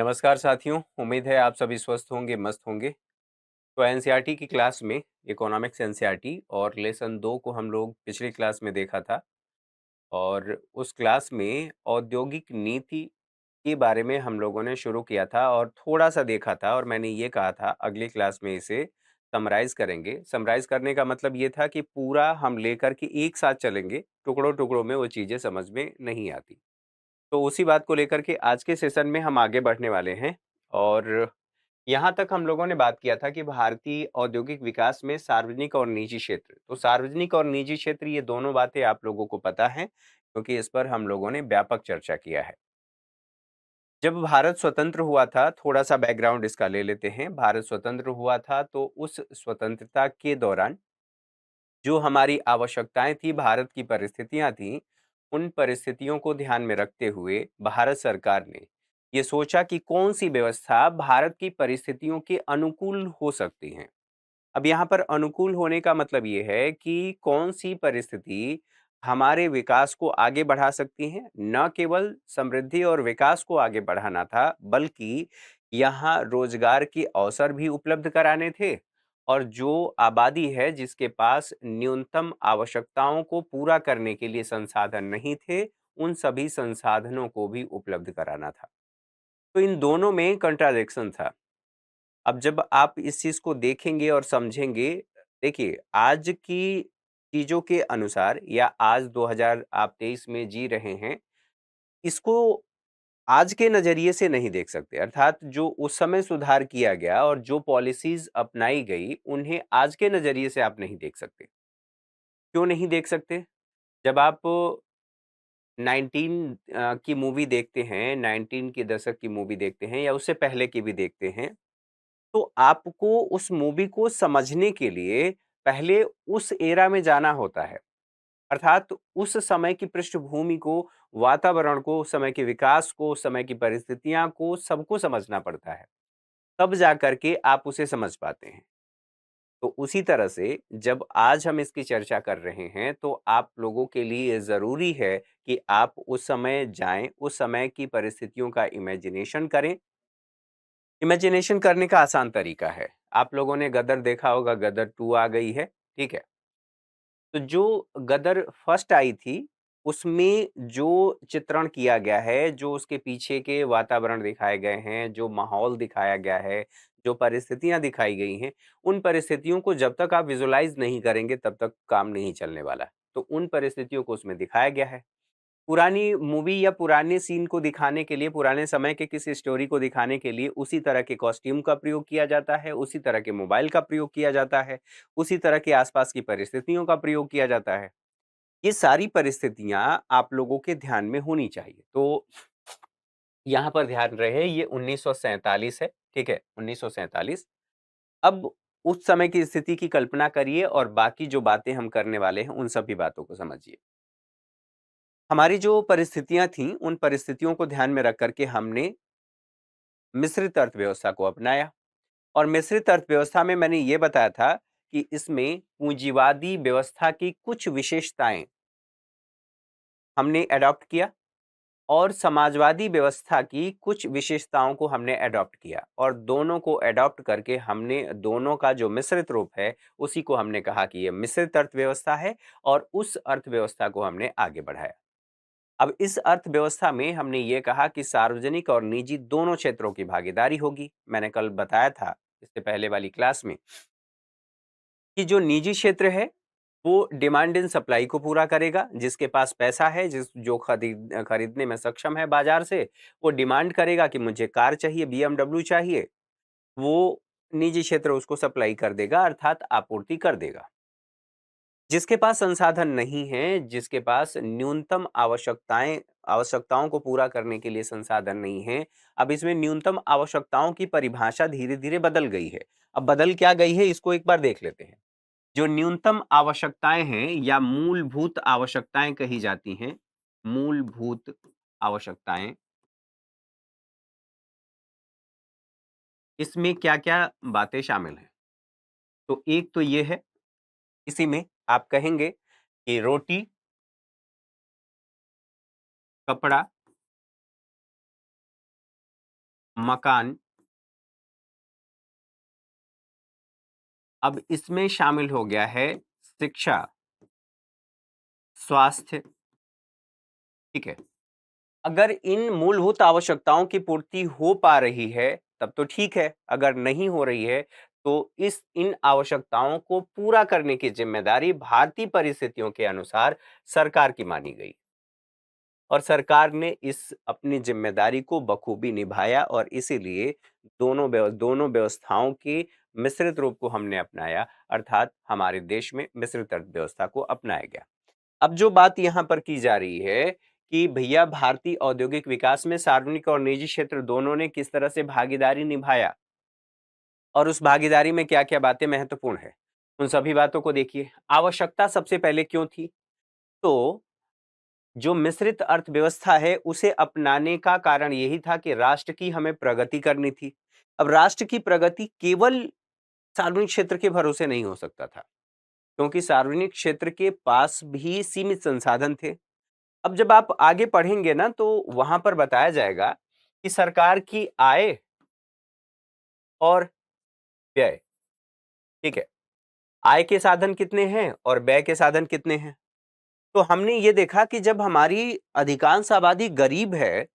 नमस्कार साथियों, उम्मीद है आप सभी स्वस्थ होंगे, मस्त होंगे। तो एनसीईआरटी की क्लास में इकोनॉमिक्स एनसीईआरटी और लेसन 2 को हम लोग पिछली क्लास में देखा था और उस क्लास में औद्योगिक नीति के बारे में हम लोगों ने शुरू किया था और थोड़ा-सा देखा था और मैंने ये कहा था अगली क्लास में इसे समराइज़ करेंगे। समराइज़ करने का मतलब ये था कि पूरा हम लेकर के एक साथ चलेंगे, टुकड़ों-टुकड़ों में वो चीज़ें समझ में नहीं आती। तो उसी बात को लेकर के आज के सेशन में हम आगे बढ़ने वाले हैं और यहाँ तक हम लोगों ने बात किया था कि भारतीय औद्योगिक विकास में सार्वजनिक और निजी क्षेत्र, तो सार्वजनिक और निजी क्षेत्र ये दोनों बातें आप लोगों को पता है क्योंकि इस पर हम लोगों ने व्यापक चर्चा किया है। जब भारत स्वतंत्र हुआ था, थोड़ा सा बैकग्राउंड इसका ले लेते हैं। भारत स्वतंत्र हुआ था तो उस स्वतंत्रता के दौरान जो हमारी आवश्यकताएं थी, भारत की परिस्थितियां थी, उन परिस्थितियों को ध्यान में रखते हुए भारत सरकार ने ये सोचा कि कौन सी व्यवस्था भारत की परिस्थितियों के अनुकूल हो सकती है। अब यहाँ पर अनुकूल होने का मतलब ये है कि कौन सी परिस्थिति हमारे विकास को आगे बढ़ा सकती है। न केवल समृद्धि और विकास को आगे बढ़ाना था, बल्कि यहाँ रोजगार के अवसर भी उपलब्ध कराने थे और जो आबादी है जिसके पास न्यूनतम आवश्यकताओं को पूरा करने के लिए संसाधन नहीं थे, उन सभी संसाधनों को भी उपलब्ध कराना था। तो इन दोनों में कंट्राडिक्शन था। अब जब आप इस चीज को देखेंगे और समझेंगे, देखिए आज की चीजों के अनुसार या आज 2023 में जी रहे हैं, इसको आज के नजरिए से नहीं देख सकते। अर्थात जो उस समय सुधार किया गया और जो पॉलिसीज अपनाई गई, उन्हें आज के नजरिए से आप नहीं देख सकते। क्यों नहीं देख सकते? जब आप 19 की मूवी देखते हैं, 19 के दशक की मूवी देखते हैं या उससे पहले की भी देखते हैं, तो आपको उस मूवी को समझने के लिए पहले उस एरा में जाना होता है। अर्थात उस समय की पृष्ठभूमि को, वातावरण को, उस समय के विकास को, उस समय की परिस्थितियां को, सबको समझना पड़ता है। तब जाकर के आप उसे समझ पाते हैं। तो उसी तरह से जब आज हम इसकी चर्चा कर रहे हैं, तो आप लोगों के लिए ये ज़रूरी है कि आप उस समय जाएँ, उस समय की परिस्थितियों का इमेजिनेशन करें। इमेजिनेशन करने का आसान तरीका है। आप लोगों ने गदर देखा होगा, गदर 2 आ गई है, ठीक है? तो जो गदर फर्स्ट आई थी, उसमें जो चित्रण किया गया है, जो उसके पीछे के वातावरण दिखाए गए हैं, जो माहौल दिखाया गया है, जो परिस्थितियाँ दिखाई गई हैं, उन परिस्थितियों को जब तक आप विज़ुअलाइज़ नहीं करेंगे, तब तक काम नहीं चलने वाला। तो उन परिस्थितियों को उसमें दिखाया गया है। पुरानी मूवी या पुराने सीन को दिखाने के लिए, पुराने समय के किसी स्टोरी को दिखाने के लिए उसी तरह के कॉस्ट्यूम का प्रयोग किया जाता है, उसी तरह के मोबाइल का प्रयोग किया जाता है, उसी तरह के आसपास की परिस्थितियों का प्रयोग किया जाता है। ये सारी परिस्थितियां आप लोगों के ध्यान में होनी चाहिए। तो यहाँ पर ध्यान रहे, ये 1947 है, ठीक है? 1947। अब उस समय की स्थिति की कल्पना करिए और बाकी जो बातें हम करने वाले हैं, उन सभी बातों को समझिए। हमारी जो परिस्थितियां थीं, उन परिस्थितियों को ध्यान में रख करके हमने मिश्रित अर्थव्यवस्था को अपनाया और मिश्रित अर्थव्यवस्था में मैंने ये बताया था कि इसमें पूंजीवादी व्यवस्था की कुछ विशेषताएं हमने अडॉप्ट किया और समाजवादी व्यवस्था की कुछ विशेषताओं को हमने अडॉप्ट किया और दोनों को अडॉप्ट करके हमने दोनों का जो मिश्रित रूप है, उसी को हमने कहा कि ये मिश्रित अर्थव्यवस्था है और उस अर्थव्यवस्था को हमने आगे बढ़ाया। अब इस अर्थव्यवस्था में हमने ये कहा कि सार्वजनिक और निजी दोनों क्षेत्रों की भागीदारी होगी। मैंने कल बताया था इससे पहले वाली क्लास में कि जो निजी क्षेत्र है, वो डिमांड एंड सप्लाई को पूरा करेगा। जिसके पास पैसा है, जिस जो खरीदने में सक्षम है बाजार से, वो डिमांड करेगा कि मुझे कार चाहिए, बीएमडब्ल्यू चाहिए। वो निजी क्षेत्र उसको सप्लाई कर देगा, अर्थात आपूर्ति कर देगा। जिसके पास संसाधन नहीं है, जिसके पास न्यूनतम आवश्यकताओं को पूरा करने के लिए संसाधन नहीं है, अब इसमें न्यूनतम आवश्यकताओं की परिभाषा धीरे-धीरे बदल गई है। अब बदल क्या गई है, इसको एक बार देख लेते हैं। जो न्यूनतम आवश्यकताएं हैं या मूलभूत आवश्यकताएं कही जाती हैं, मूलभूत आवश्यकताएं, इसमें क्या-क्या बातें शामिल हैं? तो एक तो ये है, इसी में आप कहेंगे कि रोटी, कपड़ा, मकान, अब इसमें शामिल हो गया है शिक्षा, स्वास्थ्य, ठीक है। अगर इन मूलभूत आवश्यकताओं की पूर्ति हो पा रही है, तब तो ठीक है, अगर नहीं हो रही है, तो इन आवश्यकताओं को पूरा करने की जिम्मेदारी भारतीय परिस्थितियों के अनुसार सरकार की मानी गई और सरकार ने इस अपनी जिम्मेदारी को बखूबी निभाया और इसीलिए दोनों व्यवस्थाओं की मिश्रित रूप को हमने अपनाया, अर्थात हमारे देश में मिश्रित अर्थव्यवस्था को अपनाया गया। अब जो बात यहां पर की जा रही है कि भैया भारतीय औद्योगिक विकास में सार्वजनिक और निजी क्षेत्र दोनों ने किस तरह से भागीदारी निभाया और उस भागीदारी में क्या-क्या बातें महत्वपूर्ण है, उन सभी बातों को देखिए। आवश्यकता सबसे पहले क्यों थी? तो जो मिश्रित अर्थव्यवस्था है उसे अपनाने का कारण यही था कि राष्ट्र की हमें प्रगति करनी थी। अब राष्ट्र की प्रगति केवल सार्वजनिक क्षेत्र के भरोसे नहीं हो सकता था, क्योंकि सार्वजनिक क्षेत्र के पास भी सीमित संसाधन थे। अब जब आप आगे पढ़ेंगे ना तो वहां पर बताया जाएगा कि सरकार की आय और व्यय, ठीक है, आय के साधन कितने हैं और व्यय के साधन कितने हैं। तो हमने ये देखा कि जब हमारी अधिकांश आबादी गरीब है,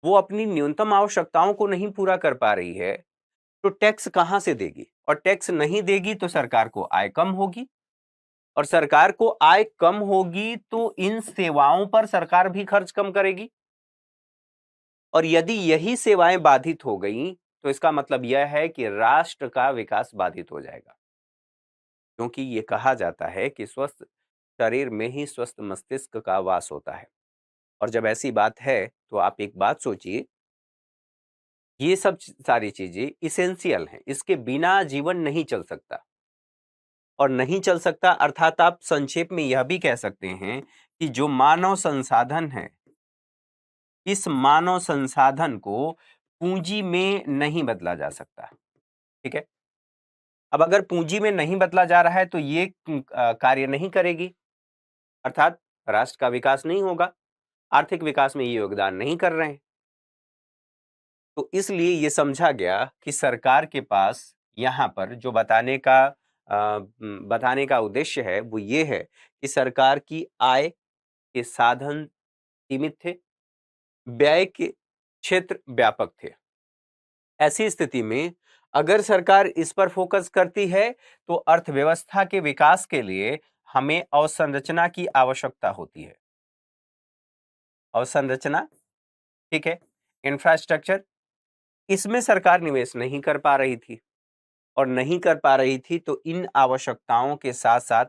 वो अपनी न्यूनतम आवश्यकताओं को नहीं पूरा कर पा रही है, तो टैक्स कहां से देगी और टैक्स नहीं देगी तो सरकार को आय कम होगी और सरकार को आय कम होगी तो इन सेवाओं पर सरकार भी खर्च कम करेगी और यदि यही सेवाएं बाधित हो गई तो इसका मतलब यह है कि राष्ट्र का विकास बाधित हो जाएगा, क्योंकि ये कहा जाता है कि स्वस्थ शरीर में ही स्वस्थ मस्तिष्क का वास होता है। और जब ऐसी बात है तो आप एक बात सोचिए, ये सब सारी चीजें इसेंशियल हैं, इसके बिना जीवन नहीं चल सकता और नहीं चल सकता अर्थात आप संक्षेप में यह भी कह सकते हैं कि जो मानव संसाधन है, इस मानव संसाधन को पूंजी में नहीं बदला जा सकता, ठीक है। अब अगर पूंजी में नहीं बदला जा रहा है तो ये कार्य नहीं करेगी, अर्थात राष्ट्र का विकास नहीं होगा, आर्थिक विकास में ये योगदान नहीं कर रहे हैं। तो इसलिए ये समझा गया कि सरकार के पास यहाँ पर जो बताने का उद्देश्य है वो ये है कि सरकार की आय के साधन सीमित थे, व्यय के क्षेत्र व्यापक थे। ऐसी स्थिति में अगर सरकार इस पर फोकस करती है तो अर्थव्यवस्था के विकास के लिए हमें अवसंरचना की आवश्यकता होती है। अवसंरचना, ठीक है, इंफ्रास्ट्रक्चर, इसमें सरकार निवेश नहीं कर पा रही थी और नहीं कर पा रही थी तो इन आवश्यकताओं के साथ-साथ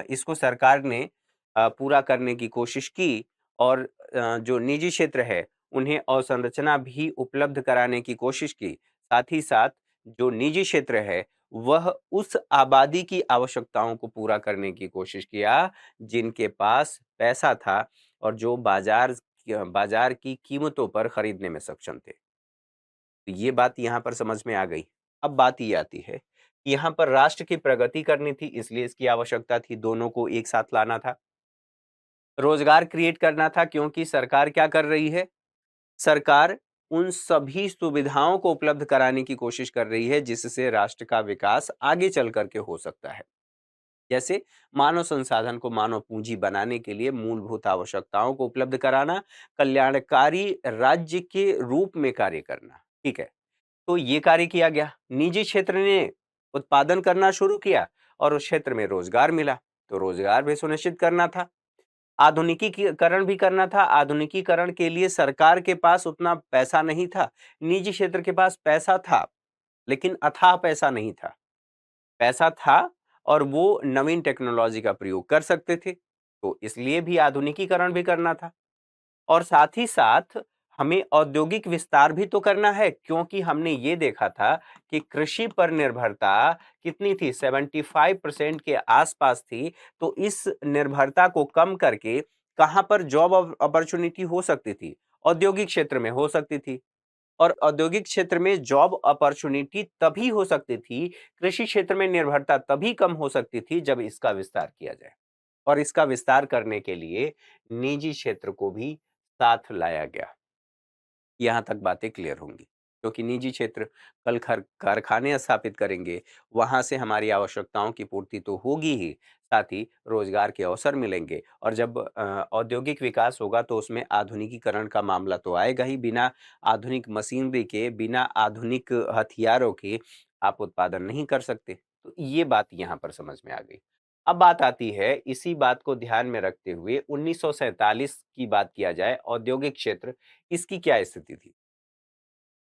इसको सरकार ने पूरा करने की कोशिश की और जो निजी क्षेत्र है उन्हें अवसंरचना भी उपलब्ध कराने की कोशिश की। साथ ही साथ जो निजी क्षेत्र है वह उस आबादी की आवश्यकताओं को पूरा करने की कोशिश किया जिनके पास पैसा था और जो बाजार की कीमतों पर खरीदने में सक्षम थे। तो ये बात यहाँ पर समझ में आ गई। अब बात ये आती है कि यहाँ पर राष्ट्र की प्रगति करनी थी इसलिए इसकी आवश्यकता थी, दोनों को एक साथ लाना था। रोजगार क्रिएट करना था क्योंकि सरकार क्या कर रही है? सरकार उन सभी सुविधाओं को उपलब्ध कराने की कोशिश कर रही है जिससे राष्ट्र का विकास आगे चल करके हो सकता है। जैसे मानव संसाधन को मानव पूंजी बनाने के लिए मूलभूत आवश्यकताओं को उपलब्ध कराना, कल्याणकारी राज्य के रूप में कार्य करना, ठीक है। तो ये कार्य किया गया। निजी क्षेत्र ने उत्पादन करना शुरू किया और उस क्षेत्र में रोजगार मिला, तो रोजगार भी सुनिश्चित करना था। आधुनिकीकरण भी करना था। आधुनिकीकरण के लिए सरकार के पास उतना पैसा नहीं था, निजी क्षेत्र के पास पैसा था, लेकिन अथाह पैसा नहीं था। पैसा था और वो नवीन टेक्नोलॉजी का प्रयोग कर सकते थे, तो इसलिए भी आधुनिकीकरण भी करना था। और साथ ही साथ हमें औद्योगिक विस्तार भी तो करना है, क्योंकि हमने ये देखा था कि कृषि पर निर्भरता कितनी थी, 75% के आसपास थी। तो इस निर्भरता को कम करके कहां पर जॉब अपॉर्चुनिटी हो सकती थी? औद्योगिक क्षेत्र में हो सकती थी और औद्योगिक क्षेत्र में जॉब अपॉर्चुनिटी तभी हो सकती थी, कृषि क्षेत्र में निर्भरता तभी कम हो सकती थी जब इसका विस्तार किया जाए। और इसका विस्तार करने के लिए निजी क्षेत्र को भी साथ लाया गया। यहाँ तक बातें क्लियर होंगी। क्योंकि निजी क्षेत्र कल कारखाने स्थापित करेंगे, वहाँ से हमारी आवश्यकताओं की पूर्ति तो होगी ही, साथ ही रोजगार के अवसर मिलेंगे और जब औद्योगिक विकास होगा तो उसमें आधुनिकीकरण का मामला तो आएगा ही। बिना आधुनिक मशीनरी के, बिना आधुनिक हथियारों के आप उत्पादन नहीं कर सकते। तो ये बात यहाँ पर समझ में आ गई। अब बात आती है, इसी बात को ध्यान में रखते हुए 1947 की बात किया जाए, औद्योगिक क्षेत्र, इसकी क्या स्थिति थी?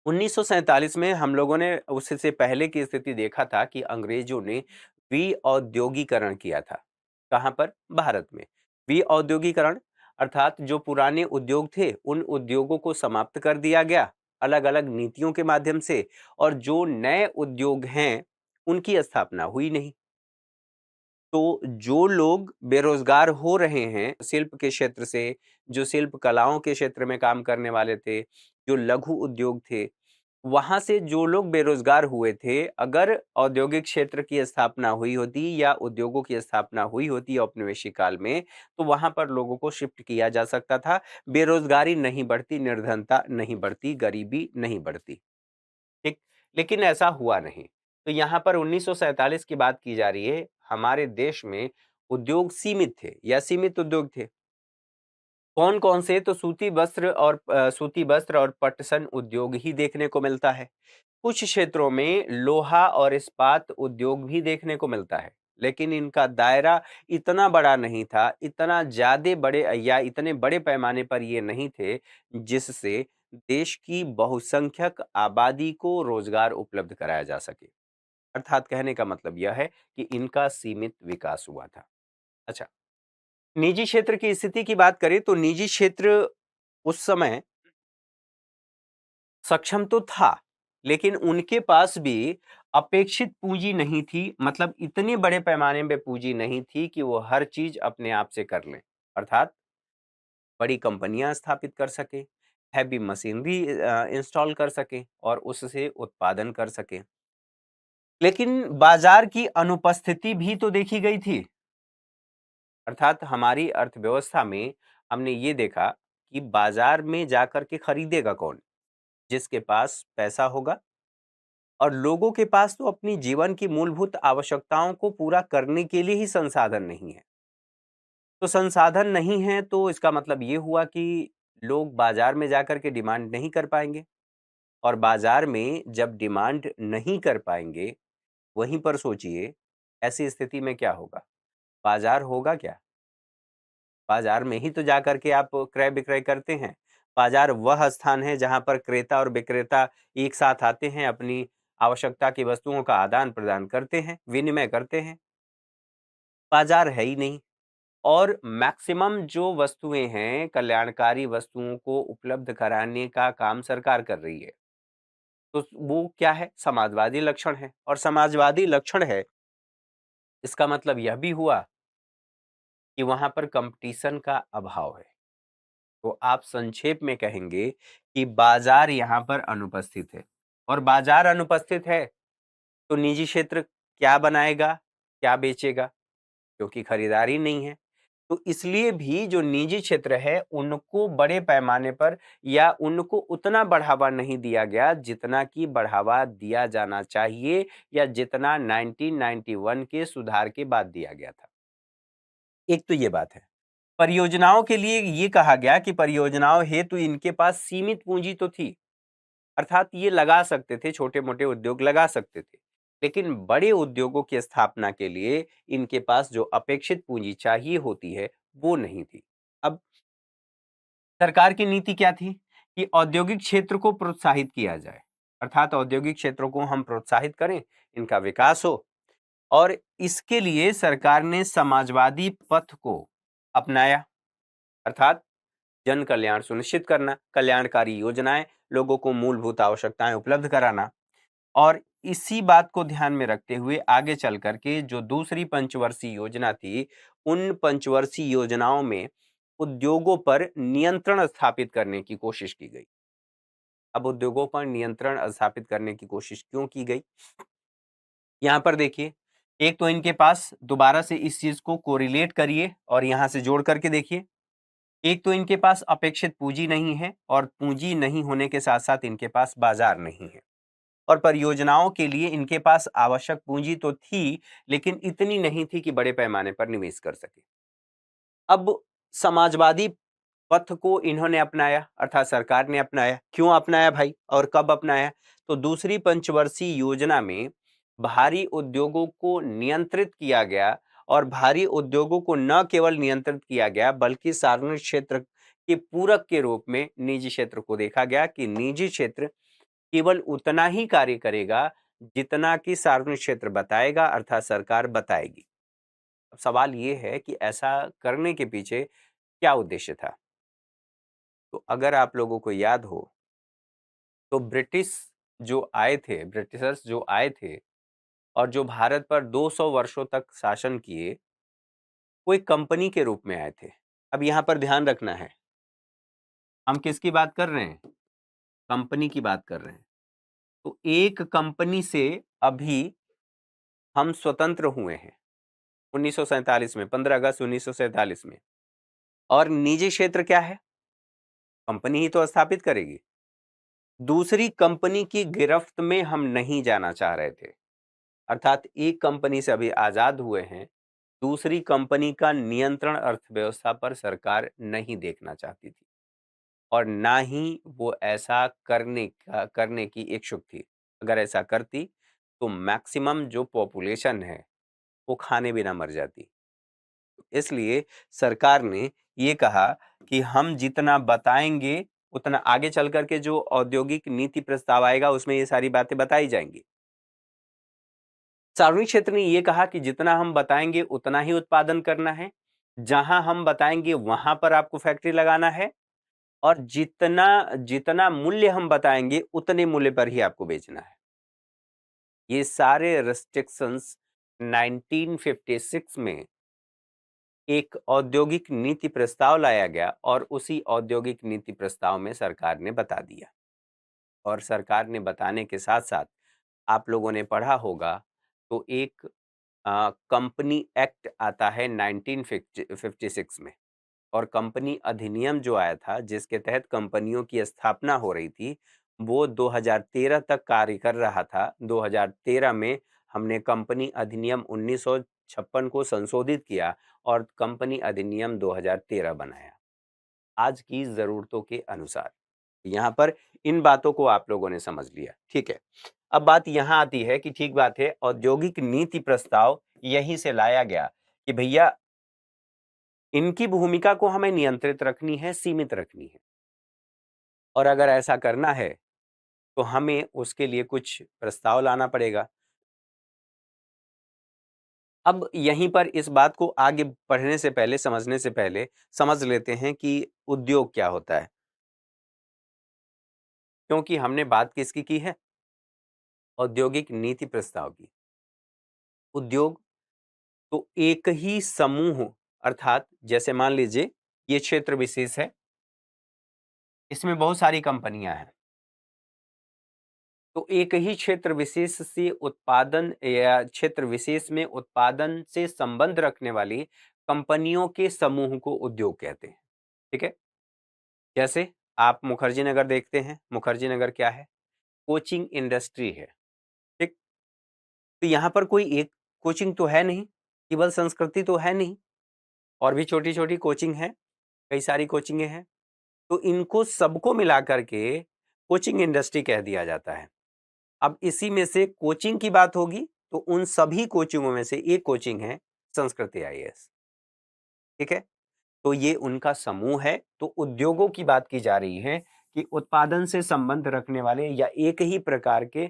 1947 में हम लोगों ने उससे पहले की स्थिति देखा था कि अंग्रेजों ने विऔद्योगीकरण किया था। कहाँ पर? भारत में। विऔद्योगीकरण अर्थात जो पुराने उद्योग थे, उन उद्योगों को समाप्त कर दिया गया अलग-अलग नीतियों के माध्यम से, और जो नए उद्योग हैं, उनकी स्थापना हुई नहीं। तो जो लोग बेरोजगार हो रहे हैं शिल्प के क्षेत्र से, जो शिल्प कलाओं के क्षेत्र में काम करने वाले थे, जो लघु उद्योग थे, वहां से जो लोग बेरोजगार हुए थे, अगर औद्योगिक क्षेत्र की स्थापना हुई होती या उद्योगों की स्थापना हुई होती औपनिवेशिक काल में, तो वहां पर लोगों को शिफ्ट किया जा सकता था। बेरोजगारी नहीं बढ़ती, निर्धनता नहीं बढ़ती, गरीबी नहीं बढ़ती। ठीक। लेकिन ऐसा हुआ नहीं। तो यहाँ पर 1947 की बात की जा रही है। हमारे देश में उद्योग सीमित थे या सीमित उद्योग थे। कौन-कौन से? तो सूती वस्त्र और पटसन उद्योग ही देखने को मिलता है। कुछ क्षेत्रों में लोहा और इस्पात उद्योग भी देखने को मिलता है, लेकिन इनका दायरा इतना बड़ा नहीं था, इतना ज़्यादा बड़े या इतने बड़े पैमाने पर ये नहीं थे, जिससे देश की बहुसंख्यक आबादी को रोजगार उपलब्ध कराया जा सके। अर्थात कहने का मतलब यह है कि इनका सीमित विकास हुआ था। अच्छा, निजी क्षेत्र की स्थिति की बात करें तो निजी क्षेत्र उस समय सक्षम तो था, लेकिन उनके पास भी अपेक्षित पूंजी नहीं थी, मतलब इतने बड़े पैमाने पे पूंजी नहीं थी कि वो हर चीज अपने आप से कर लें। अर्थात बड़ी कंपनियां स्थापित कर सकें, हैवी मशीनरी इंस्टॉल कर सकें और उससे उत्पादन कर सकें। लेकिन बाजार की अनुपस्थिति भी तो देखी गई थी। अर्थात हमारी अर्थव्यवस्था में हमने ये देखा कि बाजार में जाकर के खरीदेगा कौन? जिसके पास पैसा होगा, और लोगों के पास तो अपनी जीवन की मूलभूत आवश्यकताओं को पूरा करने के लिए ही संसाधन नहीं है। तो संसाधन नहीं है तो इसका मतलब ये हुआ कि लोग बाजार में जाकर के डिमांड नहीं कर पाएंगे, और बाजार में जब डिमांड नहीं कर पाएंगे, वहीं पर सोचिए ऐसी स्थिति में क्या होगा? बाजार होगा क्या? बाजार में ही तो जाकर के आप क्रय विक्रय करते हैं। बाजार वह स्थान है जहां पर क्रेता और विक्रेता एक साथ आते हैं, अपनी आवश्यकता की वस्तुओं का आदान प्रदान करते हैं, विनिमय करते हैं। बाजार है ही नहीं। और मैक्सिमम जो वस्तुएं हैं, कल्याणकारी वस्तुओं को उपलब्ध कराने का काम सरकार कर रही है। तो वो क्या है? समाजवादी लक्षण है, और समाजवादी लक्षण है, इसका मतलब यह भी हुआ कि वहां पर कंपटीशन का अभाव है। तो आप संक्षेप में कहेंगे कि बाजार यहाँ पर अनुपस्थित है, और बाजार अनुपस्थित है तो निजी क्षेत्र क्या बनाएगा, क्या बेचेगा? क्योंकि खरीदारी नहीं है। तो इसलिए भी जो निजी क्षेत्र है, उनको बड़े पैमाने पर या उनको उतना बढ़ावा नहीं दिया गया जितना कि बढ़ावा दिया जाना चाहिए, या जितना 1991 के सुधार के बाद दिया गया था। एक तो ये बात है। परियोजनाओं के लिए ये कहा गया कि परियोजनाओं हेतु इनके पास सीमित पूंजी तो थी, अर्थात ये लगा सकते थे, छोटे-मोटे उद्योग लगा सकते थे। लेकिन बड़े उद्योगों की स्थापना के लिए इनके पास जो अपेक्षित पूंजी चाहिए होती है, वो नहीं थी। अब सरकार की नीति क्या थी कि औद्योगिक क्षेत्र को प्रोत्साहित किया जाए, अर्थात औद्योगिक क्षेत्रों को हम प्रोत्साहित करें, इनका विकास हो, और इसके लिए सरकार ने समाजवादी पथ को अपनाया। अर्थात जन कल्याण सुनिश्चित करना, कल्याणकारी योजनाएं, लोगों को मूलभूत आवश्यकताएं उपलब्ध कराना। और इसी बात को ध्यान में रखते हुए आगे चल करके जो दूसरी पंचवर्षीय योजना थी, उन पंचवर्षीय योजनाओं में उद्योगों पर नियंत्रण स्थापित करने की कोशिश की गई। अब उद्योगों पर नियंत्रण स्थापित करने की कोशिश क्यों की गई? यहाँ पर देखिए, एक तो इनके पास, दोबारा से इस चीज को कोरिलेट करिए और यहां से जोड़ करके देखिए एक तो इनके पास अपेक्षित पूंजी नहीं है और पूंजी नहीं होने के साथ साथ इनके पास बाजार नहीं है और परियोजनाओं के लिए इनके पास आवश्यक पूंजी तो थी, लेकिन इतनी नहीं थी कि बड़े पैमाने पर निवेश कर सके। अब समाजवादी पथ को इन्होंने अपनाया, अर्थात सरकार ने अपनाया। क्यों अपनाया भाई और कब अपनाया? तो दूसरी पंचवर्षीय योजना में भारी उद्योगों को नियंत्रित किया गया और भारी उद्योगों को न केवल नियंत्रित किया गया बल्कि सार्वजनिक क्षेत्र के पूरक के रूप में निजी क्षेत्र को देखा गया कि निजी क्षेत्र केवल उतना ही कार्य करेगा जितना कि सार्वजनिक क्षेत्र बताएगा, अर्थात सरकार बताएगी। अब सवाल ये है कि ऐसा करने के पीछे क्या उद्देश्य था? तो अगर आप लोगों को याद हो तो ब्रिटिशर्स जो आए थे और जो भारत पर 200 वर्षों तक शासन किए, वो एक कंपनी के रूप में आए थे। अब यहाँ पर ध्यान रखना है, हम किसकी बात कर रहे हैं? कंपनी की बात कर रहे हैं। तो एक कंपनी से अभी हम स्वतंत्र हुए हैं 1947 में, 15 अगस्त 1947 में। और निजी क्षेत्र क्या है? कंपनी ही तो स्थापित करेगी। दूसरी कंपनी की गिरफ्त में हम नहीं जाना चाह रहे थे, अर्थात एक कंपनी से अभी आजाद हुए हैं, दूसरी कंपनी का नियंत्रण अर्थव्यवस्था पर सरकार नहीं देखना चाहती थी और ना ही वो ऐसा करने की इच्छुक थी। अगर ऐसा करती तो मैक्सिमम जो पॉपुलेशन है वो खाने बिना मर जाती। इसलिए सरकार ने ये कहा कि हम जितना बताएंगे उतना आगे चल करके जो औद्योगिक नीति प्रस्ताव आएगा उसमें ये सारी बातें बताई जाएंगी। सार्वजनिक क्षेत्र ने ये कहा कि जितना हम बताएंगे उतना ही उत्पादन करना है, जहां हम बताएंगे वहां पर आपको फैक्ट्री लगाना है और जितना जितना मूल्य हम बताएंगे उतने मूल्य पर ही आपको बेचना है। ये सारे रेस्ट्रिक्शंस 1956 में एक औद्योगिक नीति प्रस्ताव लाया गया और उसी औद्योगिक नीति प्रस्ताव में सरकार ने बता दिया। और सरकार ने बताने के साथ साथ आप लोगों ने पढ़ा होगा तो एक कंपनी एक्ट आता है 1956 में और कंपनी अधिनियम जो आया था जिसके तहत कंपनियों की स्थापना हो रही थी वो 2013 तक कार्य कर रहा था। 2013 में हमने कंपनी अधिनियम 1956 को संशोधित किया और कंपनी अधिनियम 2013 बनाया आज की जरूरतों के अनुसार। यहाँ पर इन बातों को आप लोगों ने समझ लिया, ठीक है। अब बात यहाँ आती है कि ठीक बात है, औद्योगिक नीति प्रस्ताव यहीं से लाया गया कि भैया इनकी भूमिका को हमें नियंत्रित रखनी है, सीमित रखनी है और अगर ऐसा करना है तो हमें उसके लिए कुछ प्रस्ताव लाना पड़ेगा। अब यहीं पर इस बात को आगे पढ़ने से पहले, समझने से पहले समझ लेते हैं कि उद्योग क्या होता है, क्योंकि हमने बात किसकी की है? औद्योगिक नीति प्रस्ताव की। उद्योग तो एक ही समूह, अर्थात जैसे मान लीजिए ये क्षेत्र विशेष है, इसमें बहुत सारी कंपनियां हैं, तो एक ही क्षेत्र विशेष से उत्पादन या क्षेत्र विशेष में उत्पादन से संबंध रखने वाली कंपनियों के समूह को उद्योग कहते हैं। ठीक है, जैसे आप मुखर्जी नगर देखते हैं, मुखर्जी नगर क्या है? कोचिंग इंडस्ट्री है। ठीक, तो यहाँ पर कोई एक कोचिंग तो है नहीं, केवल संस्कृति तो है नहीं, और भी छोटी छोटी कोचिंग है, कई सारी कोचिंगें हैं, तो इनको सबको मिला करके कोचिंग इंडस्ट्री कह दिया जाता है। अब इसी में से कोचिंग की बात होगी तो उन सभी कोचिंगों में से एक कोचिंग है संस्कृति आईएएस। ठीक है, तो ये उनका समूह है। तो उद्योगों की बात की जा रही है कि उत्पादन से संबंध रखने वाले या एक ही प्रकार के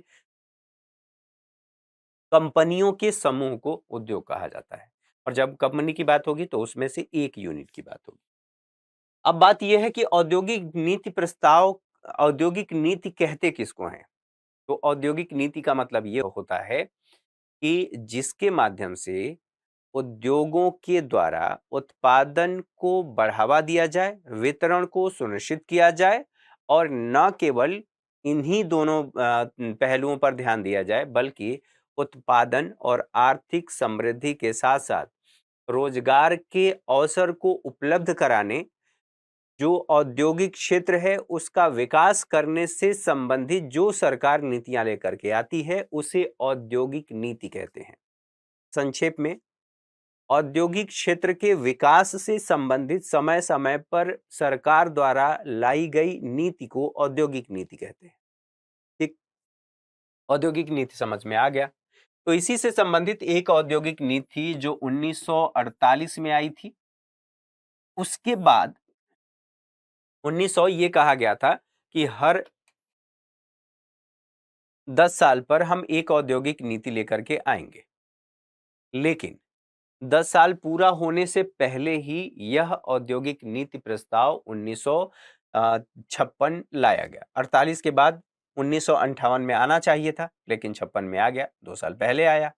कंपनियों के समूह को उद्योग कहा जाता है। और जब कंपनी की बात होगी तो उसमें से एक यूनिट की बात होगी। अब बात यह है कि औद्योगिक नीति कहते किसको हैं? तो औद्योगिक नीति का मतलब ये होता है कि जिसके माध्यम से उद्योगों के द्वारा उत्पादन को बढ़ावा दिया जाए, वितरण को सुनिश्चित किया जाए और न केवल इन्हीं दोनों पहलुओं पर ध्यान दिया जाए बल्कि उत्पादन और आर्थिक समृद्धि के साथ साथ रोजगार के अवसर को उपलब्ध कराने जो औद्योगिक क्षेत्र है उसका विकास करने से संबंधित जो सरकार नीतियां लेकर के आती है उसे औद्योगिक नीति कहते हैं। संक्षेप में, औद्योगिक क्षेत्र के विकास से संबंधित समय समय पर सरकार द्वारा लाई गई नीति को औद्योगिक नीति कहते हैं। ठीक, औद्योगिक नीति समझ में आ गया। तो इसी से संबंधित एक औद्योगिक नीति थी जो 1948 में आई थी। उसके बाद 1900 ये कहा गया था कि हर 10 साल पर हम एक औद्योगिक नीति लेकर के आएंगे। लेकिन 10 साल पूरा होने से पहले ही यह औद्योगिक नीति प्रस्ताव 1956 लाया गया। 48 के बाद 1958 में आना चाहिए था, लेकिन 56 में आ गया, 2 साल पहले आया।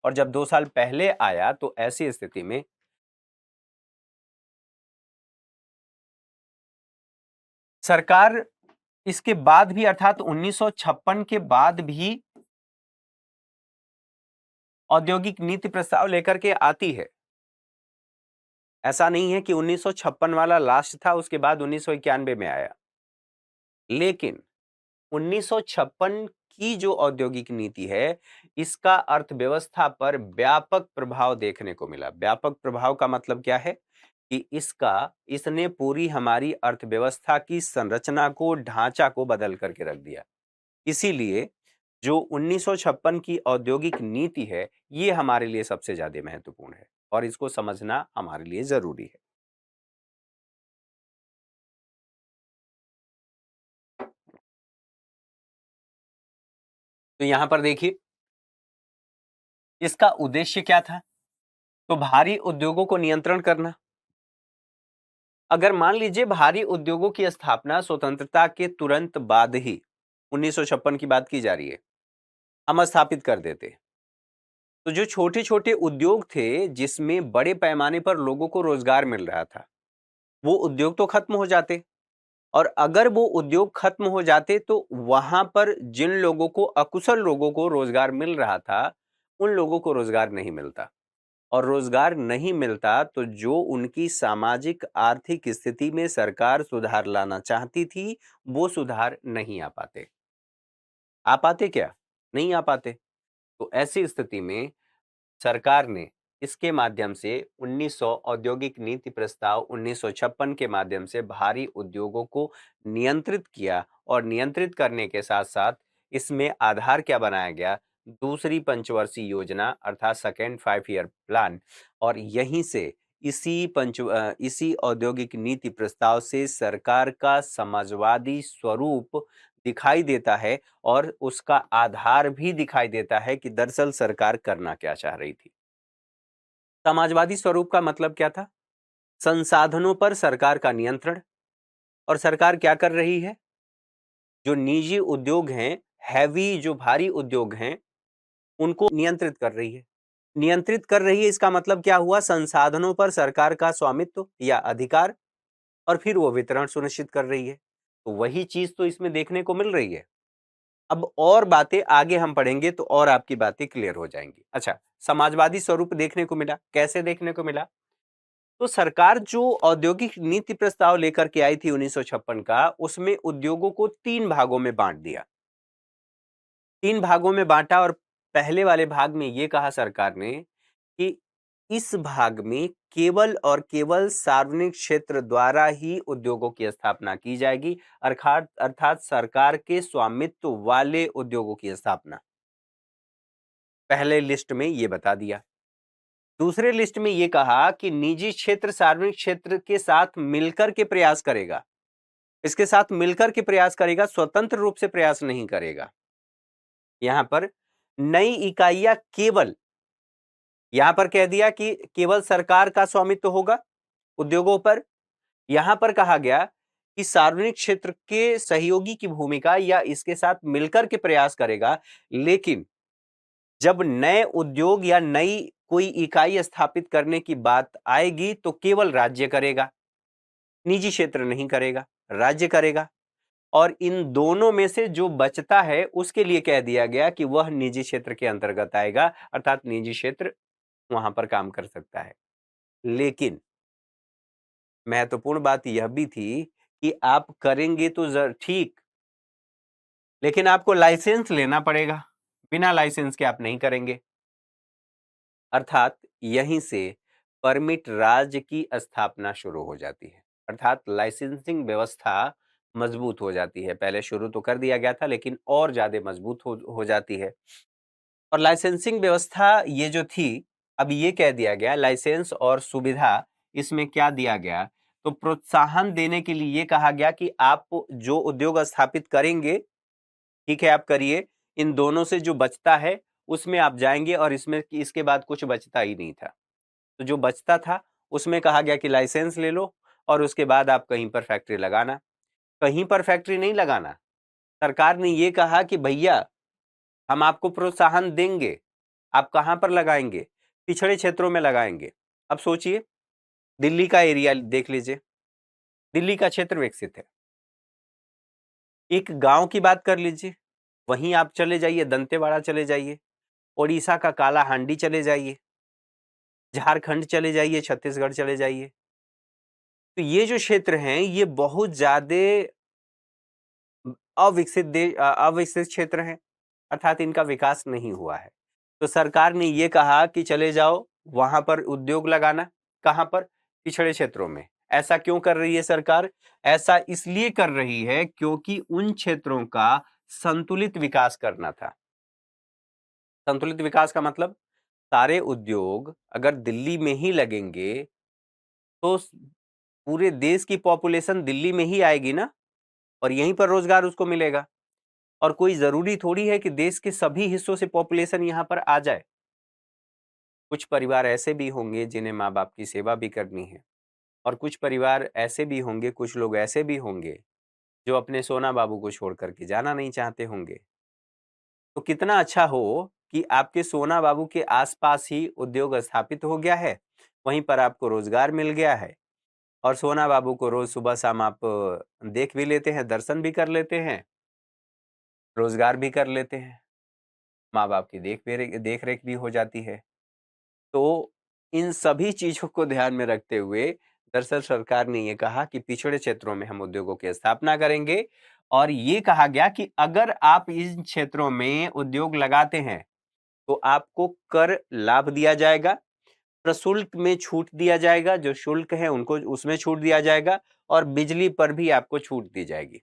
और जब 2 साल पहले आया तो ऐसी स्थिति में सरकार इसके बाद भी, अर्थात 1956 के बाद भी औद्योगिक नीति प्रस्ताव लेकर के आती है। ऐसा नहीं है कि 1956 वाला लास्ट था, उसके बाद 1991 में आया। लेकिन 1956 की जो औद्योगिक नीति है, इसका अर्थव्यवस्था पर व्यापक प्रभाव देखने को मिला। व्यापक प्रभाव का मतलब क्या है कि इसने पूरी हमारी अर्थव्यवस्था की संरचना को, ढांचा को बदल करके रख दिया। इसीलिए जो 1956 की औद्योगिक नीति है, ये हमारे लिए सबसे ज्यादा महत्वपूर्ण है और इसको समझना हमारे लिए जरूरी है। तो यहां पर देखिए, इसका उद्देश्य क्या था? तो भारी उद्योगों को नियंत्रण करना। अगर मान लीजिए भारी उद्योगों की स्थापना स्वतंत्रता के तुरंत बाद ही, 1956 की बात की जा रही है, हम स्थापित कर देते, तो जो छोटे छोटे उद्योग थे जिसमें बड़े पैमाने पर लोगों को रोजगार मिल रहा था, वो उद्योग तो खत्म हो जाते। और अगर वो उद्योग खत्म हो जाते तो वहां पर जिन लोगों को, अकुशल लोगों को रोजगार मिल रहा था, उन लोगों को रोजगार नहीं मिलता। और रोजगार नहीं मिलता तो जो उनकी सामाजिक आर्थिक स्थिति में सरकार सुधार लाना चाहती थी, वो सुधार नहीं आ पाते। आ पाते क्या? नहीं आ पाते। तो ऐसी स्थिति में सरकार ने इसके माध्यम से 1900 औद्योगिक नीति प्रस्ताव 1956 के माध्यम से भारी उद्योगों को नियंत्रित किया। और नियंत्रित करने के साथ साथ इसमें आधार क्या बनाया गया? दूसरी पंचवर्षीय योजना, अर्थात सेकेंड 5 ईयर प्लान। और यहीं से इसी औद्योगिक नीति प्रस्ताव से सरकार का समाजवादी स्वरूप दिखाई देता है और उसका आधार भी दिखाई देता है कि दरअसल सरकार करना क्या चाह रही थी। समाजवादी स्वरूप का मतलब क्या था? संसाधनों पर सरकार का नियंत्रण। और सरकार क्या कर रही है? जो निजी उद्योग हैं, हैवी जो भारी उद्योग हैं, उनको नियंत्रित कर रही है। नियंत्रित कर रही है, इसका मतलब क्या हुआ? संसाधनों पर सरकार का स्वामित्व या अधिकार, और फिर वो वितरण सुनिश्चित कर रही है। तो वही चीज तो इसमें देखने को मिल रही है। अब और बातें आगे हम पढ़ेंगे तो और आपकी बातें क्लियर हो जाएंगी। अच्छा, समाजवादी स्वरूप देखने को मिला, कैसे देखने को मिला? तो सरकार जो औद्योगिक नीति प्रस्ताव लेकर के आई थी 1956 का, उसमें उद्योगों को 3 भागों में बांट दिया। 3 भागों में बांटा और पहले वाले भाग में यह कहा सरकार ने कि इस भाग में केवल और केवल सार्वजनिक क्षेत्र द्वारा ही उद्योगों की स्थापना की जाएगी, अर्थात सरकार के स्वामित्व वाले उद्योगों की स्थापना। पहले लिस्ट में यह बता दिया। दूसरे लिस्ट में यह कहा कि निजी क्षेत्र सार्वजनिक क्षेत्र के साथ मिलकर के प्रयास करेगा। इसके साथ मिलकर के प्रयास करेगा, स्वतंत्र रूप से प्रयास नहीं करेगा। यहां पर नई इकाइयां केवल, यहां पर कह दिया कि केवल सरकार का स्वामित्व होगा उद्योगों पर। यहां पर कहा गया कि सार्वजनिक क्षेत्र के सहयोगी की भूमिका या इसके साथ मिलकर के प्रयास करेगा। लेकिन जब नए उद्योग या नई कोई इकाई स्थापित करने की बात आएगी तो केवल राज्य करेगा, निजी क्षेत्र नहीं करेगा, राज्य करेगा। और इन दोनों में से जो बचता है उसके लिए कह दिया गया कि वह निजी क्षेत्र के अंतर्गत आएगा, अर्थात निजी क्षेत्र वहां पर काम कर सकता है। लेकिन महत्वपूर्ण बात यह भी थी कि आप करेंगे तो ठीक, लेकिन आपको लाइसेंस लेना पड़ेगा। बिना लाइसेंस के आप नहीं करेंगे। अर्थात यहीं से परमिट राज की स्थापना शुरू हो जाती है। अर्थात लाइसेंसिंग व्यवस्था मजबूत हो जाती है। पहले शुरू तो कर दिया गया था, लेकिन और ज्यादा मजबूत हो जाती है। और लाइसेंसिंग व्यवस्था ये जो थी, अब ये कह दिया गया लाइसेंस और सुविधा, इसमें क्या दिया गया, तो प्रोत्साहन देने के लिए ये कहा गया कि आप जो उद्योग स्थापित करेंगे, ठीक है आप करिए, इन दोनों से जो बचता है उसमें आप जाएंगे, और इसमें इसके बाद कुछ बचता ही नहीं था। तो जो बचता था उसमें कहा गया कि लाइसेंस ले लो, और उसके बाद आप कहीं पर फैक्ट्री लगाना। कहीं पर फैक्ट्री नहीं लगाना, सरकार ने ये कहा कि भैया हम आपको प्रोत्साहन देंगे, आप कहां पर लगाएंगे, पिछड़े क्षेत्रों में लगाएंगे। अब सोचिए, दिल्ली का एरिया देख लीजिए, दिल्ली का क्षेत्र विकसित है। एक गांव की बात कर लीजिए, वहीं आप चले जाइए, दंतेवाड़ा चले जाइए, ओडिशा का काला हांडी चले जाइए, झारखंड चले जाइए, छत्तीसगढ़ चले जाइए। तो ये जो क्षेत्र हैं ये बहुत ज्यादा अविकसित क्षेत्र हैं, अर्थात इनका विकास नहीं हुआ है। तो सरकार ने ये कहा कि चले जाओ वहां पर उद्योग लगाना। कहां पर? पिछड़े क्षेत्रों में। ऐसा क्यों कर रही है सरकार? ऐसा इसलिए कर रही है क्योंकि उन क्षेत्रों का संतुलित विकास करना था। संतुलित विकास का मतलब, सारे उद्योग अगर दिल्ली में ही लगेंगे तो पूरे देश की पॉपुलेशन दिल्ली में ही आएगी ना, और यहीं पर रोजगार उसको मिलेगा। और कोई जरूरी थोड़ी है कि देश के सभी हिस्सों से पॉपुलेशन यहां पर आ जाए। कुछ परिवार ऐसे भी होंगे जिन्हें माँ बाप की सेवा भी करनी है, और कुछ परिवार ऐसे भी होंगे, कुछ लोग ऐसे भी होंगे जो अपने सोना बाबू को छोड़ करके जाना नहीं चाहते होंगे। तो कितना अच्छा हो कि आपके सोना बाबू के आसपास ही उद्योग स्थापित हो गया है, वहीं पर आपको रोजगार मिल गया है, और सोना बाबू को रोज सुबह शाम आप देख भी लेते हैं, दर्शन भी कर लेते हैं, रोजगार भी कर लेते हैं, माँ बाप की देख रेख भी हो जाती है। तो इन सभी चीजों को ध्यान में रखते हुए दरअसल सरकार ने ये कहा कि पिछड़े क्षेत्रों में हम उद्योगों की स्थापना करेंगे, और ये कहा गया कि अगर आप इन क्षेत्रों में उद्योग लगाते हैं तो आपको कर लाभ दिया जाएगा, प्रशुल्क में छूट दिया जाएगा, जो शुल्क है उनको उसमें छूट दिया जाएगा, और बिजली पर भी आपको छूट दी जाएगी।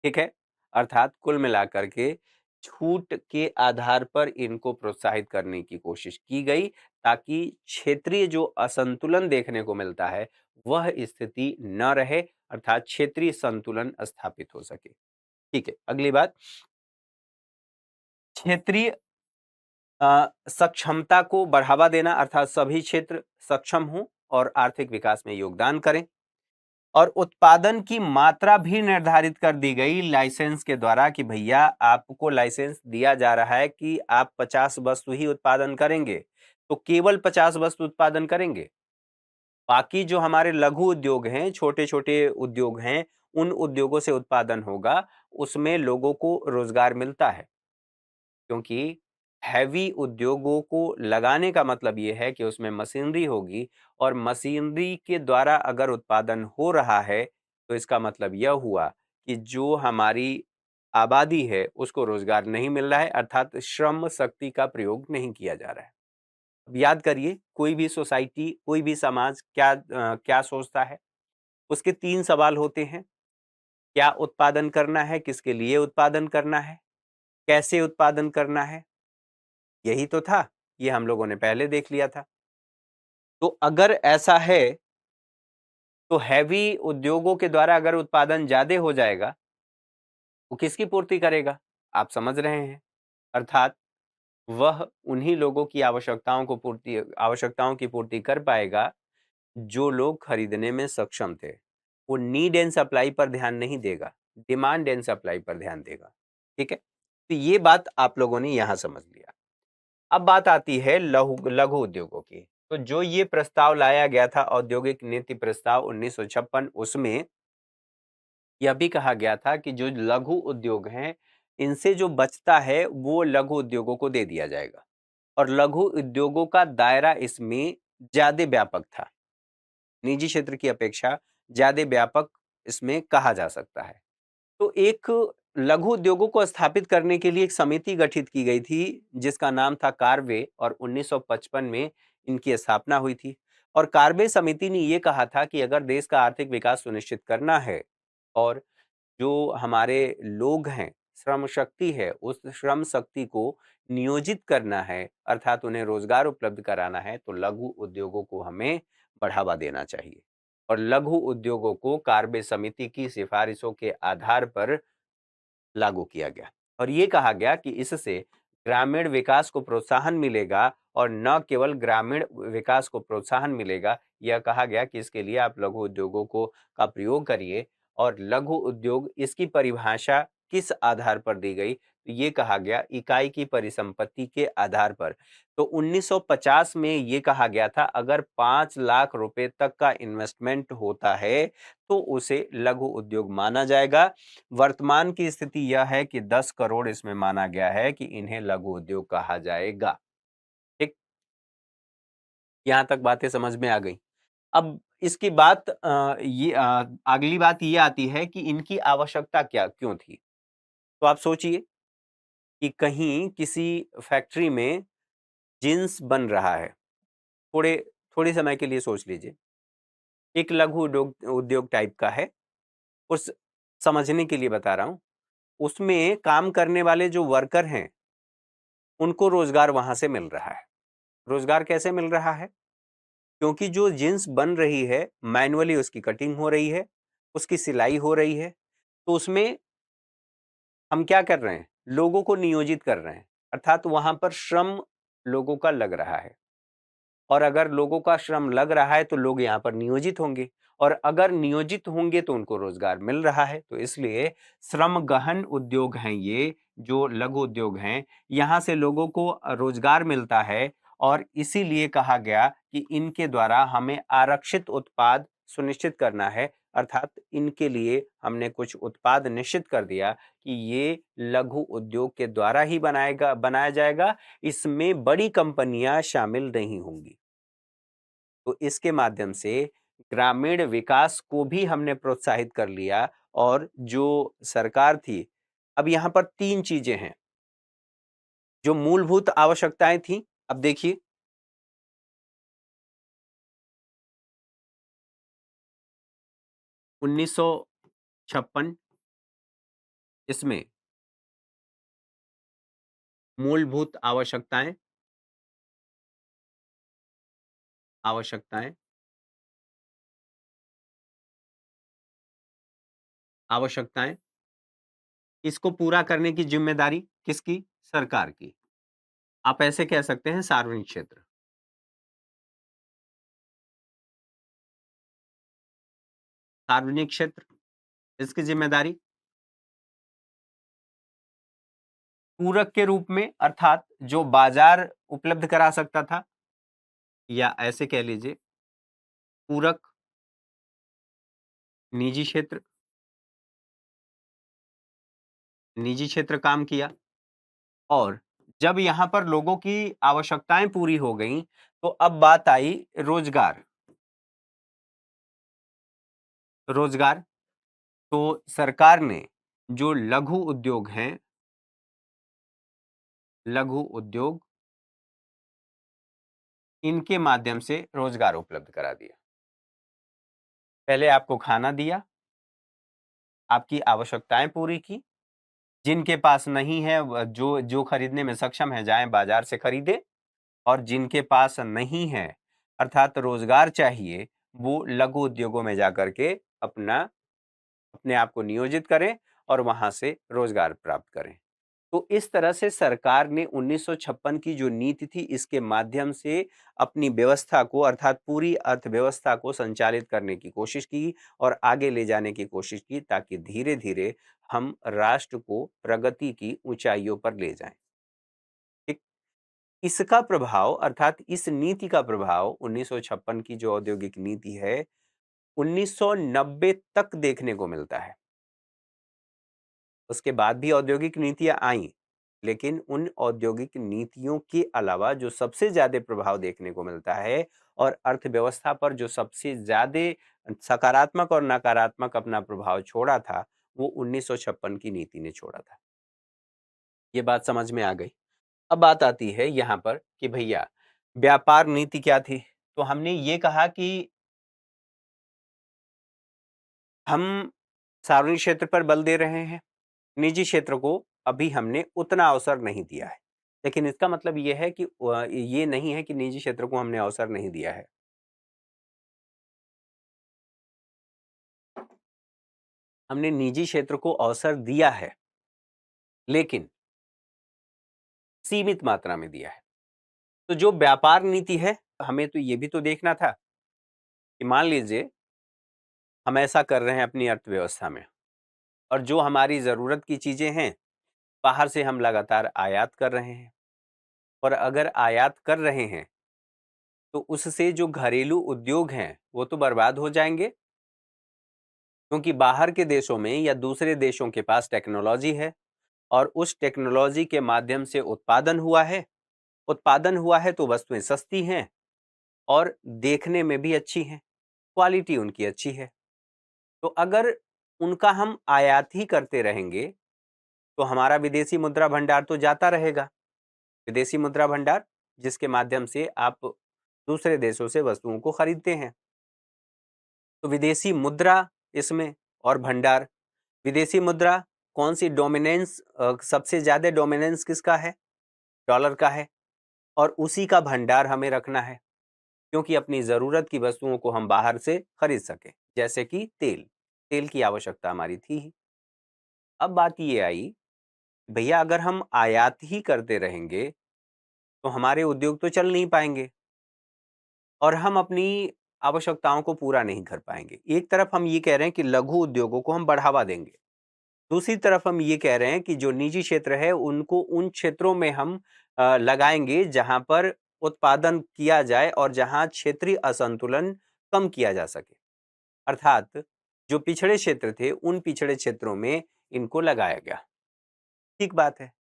ठीक है, अर्थात कुल मिलाकर के छूट के आधार पर इनको प्रोत्साहित करने की कोशिश की गई, ताकि क्षेत्रीय जो असंतुलन देखने को मिलता है वह स्थिति न रहे, अर्थात क्षेत्रीय संतुलन स्थापित हो सके। ठीक है, अगली बात, क्षेत्रीय सक्षमता को बढ़ावा देना, अर्थात सभी क्षेत्र सक्षम हों और आर्थिक विकास में योगदान करें। और उत्पादन की मात्रा भी निर्धारित कर दी गई लाइसेंस के द्वारा कि भैया आपको लाइसेंस दिया जा रहा है कि आप 50 वस्तु ही उत्पादन करेंगे, तो केवल 50 वस्तु उत्पादन करेंगे। बाकी जो हमारे लघु उद्योग हैं, छोटे छोटे उद्योग हैं, उन उद्योगों से उत्पादन होगा, उसमें लोगों को रोजगार मिलता है। क्योंकि हैवी उद्योगों को लगाने का मतलब ये है कि उसमें मशीनरी होगी, और मशीनरी के द्वारा अगर उत्पादन हो रहा है तो इसका मतलब यह हुआ कि जो हमारी आबादी है उसको रोजगार नहीं मिल रहा है, अर्थात श्रम शक्ति का प्रयोग नहीं किया जा रहा है। अब याद करिए, कोई भी सोसाइटी, कोई भी समाज क्या सोचता है, उसके तीन सवाल होते हैं। क्या उत्पादन करना है, किसके लिए उत्पादन करना है, कैसे उत्पादन करना है। यही तो था, ये हम लोगों ने पहले देख लिया था। तो अगर ऐसा है तो हैवी उद्योगों के द्वारा अगर उत्पादन ज्यादा हो जाएगा वो किसकी पूर्ति करेगा? आप समझ रहे हैं, अर्थात वह उन्हीं लोगों की आवश्यकताओं की पूर्ति कर पाएगा जो लोग खरीदने में सक्षम थे। वो नीड एंड सप्लाई पर ध्यान नहीं देगा, डिमांड एंड सप्लाई पर ध्यान देगा। ठीक है, तो ये बात आप लोगों ने यहां समझ लिया। अब बात आती है लघु लघु उद्योगों की। तो जो ये प्रस्ताव लाया गया था, औद्योगिक नीति प्रस्ताव 1956, उसमें यह भी कहा गया था कि जो लघु उद्योग हैं, इनसे जो बचता है वो लघु उद्योगों को दे दिया जाएगा, और लघु उद्योगों का दायरा इसमें ज्यादा व्यापक था। निजी क्षेत्र की अपेक्षा ज़्यादा व्यापक इसमें कहा जा सकता है। तो एक लघु उद्योगों को स्थापित करने के लिए एक समिति गठित की गई थी, जिसका नाम था कार्वे, और 1955 में इनकी स्थापना हुई थी। और कार्वे समिति ने ये कहा था कि अगर देश का आर्थिक विकास सुनिश्चित करना है और जो हमारे लोग हैं, श्रम शक्ति है, उस श्रम शक्ति को नियोजित करना है, अर्थात उन्हें रोजगार उपलब्ध कराना है, तो लघु उद्योगों को हमें बढ़ावा देना चाहिए। और लघु उद्योगों को कार्बे समिति की सिफारिशों के आधार पर लागू किया गया और ये कहा गया कि इससे ग्रामीण विकास को प्रोत्साहन मिलेगा, और न केवल ग्रामीण विकास को प्रोत्साहन मिलेगा, यह कहा गया कि इसके लिए आप लघु उद्योगों को का प्रयोग करिए। और लघु उद्योग इसकी परिभाषा किस आधार पर दी गई, तो ये कहा गया इकाई की परिसंपत्ति के आधार पर। तो 1950 में ये कहा गया था अगर 5 लाख रुपए तक का इन्वेस्टमेंट होता है तो उसे लघु उद्योग माना जाएगा। वर्तमान की स्थिति यह है कि 10 करोड़ इसमें माना गया है कि इन्हें लघु उद्योग कहा जाएगा। ठीक, यहां तक बातें समझ में आ गई। अब इसकी बात अगली बात ये आती है कि इनकी आवश्यकता क्या क्यों थी। तो आप सोचिए कि कहीं किसी फैक्ट्री में जींस बन रहा है, थोड़े थोड़ी समय के लिए सोच लीजिए, एक लघु उद्योग उद्योग टाइप का है, उस समझने के लिए बता रहा हूं। उसमें काम करने वाले जो वर्कर हैं, उनको रोजगार वहां से मिल रहा है। रोजगार कैसे मिल रहा है? क्योंकि जो जींस बन रही है, मैन्युअली उसकी कटिंग हो रही है, उसकी सिलाई हो रही है, तो उसमें हम क्या कर रहे हैं? लोगों को नियोजित कर रहे हैं, अर्थात वहां पर श्रम लोगों का लग रहा है। और अगर लोगों का श्रम लग रहा है तो लोग यहाँ पर नियोजित होंगे, और अगर नियोजित होंगे तो उनको रोजगार मिल रहा है। तो इसलिए श्रम गहन उद्योग हैं ये, जो लघु उद्योग हैं, यहाँ से लोगों को रोजगार मिलता है। और इसीलिए कहा गया कि इनके द्वारा हमें आरक्षित उत्पाद सुनिश्चित करना है, अर्थात इनके लिए हमने कुछ उत्पाद निश्चित कर दिया कि ये लघु उद्योग के द्वारा ही बनाया जाएगा, इसमें बड़ी कंपनियां शामिल नहीं होंगी। तो इसके माध्यम से ग्रामीण विकास को भी हमने प्रोत्साहित कर लिया। और जो सरकार थी, अब यहां पर 3 चीजें हैं जो मूलभूत आवश्यकताएं थी। अब देखिए, 1956 इसमें मूलभूत आवश्यकताएं आवश्यकताएं आवश्यकताएं इसको पूरा करने की जिम्मेदारी किसकी? सरकार की। आप ऐसे कह सकते हैं सार्वजनिक क्षेत्र। सार्वजनिक क्षेत्र इसकी जिम्मेदारी पूरक के रूप में, अर्थात जो बाजार उपलब्ध करा सकता था, या ऐसे कह लीजिए पूरक निजी क्षेत्र। निजी क्षेत्र काम किया, और जब यहां पर लोगों की आवश्यकताएं पूरी हो गईं, तो अब बात आई रोजगार। रोजगार, तो सरकार ने जो लघु उद्योग हैं, लघु उद्योग, इनके माध्यम से रोजगार उपलब्ध करा दिया। पहले आपको खाना दिया, आपकी आवश्यकताएं पूरी की। जिनके पास नहीं है, जो जो खरीदने में सक्षम है, जाएं बाजार से खरीदे। और जिनके पास नहीं है, अर्थात रोजगार चाहिए, वो लघु उद्योगों में जाकर के अपने आप को नियोजित करें और वहां से रोजगार प्राप्त करें। तो इस तरह से सरकार ने 1956 की जो नीति थी, इसके माध्यम से अपनी व्यवस्था को, अर्थात पूरी अर्थव्यवस्था को संचालित करने की कोशिश की और आगे ले जाने की कोशिश की, ताकि धीरे धीरे हम राष्ट्र को प्रगति की ऊंचाइयों पर ले जाएं। ठीक, इसका प्रभाव, अर्थात इस नीति का प्रभाव, 1956 की जो औद्योगिक नीति है, 1990 तक देखने को मिलता है। उसके बाद भी औद्योगिक नीतियां आई, लेकिन उन औद्योगिक नीतियों के अलावा जो सबसे ज़्यादा प्रभाव देखने को मिलता है और अर्थव्यवस्था पर जो सबसे ज़्यादा सकारात्मक और नकारात्मक अपना प्रभाव छोड़ा था, वो 1956 की नीति ने छोड़ा था। ये बात समझ में आ गई। अब बात आती है यहाँ पर कि भैया व्यापार नीति क्या थी? तो हमने ये कहा कि हम सार्वजनिक क्षेत्र पर बल दे रहे हैं, निजी क्षेत्र को अभी हमने उतना अवसर नहीं दिया है। लेकिन इसका मतलब ये है कि ये नहीं है कि निजी क्षेत्र को हमने अवसर नहीं दिया है। हमने निजी क्षेत्र को अवसर दिया है, लेकिन सीमित मात्रा में दिया है। तो जो व्यापार नीति है, हमें तो ये भी तो देखना था कि मान लीजिए हम ऐसा कर रहे हैं अपनी अर्थव्यवस्था में और जो हमारी ज़रूरत की चीज़ें हैं, बाहर से हम लगातार आयात कर रहे हैं और अगर आयात कर रहे हैं, तो उससे जो घरेलू उद्योग हैं, वो तो बर्बाद हो जाएँगे क्योंकि बाहर के देशों में या दूसरे देशों के पास टेक्नोलॉजी है और उस टेक्नोलॉजी के माध्यम से उत्पादन हुआ है। उत्पादन हुआ है तो वस्तुएँ सस्ती हैं और देखने में भी अच्छी हैं, क्वालिटी उनकी अच्छी है। तो अगर उनका हम आयात ही करते रहेंगे, तो हमारा विदेशी मुद्रा भंडार तो जाता रहेगा। विदेशी मुद्रा भंडार जिसके माध्यम से आप दूसरे देशों से वस्तुओं को खरीदते हैं। तो विदेशी मुद्रा इसमें और भंडार, विदेशी मुद्रा कौन सी डोमिनेंस सबसे ज़्यादा डोमिनेंस किसका है? डॉलर का है और उसी का भंडार हमें रखना है क्योंकि अपनी ज़रूरत की वस्तुओं को हम बाहर से खरीद सकें, जैसे कि तेल। तेल की आवश्यकता हमारी थी ही। अब बात ये आई, भैया अगर हम आयात ही करते रहेंगे, तो हमारे उद्योग तो चल नहीं पाएँगे और हम अपनी आवश्यकताओं को पूरा नहीं कर पाएँगे। एक तरफ हम ये कह रहे हैं कि लघु उद्योगों को हम बढ़ावा देंगे। दूसरी तरफ हम ये कह रहे हैं कि जो निजी क्षेत्र है उनको उन क्षेत्रों में हम लगाएँगे जहाँ पर उत्पादन किया जाए और जहाँ क्षेत्रीय असंतुलन कम किया जा सके। अर्थात जो पिछड़े क्षेत्र थे उन पिछड़े क्षेत्रों में इनको लगाया गया। ठीक बात है।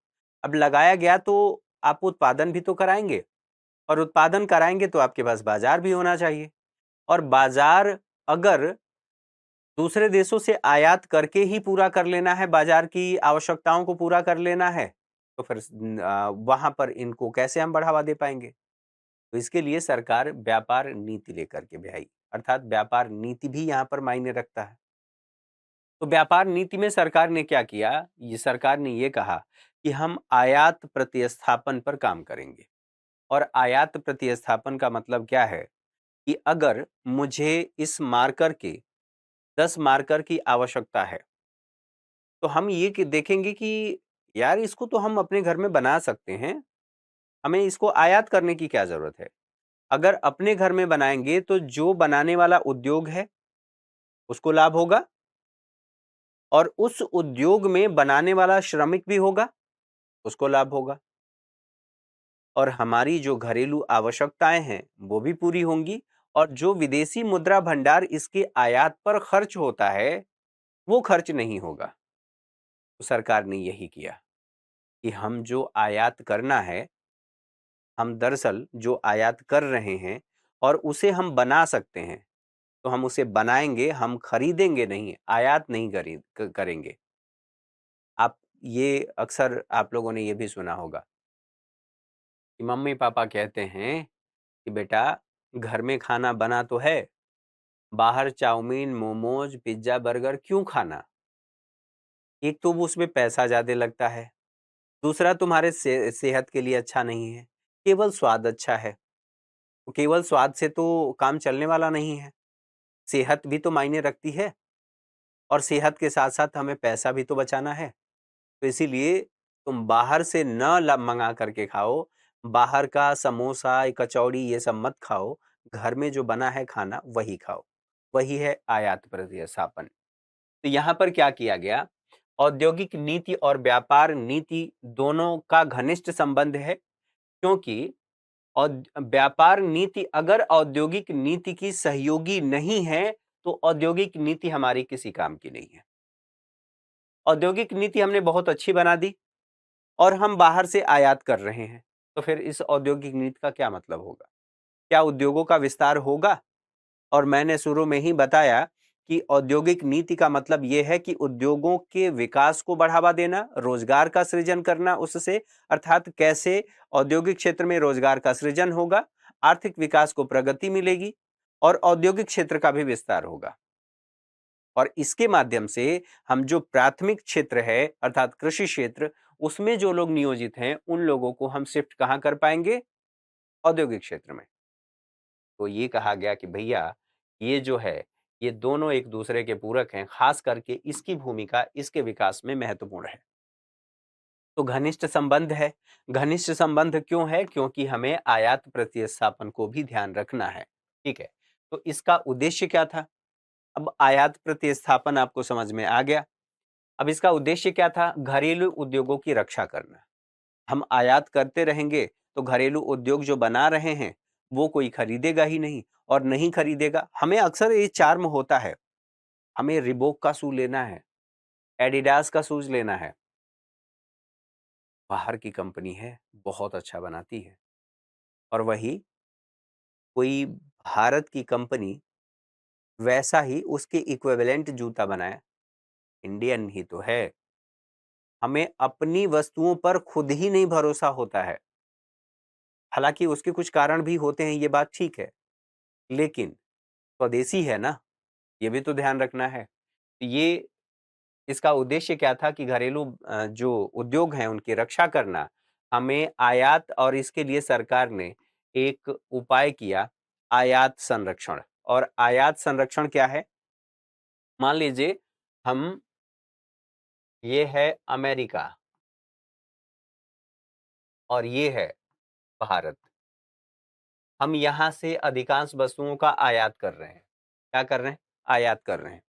अब लगाया गया तो आप उत्पादन भी तो कराएँगे और उत्पादन कराएँगे तो आपके पास बाज़ार भी होना चाहिए और बाज़ार अगर दूसरे देशों से आयात करके ही पूरा कर लेना है, बाजार की आवश्यकताओं को पूरा कर लेना है, तो फिर वहाँ पर इनको कैसे हम बढ़ावा दे पाएँगे? तो इसके लिए सरकार व्यापार नीति लेकर के भी आई, अर्थात व्यापार नीति भी यहाँ पर मायने रखता है। तो व्यापार नीति में सरकार ने क्या किया? ये सरकार ने ये कहा कि हम आयात प्रतिस्थापन पर काम करेंगे और आयात प्रतिस्थापन का मतलब क्या है? कि अगर मुझे इस मार्कर के 10 मार्कर की आवश्यकता है, तो हम ये कि देखेंगे कि यार इसको तो हम अपने घर में बना सकते हैं, हमें इसको आयात करने की क्या ज़रूरत है? अगर अपने घर में बनाएँगे तो जो बनाने वाला उद्योग है, उसको लाभ होगा और उस उद्योग में बनाने वाला श्रमिक भी होगा, उसको लाभ होगा और हमारी जो घरेलू आवश्यकताएँ हैं, वो भी पूरी होंगी और जो विदेशी मुद्रा भंडार इसके आयात पर खर्च होता है, वो खर्च नहीं होगा। तो सरकार ने यही किया कि हम जो आयात करना है, हम दरअसल जो आयात कर रहे हैं और उसे हम बना सकते हैं, तो हम उसे बनाएँगे, हम खरीदेंगे नहीं, आयात नहीं करेंगे। आप ये अक्सर आप लोगों ने ये भी सुना होगा कि मम्मी-पापा कहते हैं कि बेटा घर में खाना बना तो है, बाहर चाउमीन, मोमोज़, पिज़्ज़ा, बर्गर क्यों खाना? एक तो वो उसमें पैसा ज़्यादा लगता है, दूसरा तुम्हारे सेहत के लिए अच्छा नहीं है, केवल स्वाद अच्छा है। केवल स्वाद से तो काम चलने वाला नहीं है, सेहत भी तो मायने रखती है और सेहत के साथ-साथ हमें पैसा भी तो बचाना है। तो इसीलिए तुम बाहर से न ला मँगा करके खाओ, बाहर का समोसा, कचौड़ी ये सब मत खाओ, घर में जो बना है खाना वही खाओ। वही है आयात प्रतिस्थापन। तो यहाँ पर क्या किया गया, औद्योगिक नीति और व्यापार नीति दोनों का घनिष्ठ संबंध है क्योंकि व्यापार नीति अगर औद्योगिक नीति की सहयोगी नहीं है, तो औद्योगिक नीति हमारी किसी काम की नहीं है। औद्योगिक नीति हमने बहुत अच्छी बना दी और हम बाहर से आयात कर रहे हैं। तो फिर इस औद्योगिक नीति का क्या मतलब होगा? क्या उद्योगों का विस्तार होगा? और मैंने शुरू में ही बताया कि औद्योगिक नीति का मतलब यह है कि उद्योगों के विकास को बढ़ावा देना, रोजगार का सृजन करना उससे, अर्थात कैसे औद्योगिक क्षेत्र में रोजगार का सृजन होगा, आर्थिक विकास को प्रगति मिलेगी और औद्योगिक क्षेत्र का भी विस्तार होगा। और इसके माध्यम से हम जो प्राथमिक क्षेत्र है अर्थात कृषि क्षेत्र, उसमें जो लोग नियोजित हैं उन लोगों को हम शिफ्ट कहां कर पाएंगे? औद्योगिक क्षेत्र में। तो ये कहा गया कि भैया ये जो है, ये दोनों एक दूसरे के पूरक हैं, खास करके इसकी भूमिका इसके विकास में महत्वपूर्ण है। तो घनिष्ठ संबंध है। घनिष्ठ संबंध क्यों है? क्योंकि हमें आयात प्रतिस्थापन को भी ध्यान रखना है। ठीक है। तो इसका उद्देश्य क्या था? अब आयात प्रतिस्थापन आपको समझ में आ गया। अब इसका उद्देश्य क्या था? घरेलू उद्योगों की रक्षा करना। हम आयात करते रहेंगे तो घरेलू उद्योग जो बना रहे हैं वो कोई खरीदेगा ही नहीं, और नहीं खरीदेगा, हमें अक्सर ये चार्म होता है, हमें रिबोक का शू लेना है, एडिडास का शूज लेना है, बाहर की कंपनी है, बहुत अच्छा बनाती है, और वही कोई भारत की कंपनी वैसा ही उसके इक्विवेलेंट जूता बनाए, इंडियन ही तो है। हमें अपनी वस्तुओं पर खुद ही नहीं भरोसा होता है। हालांकि उसके कुछ कारण भी होते हैं, ये बात ठीक है, लेकिन स्वदेशी है ना, ये भी तो ध्यान रखना है। ये इसका उद्देश्य क्या था कि घरेलू जो उद्योग हैं उनकी रक्षा करना। हमें आयात, और इसके लिए सरकार ने एक उपाय किया, आयात संरक्षण। और आयात संरक्षण क्या है? मान लीजिए हम, ये है अमेरिका और ये है भारत, हम यहां से अधिकांश वस्तुओं का आयात कर रहे हैं। क्या कर रहे हैं? आयात कर रहे हैं।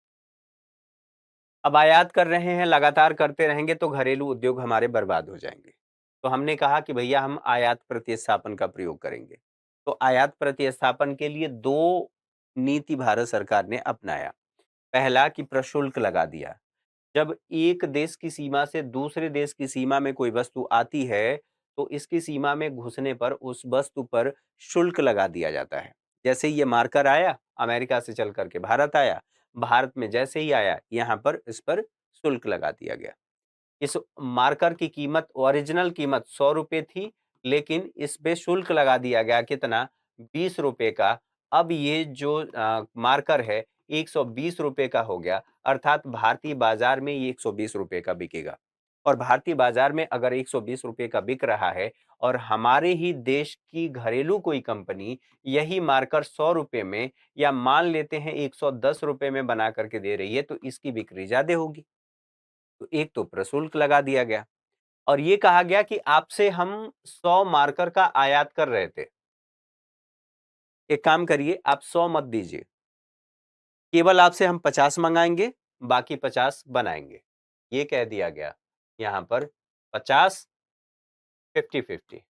अब आयात कर रहे हैं, लगातार करते रहेंगे तो घरेलू उद्योग हमारे बर्बाद हो जाएंगे। तो हमने कहा कि भैया हम आयात प्रतिस्थापन का प्रयोग करेंगे। तो आयात प्रतिस्थापन के लिए दो नीति भारत सरकार ने अपनाया। पहला कि प्रशुल्क लगा दिया। जब एक देश की सीमा से दूसरे देश की सीमा में कोई वस्तु आती है तो इसकी सीमा में घुसने पर उस वस्तु पर शुल्क लगा दिया जाता है। जैसे ये मार्कर आया, अमेरिका से चल करके भारत आया, भारत में जैसे ही आया यहाँ पर इस पर शुल्क लगा दिया गया। इस मार्कर की कीमत, ओरिजिनल कीमत 100 रुपए थी, लेकिन इस पे शुल्क लगा दिया गया कितना? 20 रुपए का। अब ये जो मार्कर है 120 रुपए का हो गया, अर्थात भारतीय बाजार में ये 120 रुपए का बिकेगा। और भारतीय बाजार में अगर 120 रुपए का बिक रहा है और हमारे ही देश की घरेलू कोई कंपनी यही मार्कर 100 रुपए में, या मान लेते हैं 110 रुपए में बना करके दे रही है, तो इसकी बिक्री ज्यादा होगी। तो एक तो प्रशुल्क लगा दिया गया, और ये कहा गया कि आपसे हम 100 मार्कर का आयात कर रहे थे, एक काम करिए आप 100 मत दीजिए, केवल आपसे हम 50 मंगाएंगे, बाकी 50 बनाएंगे। ये कह दिया गया। यहां पर 50 50-50,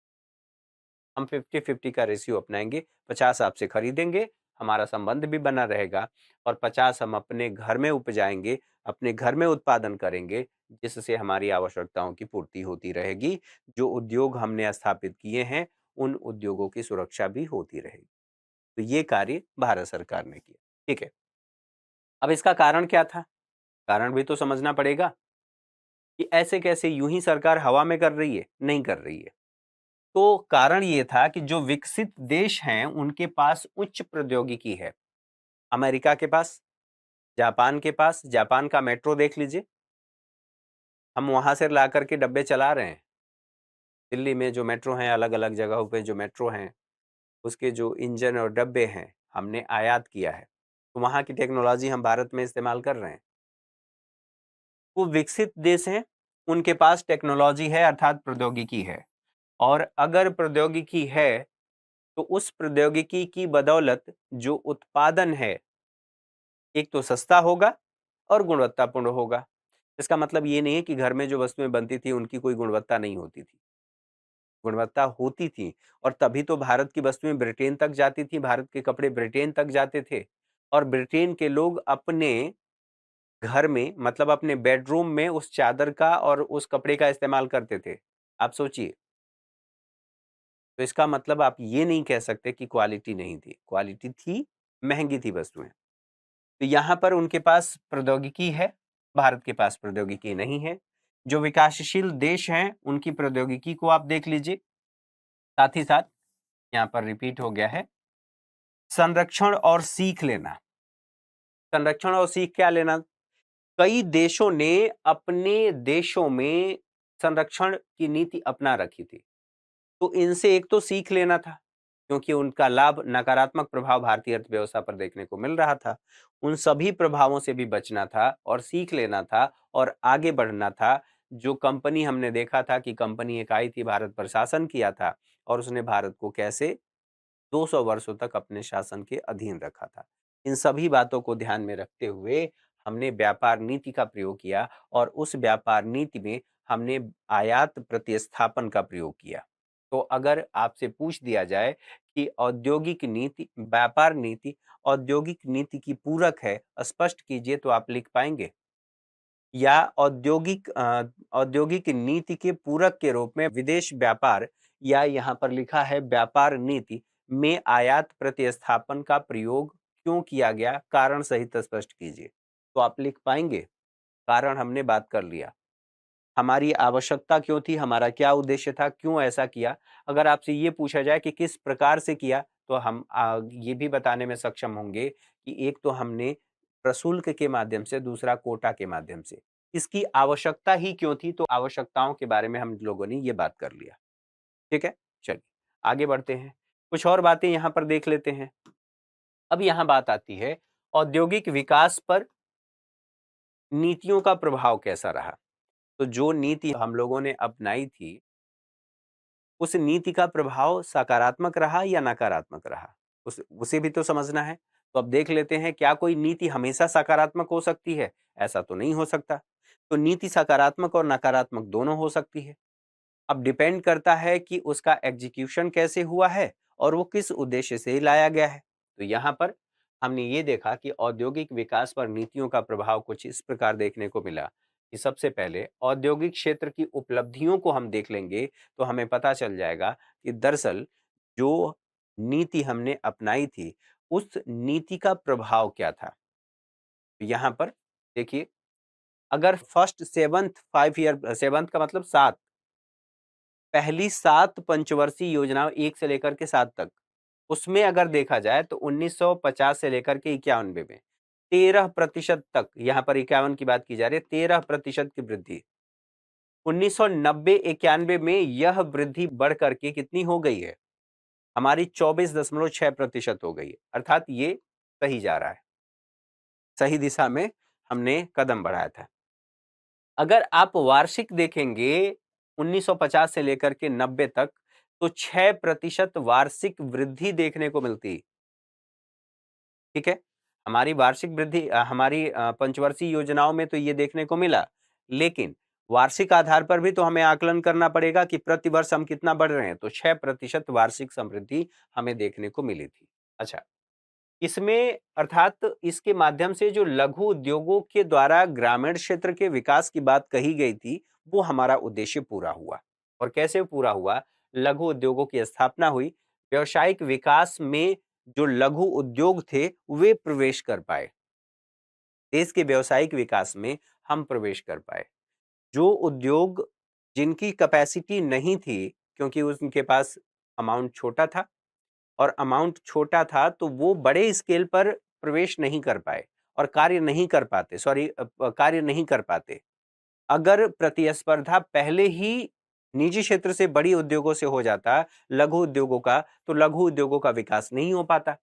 हम 50-50 का रेशियो अपनाएंगे। 50 आपसे खरीदेंगे, हमारा संबंध भी बना रहेगा, और 50 हम अपने घर में उपजाएंगे, अपने घर में उत्पादन करेंगे, जिससे हमारी आवश्यकताओं की पूर्ति होती रहेगी। जो उद्योग हमने स्थापित किए हैं उन उद्योगों की सुरक्षा भी होती रहेगी। तो ये कार्य भारत सरकार ने किया। ठीक है। अब इसका कारण क्या था? कारण भी तो समझना पड़ेगा कि ऐसे कैसे यूं ही सरकार हवा में कर रही है? नहीं कर रही है। तो कारण ये था कि जो विकसित देश हैं उनके पास उच्च प्रौद्योगिकी है। अमेरिका के पास, जापान के पास, जापान का मेट्रो देख लीजिए, हम वहां से ला करके डब्बे चला रहे हैं। दिल्ली में जो मेट्रो हैं, अलग अलग जगहों पे जो मेट्रो हैं, उसके जो इंजन और डब्बे हैं हमने आयात किया है। तो वहां की टेक्नोलॉजी हम भारत में इस्तेमाल कर रहे हैं। वो विकसित देश हैं, उनके पास टेक्नोलॉजी है अर्थात प्रौद्योगिकी है। और अगर प्रौद्योगिकी है तो उस प्रौद्योगिकी की बदौलत जो उत्पादन है, एक तो सस्ता होगा और गुणवत्तापूर्ण होगा। इसका मतलब ये नहीं है कि घर में जो वस्तुएं बनती थी उनकी कोई गुणवत्ता नहीं होती थी, गुणवत्ता होती थी। और तभी तो भारत की वस्तुएं ब्रिटेन तक जाती थी, भारत के कपड़े ब्रिटेन तक जाते थे, और ब्रिटेन के लोग अपने घर में, मतलब अपने बेडरूम में उस चादर का और उस कपड़े का इस्तेमाल करते थे। आप सोचिए। तो इसका मतलब आप ये नहीं कह सकते कि क्वालिटी नहीं थी, क्वालिटी थी, महँगी थी वस्तुएँ। तो यहाँ पर उनके पास प्रौद्योगिकी है, भारत के पास प्रौद्योगिकी नहीं है। जो विकासशील देश हैं, उनकी प्रौद्योगिकी को आप देख लीजिए। साथ ही साथ यहाँ पर रिपीट हो गया है, संरक्षण और सीख लेना। संरक्षण और सीख क्या लेना? कई देशों ने अपने देशों में संरक्षण की नीति अपना रखी थी। तो इनसे एक तो सीख लेना था, क्योंकि उनका लाभ नकारात्मक प्रभाव भारतीय अर्थव्यवस्था पर देखने को मिल रहा था। उन सभी प्रभावों से भी बचना था और सीख लेना था और आगे बढ़ना था। जो कंपनी हमने देखा था कि कंपनी एक आई थी, भारत पर शासन किया था और उसने भारत को कैसे 200 वर्षों तक अपने शासन के अधीन रखा था। इन सभी बातों को ध्यान में रखते हुए हमने व्यापार नीति का प्रयोग किया और उस व्यापार नीति में हमने आयात प्रतिस्थापन का प्रयोग किया। तो अगर आपसे पूछ दिया जाए कि औद्योगिक नीति, व्यापार नीति औद्योगिक नीति की पूरक है, स्पष्ट कीजिए, तो आप लिख पाएंगे? या औद्योगिक नीति के पूरक के रूप में विदेश व्यापार, या यहाँ पर लिखा है व्यापार नीति में आयात प्रतिस्थापन का प्रयोग क्यों किया गया, कारण सहित स्पष्ट कीजिए। तो आप लिख पाएंगे? कारण हमने बात कर लिया, हमारी आवश्यकता क्यों थी, हमारा क्या उद्देश्य था, क्यों ऐसा किया। अगर आपसे ये पूछा जाए कि किस प्रकार से किया, तो हम ये भी बताने में सक्षम होंगे कि एक तो हमने प्रशुल्क के माध्यम से, दूसरा कोटा के माध्यम से। इसकी आवश्यकता ही क्यों थी, तो आवश्यकताओं के बारे में हम लोगों ने ये बात कर लिया। ठीक है, चलिए आगे बढ़ते हैं, कुछ और बातें यहाँ पर देख लेते हैं। अब यहाँ बात आती है औद्योगिक विकास पर नीतियों का प्रभाव कैसा रहा। तो जो नीति हम लोगों ने अपनाई थी, उस नीति का प्रभाव सकारात्मक रहा या नकारात्मक रहा, उसे भी तो समझना है। तो अब देख लेते हैं, क्या कोई नीति हमेशा सकारात्मक हो सकती है? ऐसा तो नहीं हो सकता। तो नीति सकारात्मक और नकारात्मक दोनों हो सकती है। अब डिपेंड करता है कि उसका एग्जीक्यूशन कैसे हुआ है और वो किस उद्देश्य से लाया गया है। तो यहाँ पर हमने ये देखा कि औद्योगिक विकास पर नीतियों का प्रभाव कुछ इस प्रकार देखने को मिला कि सबसे पहले औद्योगिक क्षेत्र की उपलब्धियों को हम देख लेंगे, तो हमें पता चल जाएगा कि दरअसल जो नीति हमने अपनाई थी, उस नीति का प्रभाव क्या था। तो यहाँ पर देखिए, अगर फर्स्ट सेवंथ 5 ईयर, सेवंथ का मतलब 7, पहली 7 पंचवर्षीय योजनाओं 1 से लेकर के 7 तक, उसमें अगर देखा जाए तो 1950 से लेकर के 91 में 13% तक, यहाँ पर 51 की बात की जा रही है, 13% की वृद्धि। 1990-91 में यह वृद्धि बढ़ करके कितनी हो गई है, हमारी 24.6% हो गई है। अर्थात ये सही जा रहा है, सही दिशा में हमने कदम बढ़ाया था। अगर आप वार्षिक देखेंगे 1950 से लेकर के 90 तक, तो 6% वार्षिक वृद्धि देखने को मिलती। ठीक है, हमारी वार्षिक वृद्धि, हमारी पंचवर्षीय योजनाओं में तो ये देखने को मिला, लेकिन वार्षिक आधार पर भी तो हमें आकलन करना पड़ेगा कि प्रति वर्ष हम कितना बढ़ रहे हैं। तो 6% वार्षिक समृद्धि हमें देखने को मिली थी। अच्छा, इसमें अर्थात इसके माध्यम से जो लघु उद्योगों के द्वारा ग्रामीण क्षेत्र के विकास की बात कही गई थी, वो हमारा उद्देश्य पूरा हुआ। और कैसे पूरा हुआ? लघु उद्योगों की स्थापना हुई, व्यावसायिक विकास में जो लघु उद्योग थे वे प्रवेश कर पाए, देश के व्यावसायिक विकास में हम प्रवेश कर पाए। जो उद्योग जिनकी कैपेसिटी नहीं थी, क्योंकि उनके पास अमाउंट छोटा था, और अमाउंट छोटा था तो वो बड़े स्केल पर प्रवेश नहीं कर पाए और कार्य नहीं कर पाते, कार्य नहीं कर पाते। अगर प्रतिस्पर्धा पहले ही निजी क्षेत्र से बड़ी उद्योगों से हो जाता, लघु उद्योगों का, तो लघु उद्योगों का विकास नहीं हो पाता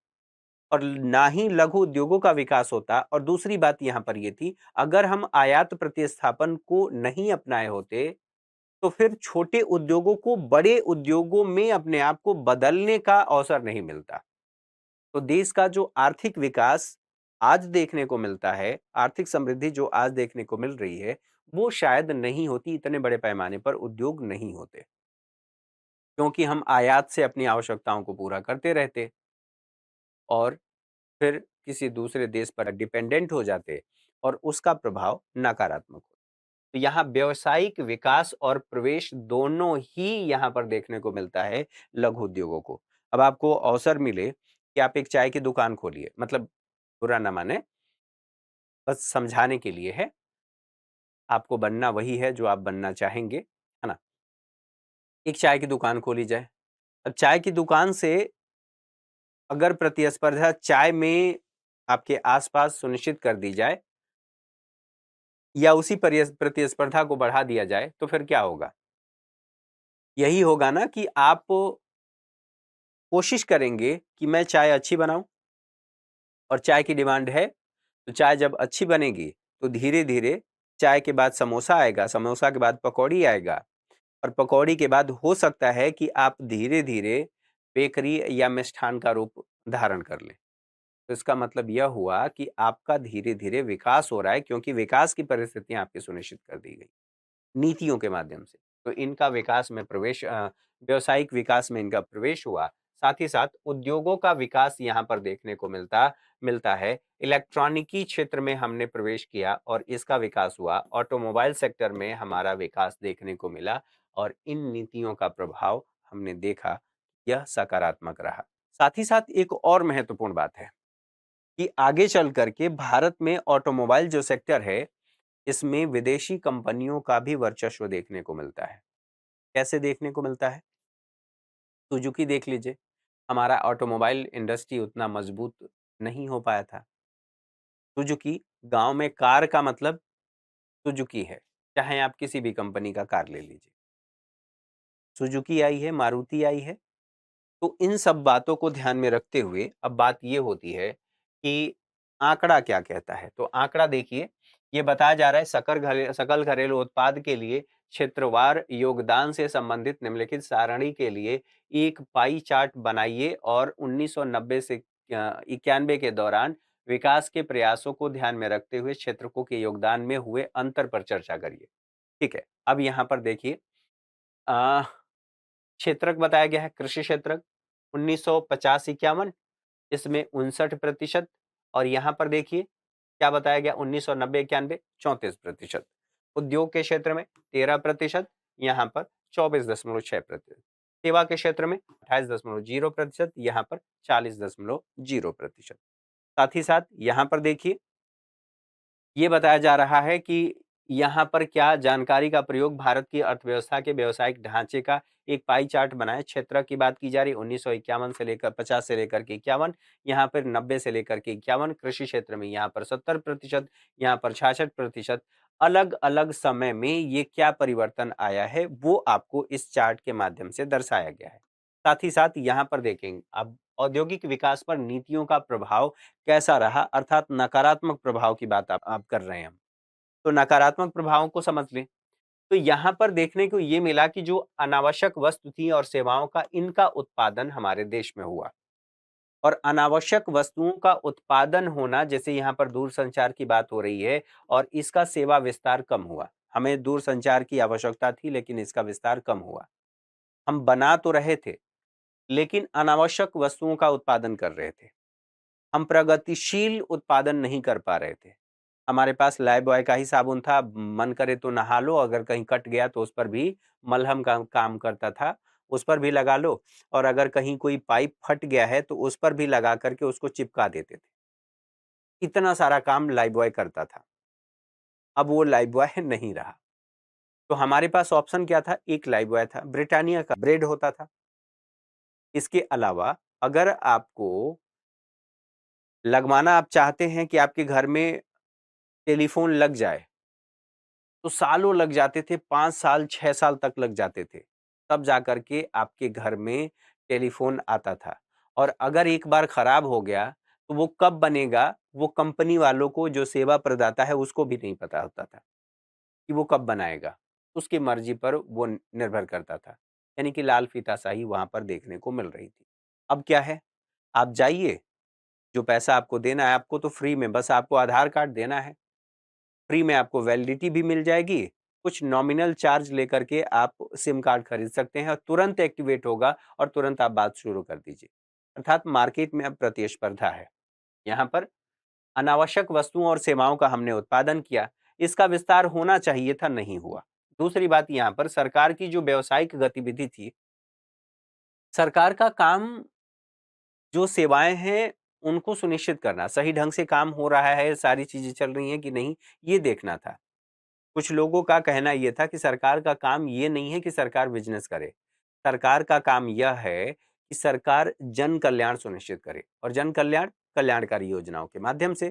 और ना ही लघु उद्योगों का विकास होता। और दूसरी बात यहाँ पर ये थी, अगर हम आयात प्रतिस्थापन को नहीं अपनाए होते, तो फिर छोटे उद्योगों को बड़े उद्योगों में अपने आप को बदलने का अवसर नहीं मिलता। तो देश का जो आर्थिक विकास आज देखने को मिलता है, आर्थिक समृद्धि जो आज देखने को मिल रही है, वो शायद नहीं होती, इतने बड़े पैमाने पर उद्योग नहीं होते, क्योंकि हम आयात से अपनी आवश्यकताओं को पूरा करते रहते और फिर किसी दूसरे देश पर डिपेंडेंट हो जाते और उसका प्रभाव नकारात्मक हो। तो यहाँ व्यावसायिक विकास और प्रवेश दोनों ही यहाँ पर देखने को मिलता है लघु उद्योगों को। अब आपको अवसर मिले कि आप एक चाय की दुकान खोलिए, मतलब बुरा ना माने, बस समझाने के लिए है। आपको बनना वही है जो आप बनना चाहेंगे, है ना? एक चाय की दुकान खोली जाए। अब चाय की दुकान से अगर प्रतिस्पर्धा चाय में आपके आस-पास सुनिश्चित कर दी जाए या उसी प्रतिस्पर्धा को बढ़ा दिया जाए, तो फिर क्या होगा? यही होगा ना कि आप कोशिश करेंगे कि मैं चाय अच्छी बनाऊं, और चाय की डिमांड है, तो चाय जब अच्छी बनेगी तो धीरे धीरे चाय के बाद समोसा आएगा, समोसा के बाद पकौड़ी आएगा, और पकौड़ी के बाद हो सकता है कि आप धीरे धीरे बेकरी या मिष्ठान का रूप धारण कर लें। तो इसका मतलब यह हुआ कि आपका धीरे धीरे विकास हो रहा है, क्योंकि विकास की परिस्थितियां आपकी सुनिश्चित कर दी गई नीतियों के माध्यम से। तो इनका विकास में प्रवेश, व्यावसायिक विकास में इनका प्रवेश हुआ। साथ ही साथ उद्योगों का विकास यहाँ पर देखने को मिलता मिलता है। इलेक्ट्रॉनिकी क्षेत्र में हमने प्रवेश किया और इसका विकास हुआ। ऑटोमोबाइल सेक्टर में हमारा विकास देखने को मिला, और इन नीतियों का प्रभाव हमने देखा, यह सकारात्मक रहा। साथ ही साथ एक और महत्वपूर्ण बात है कि आगे चल करके भारत में ऑटोमोबाइल जो सेक्टर है, इसमें विदेशी कंपनियों का भी वर्चस्व देखने को मिलता है। कैसे देखने को मिलता है? सुजुकी देख लीजिए, हमारा ऑटोमोबाइल इंडस्ट्री उतना मजबूत नहीं हो पाया था। सुजुकी, गाँव में कार का मतलब सुजुकी है, चाहे आप किसी भी कंपनी का कार ले लीजिए। सुजुकी आई है, मारुति आई है। तो इन सब बातों को ध्यान में रखते हुए अब बात ये होती है कि आंकड़ा क्या कहता है। तो आंकड़ा देखिए, ये बताया जा रहा है सकल घरेलू उत्पाद के लिए क्षेत्रवार योगदान से संबंधित निम्नलिखित सारणी के लिए एक पाई चार्ट बनाइए और 1990 से 91 के दौरान विकास के प्रयासों को ध्यान में रखते हुए क्षेत्रकों के योगदान में हुए अंतर पर चर्चा करिए। ठीक है, अब यहाँ पर देखिए, क्षेत्रक बताया गया है, कृषि क्षेत्रक 1950-51, इसमें 59%। और यहाँ पर देखिए क्या बताया गया, 1990-91 34%। उद्योग के क्षेत्र में 13%, यहाँ पर 24.6%। सेवा के क्षेत्र में 28.0%, यहाँ पर 40.0%। साथ ही साथ यहाँ पर देखिए, ये बताया जा रहा है कि यहाँ पर क्या जानकारी का प्रयोग भारत की अर्थव्यवस्था के व्यावसायिक ढांचे का एक पाई चार्ट बनाए। क्षेत्र की बात की जा रही है 1951 से लेकर 50 से लेकर के 51, यहाँ पर 90 से लेकर के 51। कृषि क्षेत्र में यहाँ पर 70%, यहाँ पर 66%। अलग अलग समय में ये क्या परिवर्तन आया है वो आपको इस चार्ट के माध्यम से दर्शाया गया है। साथ ही साथ यहाँ पर देखेंगे अब औद्योगिक विकास पर नीतियों का प्रभाव कैसा रहा, अर्थात नकारात्मक प्रभाव की बात आप कर रहे हैं हम। तो नकारात्मक प्रभावों को समझ लें। तो यहाँ पर देखने को ये मिला कि जो अनावश्यक वस्तु थी और सेवाओं का, इनका उत्पादन हमारे देश में हुआ, और अनावश्यक वस्तुओं का उत्पादन होना, जैसे यहाँ पर दूरसंचार की बात हो रही है, और इसका सेवा विस्तार कम हुआ। हमें दूरसंचार की आवश्यकता थी लेकिन इसका विस्तार कम हुआ। हम बना तो रहे थे लेकिन अनावश्यक वस्तुओं का उत्पादन कर रहे थे। हम प्रगतिशील उत्पादन नहीं कर पा रहे थे। हमारे पास लाइफबॉय का ही साबुन था, मन करे तो नहा लो, अगर कहीं कट गया तो उस पर भी मलहम का काम करता था, उस पर भी लगा लो, और अगर कहीं कोई पाइप फट गया है तो उस पर भी लगा करके उसको चिपका देते थे। इतना सारा काम लाइफबॉय करता था। अब वो लाइफबॉय नहीं रहा। तो हमारे पास ऑप्शन क्या था? एक लाइफबॉय था, ब्रिटानिया का ब्रेड होता था। इसके अलावा अगर आपको लगवाना आप चाहते हैं कि आपके घर में टेलीफोन लग जाए, तो सालों लग जाते थे, 5 साल 6 साल तक लग जाते थे। तब जाकर के आपके घर में टेलीफोन आता था, और अगर एक बार खराब हो गया तो वो कब बनेगा, वो कंपनी वालों को, जो सेवा प्रदाता है, उसको भी नहीं पता होता था कि वो कब बनाएगा। उसकी मर्जी पर वो निर्भर करता था। यानी कि लाल फीताशाही वहाँ पर देखने को मिल रही थी। अब क्या है? आप जाइए, जो पैसा आपको देना है, आपको तो फ्री में, बस आपको आधार कार्ड देना है। फ्री में आपको वैलिडिटी भी मिल जाएगी, कुछ नॉमिनल चार्ज लेकर के आप सिम कार्ड खरीद सकते हैं और तुरंत एक्टिवेट होगा, और तुरंत आप बात शुरू कर दीजिए। अर्थात मार्केट में अब प्रतिस्पर्धा है। यहाँ पर अनावश्यक वस्तुओं और सेवाओं का हमने उत्पादन किया, इसका विस्तार होना चाहिए था, नहीं हुआ। दूसरी बात यहाँ पर सरकार की जो व्यावसायिक गतिविधि थी, सरकार का काम जो सेवाएँ हैं, उनको सुनिश्चित करना, सही ढंग से काम हो रहा है, सारी चीज़ें चल रही हैं कि नहीं, ये देखना था। कुछ लोगों का कहना ये था कि सरकार का काम ये नहीं है कि सरकार बिज़नेस करे। सरकार का काम यह है कि सरकार जन कल्याण सुनिश्चित करे और जन कल्याण, कल्याणकारी योजनाओं के माध्यम से।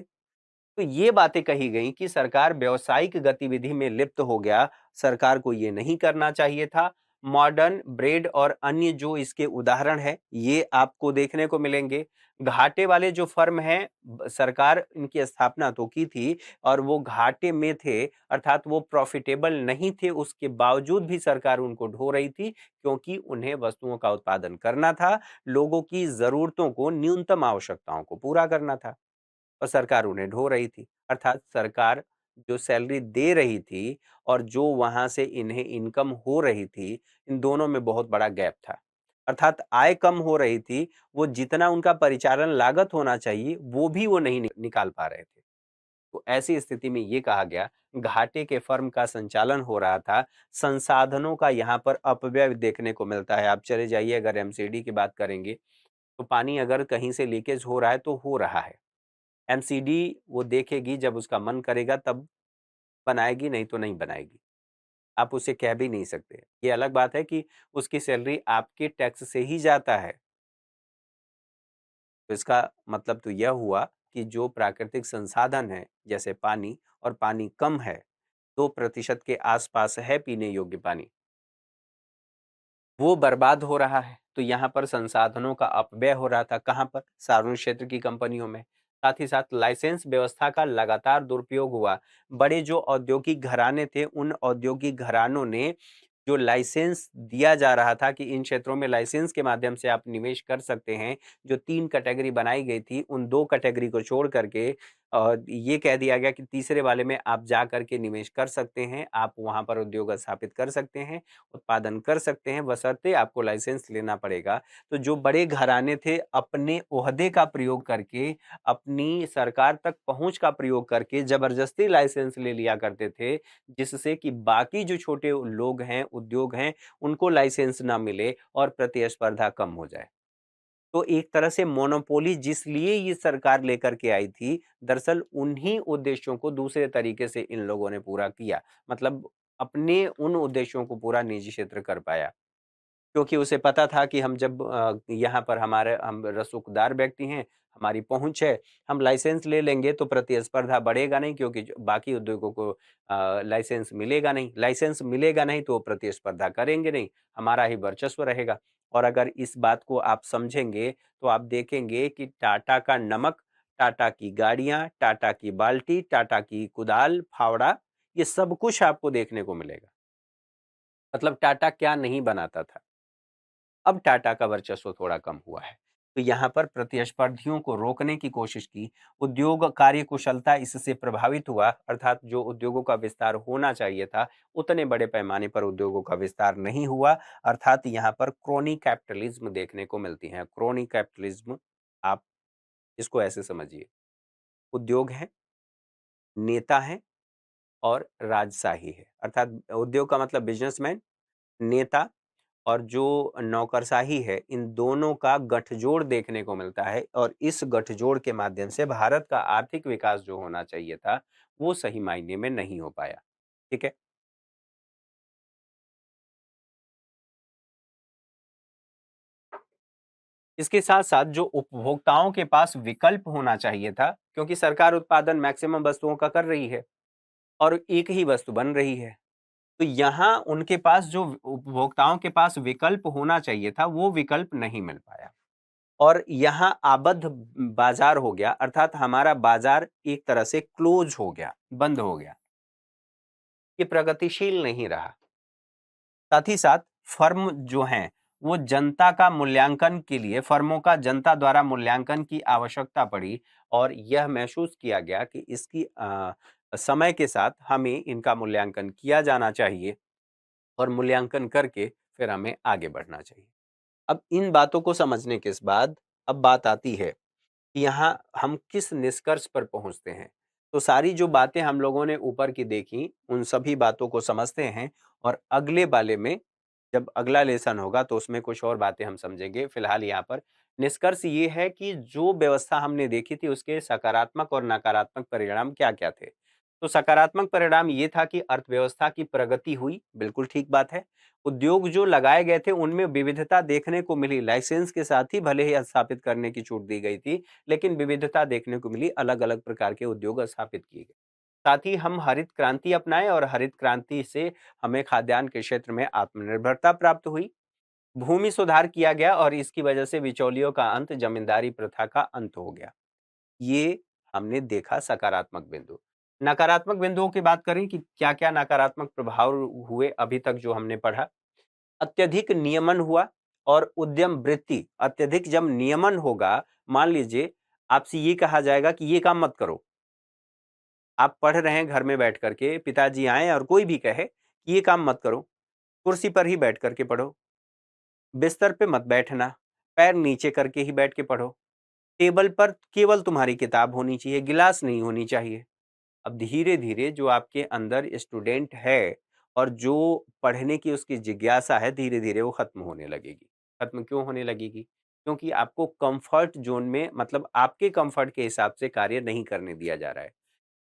तो ये बातें कही गई कि सरकार व्यावसायिक गतिविधि में लिप्त हो गया, सरकार को ये नहीं करना चाहिए था। मॉडर्न ब्रेड और अन्य जो इसके उदाहरण हैं, ये आपको देखने को मिलेंगे। घाटे वाले जो फर्म हैं, सरकार इनकी स्थापना तो की थी और वो घाटे में थे, अर्थात वो प्रॉफिटेबल नहीं थे, उसके बावजूद भी सरकार उनको ढो रही थी, क्योंकि उन्हें वस्तुओं का उत्पादन करना था, लोगों की ज़रूरतों को, न्यूनतम आवश्यकताओं को पूरा करना था। और सरकार उन्हें ढो रही थी। अर्थात सरकार जो सैलरी दे रही थी और जो वहाँ से इन्हें इनकम हो रही थी, इन दोनों में बहुत बड़ा गैप था। अर्थात आय कम हो रही थी, वो जितना उनका परिचालन लागत होना चाहिए, वो भी वो नहीं निकाल पा रहे थे। तो ऐसी स्थिति में ये कहा गया, घाटे के फर्म का संचालन हो रहा था, संसाधनों का यहाँ पर अपव्यय देखने को मिलता है। आप चले जाइए, अगर एमसीडी की बात करेंगे, तो पानी अगर कहीं से लीकेज हो रहा है, तो हो रहा है। एमसीडी वो देखेगी, जब उसका मन करेगा तब बनाएगी, नहीं तो नहीं बनाएगी। आप उसे कह भी नहीं सकते। ये अलग बात है कि उसकी सैलरी आपके टैक्स से ही जाता है। तो इसका मतलब तो यह हुआ कि जो प्राकृतिक संसाधन है, जैसे पानी, और पानी कम है, 2% के आसपास है पीने योग्य पानी, वो बर्बाद हो रहा है। तो यहाँ पर संसाधनों का अपव्यय हो रहा था, कहाँ पर? सार्वजनिक क्षेत्र की कंपनियों में। साथ ही साथ लाइसेंस व्यवस्था का लगातार दुरुपयोग हुआ। बड़े जो औद्योगिक घराने थे, उन औद्योगिक घरानों ने जो लाइसेंस दिया जा रहा था कि इन क्षेत्रों में लाइसेंस के माध्यम से आप निवेश कर सकते हैं, जो 3 कैटेगरी बनाई गई थी, उन 2 कैटेगरी को छोड़ करके ये कह दिया गया कि तीसरे वाले में आप जा करके निवेश कर सकते हैं, आप वहाँ पर उद्योग स्थापित कर सकते हैं, उत्पादन कर सकते हैं, बशर्ते आपको लाइसेंस लेना पड़ेगा। तो जो बड़े घराने थे, अपने ओहदे का प्रयोग करके, अपनी सरकार तक पहुँच का प्रयोग करके ज़बरदस्ती लाइसेंस ले लिया करते थे, जिससे कि बाकी जो छोटे लोग हैं, उद्योग हैं, उनको लाइसेंस ना मिले और प्रतिस्पर्धा कम हो जाए। तो एक तरह से मोनोपोली जिसलिए ये सरकार लेकर के आई थी, दरअसल उन्हीं उद्देश्यों को दूसरे तरीके से इन लोगों ने पूरा किया। मतलब अपने उन उद्देश्यों को पूरा निजी क्षेत्र कर पाया। क्योंकि उसे पता था कि हम जब यहाँ पर हम रसूखदार व्यक्ति हैं, हमारी पहुँच है, हम लाइसेंस ले लेंगे तो प्रतिस्पर्धा बढ़ेगा नहीं, क्योंकि जो बाकी उद्योगों को लाइसेंस मिलेगा नहीं। लाइसेंस मिलेगा नहीं तो वो प्रतिस्पर्धा करेंगे नहीं, हमारा ही वर्चस्व रहेगा। और अगर इस बात को आप समझेंगे, तो आप देखेंगे कि टाटा का नमक, टाटा की गाड़ियाँ, टाटा की बाल्टी, टाटा की कुदाल, फावड़ा, ये सब कुछ आपको देखने को मिलेगा। मतलब टाटा क्या नहीं बनाता था। अब टाटा का वर्चस्व थोड़ा कम हुआ है। तो यहाँ पर प्रतिस्पर्धियों को रोकने की कोशिश की, उद्योग कार्यकुशलता इससे प्रभावित हुआ, अर्थात जो उद्योगों का विस्तार होना चाहिए था, उतने बड़े पैमाने पर उद्योगों का विस्तार नहीं हुआ, अर्थात यहाँ पर क्रोनी कैपिटलिज्म देखने को मिलती है। क्रोनी कैपिटलिज्म, आप इसको ऐसे समझिए, उद्योग है, नेता है और राजशाही है। अर्थात उद्योग का मतलब बिजनेसमैन, नेता और जो नौकरशाही है, इन दोनों का गठजोड़ देखने को मिलता है और इस गठजोड़ के माध्यम से भारत का आर्थिक विकास जो होना चाहिए था, वो सही मायने में नहीं हो पाया। ठीक है? इसके साथ-साथ जो उपभोक्ताओं के पास विकल्प होना चाहिए था, क्योंकि सरकार उत्पादन मैक्सिमम वस्तुओं का कर रही है और एक ही वस्तु बन रही है। तो यहाँ उनके पास जो उपभोक्ताओं के पास विकल्प होना चाहिए था, वो विकल्प नहीं मिल पाया। और यहाँ आबद्ध बाजार हो गया, अर्थात हमारा बाजार एक तरह से क्लोज हो गया, बंद हो गया। ये प्रगतिशील नहीं रहा। साथ ही साथ फर्म जो हैं, वो जनता का मूल्यांकन के लिए, फर्मों का जनता द्वारा मूल्यांकन की आवश्यकता पड़ी और यह महसूस किया गया कि इसकी समय के साथ हमें इनका मूल्यांकन किया जाना चाहिए और मूल्यांकन करके फिर हमें आगे बढ़ना चाहिए। अब इन बातों को समझने के बाद अब बात आती है कि यहाँ हम किस निष्कर्ष पर पहुँचते हैं। तो सारी जो बातें हम लोगों ने ऊपर की देखी, उन सभी बातों को समझते हैं और अगले वाले में जब अगला लेसन होगा तो उसमें कुछ और बातें हम समझेंगे। फिलहाल यहाँ पर निष्कर्ष ये है कि जो व्यवस्था हमने देखी थी उसके सकारात्मक और नकारात्मक परिणाम क्या-क्या थे। तो सकारात्मक परिणाम ये था कि अर्थव्यवस्था की प्रगति हुई, बिल्कुल ठीक बात है। उद्योग जो लगाए गए थे उनमें विविधता देखने को मिली, लाइसेंस के साथ ही भले ही स्थापित करने की छूट दी गई थी, लेकिन विविधता देखने को मिली, अलग-अलग प्रकार के उद्योग स्थापित किए गए। साथ ही हम हरित क्रांति अपनाए और हरित क्रांति से हमें खाद्यान्न के क्षेत्र में आत्मनिर्भरता प्राप्त हुई। भूमि सुधार किया गया और इसकी वजह से बिचौलियों का अंत, जमींदारी प्रथा का अंत हो गया। ये हमने देखा सकारात्मक बिंदु। नकारात्मक बिंदुओं की बात करें कि क्या-क्या नकारात्मक प्रभाव हुए अभी तक जो हमने पढ़ा। अत्यधिक नियमन हुआ और उद्यम वृत्ति, अत्यधिक जब नियमन होगा, मान लीजिए आपसे ये कहा जाएगा कि ये काम मत करो। आप पढ़ रहे हैं घर में बैठ करके, पिताजी आएँ और कोई भी कहे कि ये काम मत करो, कुर्सी पर ही बैठ करके पढ़ो, बिस्तर पे मत बैठना, पैर नीचे करके ही बैठ के पढ़ो, टेबल पर केवल तुम्हारी किताब होनी चाहिए, गिलास नहीं होनी चाहिए। अब धीरे-धीरे जो आपके अंदर स्टूडेंट है और जो पढ़ने की उसकी जिज्ञासा है, धीरे-धीरे वो खत्म होने लगेगी। खत्म क्यों होने लगेगी? क्योंकि आपको कम्फर्ट ज़ोन में मतलब आपके कम्फर्ट के हिसाब से कार्य नहीं करने दिया जा रहा है।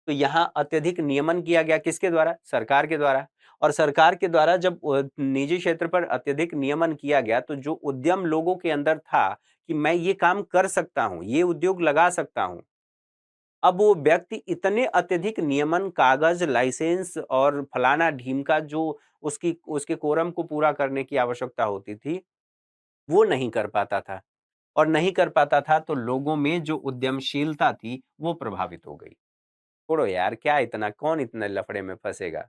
तो यहाँ अत्यधिक नियमन किया गया किसके द्वारा? सरकार के द्वारा। और सरकार के द्वारा जब निजी क्षेत्र पर अत्यधिक नियमन किया गया तो जो उद्यम लोगों के अंदर था कि मैं ये काम कर सकता हूँ, ये उद्योग लगा सकता हूँ। अब वो व्यक्ति इतने अत्यधिक नियमन, कागज़, लाइसेंस और फलाना-ढीमका जो उसकी उसके कोरम को पूरा करने की आवश्यकता होती थी, वो नहीं कर पाता था। और नहीं कर पाता था तो लोगों में जो उद्यमशीलता थी, वो प्रभावित हो गई। छोड़ो यार, क्या इतना कौन इतने लफड़े में फँसेगा?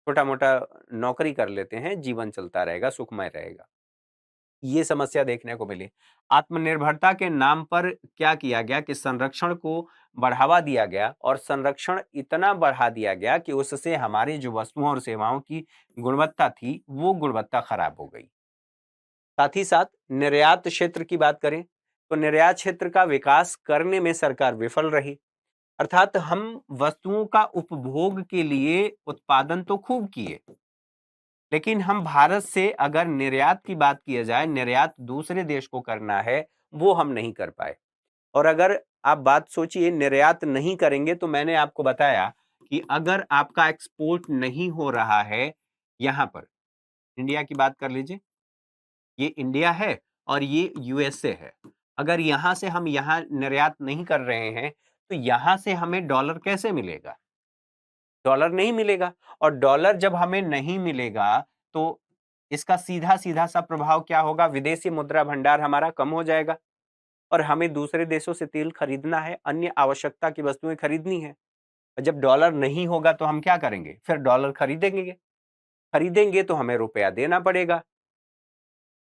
छोटा-मोटा नौकरी कर लेते हैं, जीवन चलता रहेगा, सुखमय रहेगा। ये समस्या देखने को मिली। आत्मनिर्भरता के नाम पर क्या किया गया कि संरक्षण को बढ़ावा दिया गया और संरक्षण इतना बढ़ा दिया गया कि उससे हमारी जो वस्तुओं और सेवाओं की गुणवत्ता थी, वो गुणवत्ता खराब हो गई। साथ ही साथ निर्यात क्षेत्र की बात करें, तो निर्यात क्षेत्र का विकास करने में सरकार विफल रही। अर्थात हम वस्तुओं का उपभोग के लिए उत्पादन तो खूब किए, लेकिन हम भारत से अगर निर्यात की बात किया जाए, निर्यात दूसरे देश को करना है, वो हम नहीं कर पाए। और अगर आप बात सोचिए निर्यात नहीं करेंगे तो मैंने आपको बताया कि अगर आपका एक्सपोर्ट नहीं हो रहा है यहाँ पर, इंडिया की बात कर लीजिए, ये इंडिया है और ये यूएसए है। अगर यहाँ से हम यहाँ निर्यात नहीं कर रहे हैं, तो यहाँ से हमें डॉलर कैसे मिलेगा? डॉलर नहीं मिलेगा और डॉलर जब हमें नहीं मिलेगा तो इसका सीधा-सीधा सा प्रभाव क्या होगा? विदेशी मुद्रा भंडार हमारा कम हो जाएगा और हमें दूसरे देशों से तेल खरीदना है, अन्य आवश्यकता की वस्तुएँ खरीदनी है। जब डॉलर नहीं होगा तो हम क्या करेंगे? फिर डॉलर खरीदेंगे। खरीदेंगे तो हमें रुपया देना पड़ेगा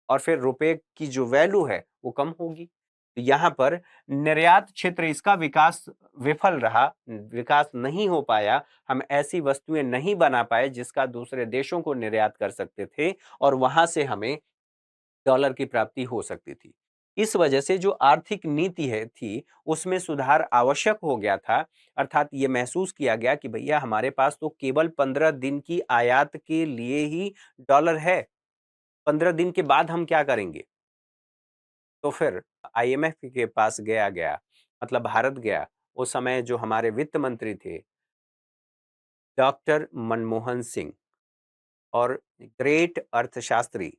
और फिर रुपए की जो वैल्यू है, वो कम होगी। तो यहाँ पर निर्यात क्षेत्र इसका विकास विफल रहा, विकास नहीं हो पाया, हम ऐसी वस्तुएँ नहीं बना पाए जिसका दूसरे देशों को निर्यात कर सकते थे और वहाँ से हमें डॉलर की प्राप्ति हो सकती थी। इस वजह से जो आर्थिक नीति थी, उसमें सुधार आवश्यक हो गया था, अर्थात ये महसूस किया गया कि भैया हमारे पास तो केवल 15 दिन की आयात के लिए ही डॉलर है, 15 दिन के बाद हम क्या करेंगे? तो फिर आईएमएफ के पास गया मतलब भारत गया, उस समय जो हमारे वित्त मंत्री थे, डॉक्टर मनमोहन सिंह और ग्रेट अर्थशास्त्री,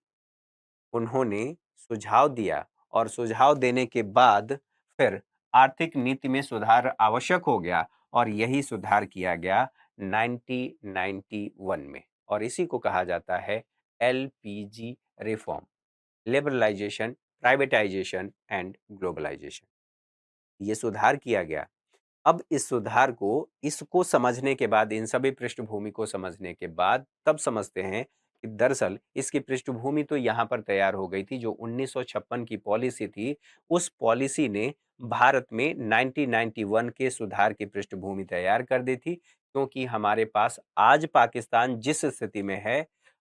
उन्होंने सुझाव दिया और सुझाव देने के बाद फिर आर्थिक नीति में सुधार आवश्यक हो गया और यही सुधार किया गया 1991 में और इसी को कहा जाता है LPG reform, liberalisation, privatisation and globalisation. ये सुधार किया गया। अब इस सुधार को इसको समझने के बाद, इन सभी पृष्ठभूमि को समझने के बाद तब समझते हैं कि दरअसल इसकी पृष्ठभूमि तो यहाँ पर तैयार हो गई थी, जो 1956 की पॉलिसी थी, उस पॉलिसी ने भारत में 1991 के सुधार की पृष्ठभूमि तैयार कर दी थी, क्योंकि हमारे पास आज पाकिस्तान जिस स्थिति में है,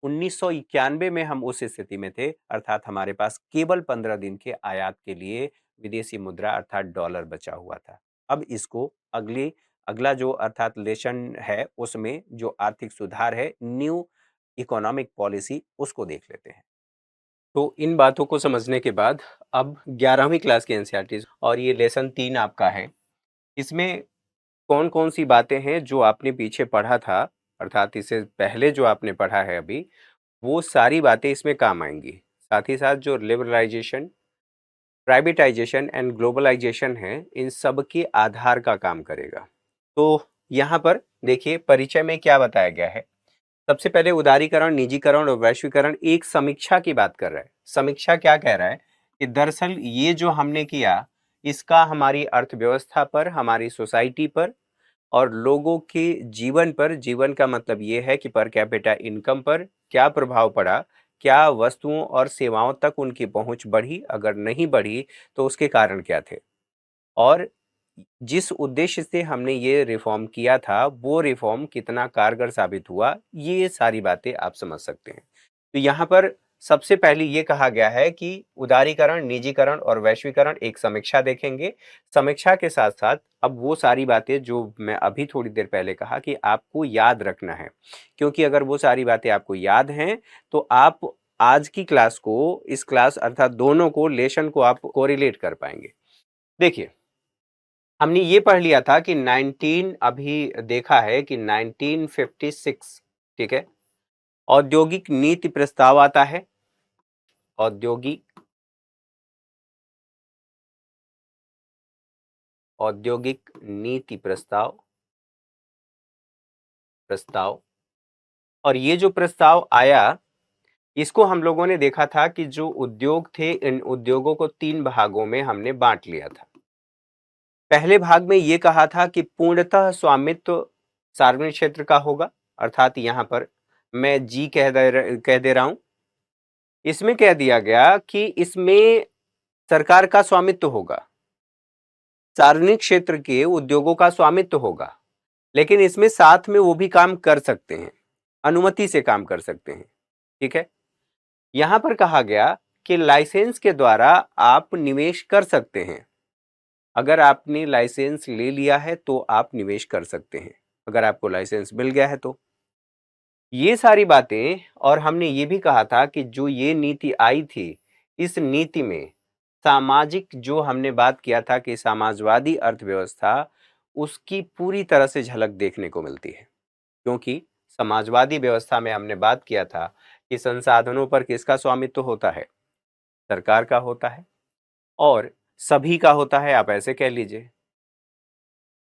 1991 में हम उस स्थिति में थे, अर्थात हमारे पास केवल 15 दिन के आयात के लिए विदेशी मुद्रा अर्थात डॉलर बचा हुआ था। अब इसको अगली अगला जो अर्थात लेसन है उसमें जो आर्थिक सुधार है, न्यू इकोनॉमिक पॉलिसी, उसको देख लेते हैं। तो इन बातों को समझने के बाद अब 11वीं क्लास के एनसीईआरटी और ये लेसन 3 आपका है। इसमें कौन-कौन सी बातें हैं जो आपने पीछे पढ़ा था, अर्थात इससे पहले जो आपने पढ़ा है अभी, वो सारी बातें इसमें काम आएँगी। साथ ही साथ जो लिबरलाइजेशन, प्राइवेटाइजेशन एंड ग्लोबलाइजेशन है, इन सब के आधार का काम करेगा। तो यहाँ पर देखिए परिचय में क्या बताया गया है। सबसे पहले उदारीकरण, निजीकरण और वैश्वीकरण एक समीक्षा की बात कर रहा है। समीक्षा क्या कह रहा है कि दरअसल ये जो हमने किया, इसका हमारी अर्थव्यवस्था पर, हमारी सोसाइटी पर और लोगों के जीवन पर, जीवन का मतलब ये है कि पर कैपिटा इनकम पर क्या प्रभाव पड़ा, क्या वस्तुओं और सेवाओं तक उनकी पहुंच बढ़ी, अगर नहीं बढ़ी तो उसके कारण क्या थे, और जिस उद्देश्य से हमने ये रिफॉर्म किया था वो रिफॉर्म कितना कारगर साबित हुआ, ये सारी बातें आप समझ सकते हैं। तो यहाँ पर सबसे पहले ये कहा गया है कि उदारीकरण, निजीकरण और वैश्वीकरण एक समीक्षा देखेंगे। समीक्षा के साथ साथ अब वो सारी बातें जो मैं अभी थोड़ी देर पहले कहा कि आपको याद रखना है, क्योंकि अगर वो सारी बातें आपको याद हैं तो आप आज की क्लास को, इस क्लास अर्थात दोनों को, लेसन को आप कोरिलेट कर पाएंगे। देखिए हमने ये पढ़ लिया था कि 19 अभी देखा है कि 1956, ठीक है, औद्योगिक नीति प्रस्ताव आता है। औद्योगिक औद्योगिक नीति प्रस्ताव प्रस्ताव और ये जो प्रस्ताव आया, इसको हम लोगों ने देखा था कि जो उद्योग थे, इन उद्योगों को 3 भागों में हमने बांट लिया था। पहले भाग में ये कहा था कि पूर्णतः स्वामित्व सार्वजनिक क्षेत्र का होगा, अर्थात यहां पर मैं जी कह दे रहा हूं। इसमें कह दिया गया कि इसमें सरकार का स्वामित्व होगा, सार्वजनिक क्षेत्र के उद्योगों का स्वामित्व होगा, लेकिन इसमें साथ में वो भी काम कर सकते हैं, अनुमति से काम कर सकते हैं, ठीक है। यहां पर कहा गया कि लाइसेंस के द्वारा आप निवेश कर सकते हैं। अगर आपने लाइसेंस ले लिया है तो आप निवेश कर सकते हैं, अगर आपको लाइसेंस मिल गया है तो। ये सारी बातें, और हमने ये भी कहा था कि जो ये नीति आई थी, इस नीति में सामाजिक, जो हमने बात किया था कि समाजवादी अर्थव्यवस्था, उसकी पूरी तरह से झलक देखने को मिलती है। क्योंकि समाजवादी व्यवस्था में हमने बात किया था कि संसाधनों पर किसका स्वामित्व होता है, सरकार का होता है, और सभी का होता है, आप ऐसे कह लीजिए।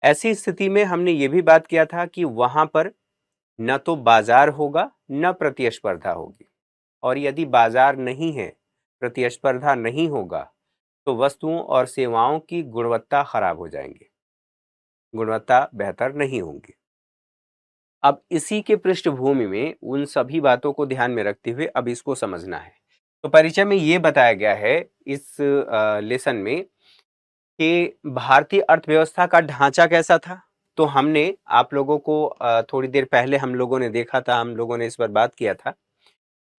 ऐसी स्थिति में हमने ये भी बात किया था कि वहां पर न तो बाजार होगा, न प्रतिस्पर्धा होगी, और यदि बाजार नहीं है, प्रतिस्पर्धा नहीं होगा, तो वस्तुओं और सेवाओं की गुणवत्ता खराब हो जाएंगी, गुणवत्ता बेहतर नहीं होंगी। अब इसी के पृष्ठभूमि में उन सभी बातों को ध्यान में रखते हुए अब इसको समझना है। तो परिचय में ये बताया गया है इस लेसन में कि भारतीय अर्थव्यवस्था का ढांचा कैसा था। तो हमने आप लोगों को थोड़ी देर पहले हम लोगों ने देखा था, हम लोगों ने इस पर बात किया था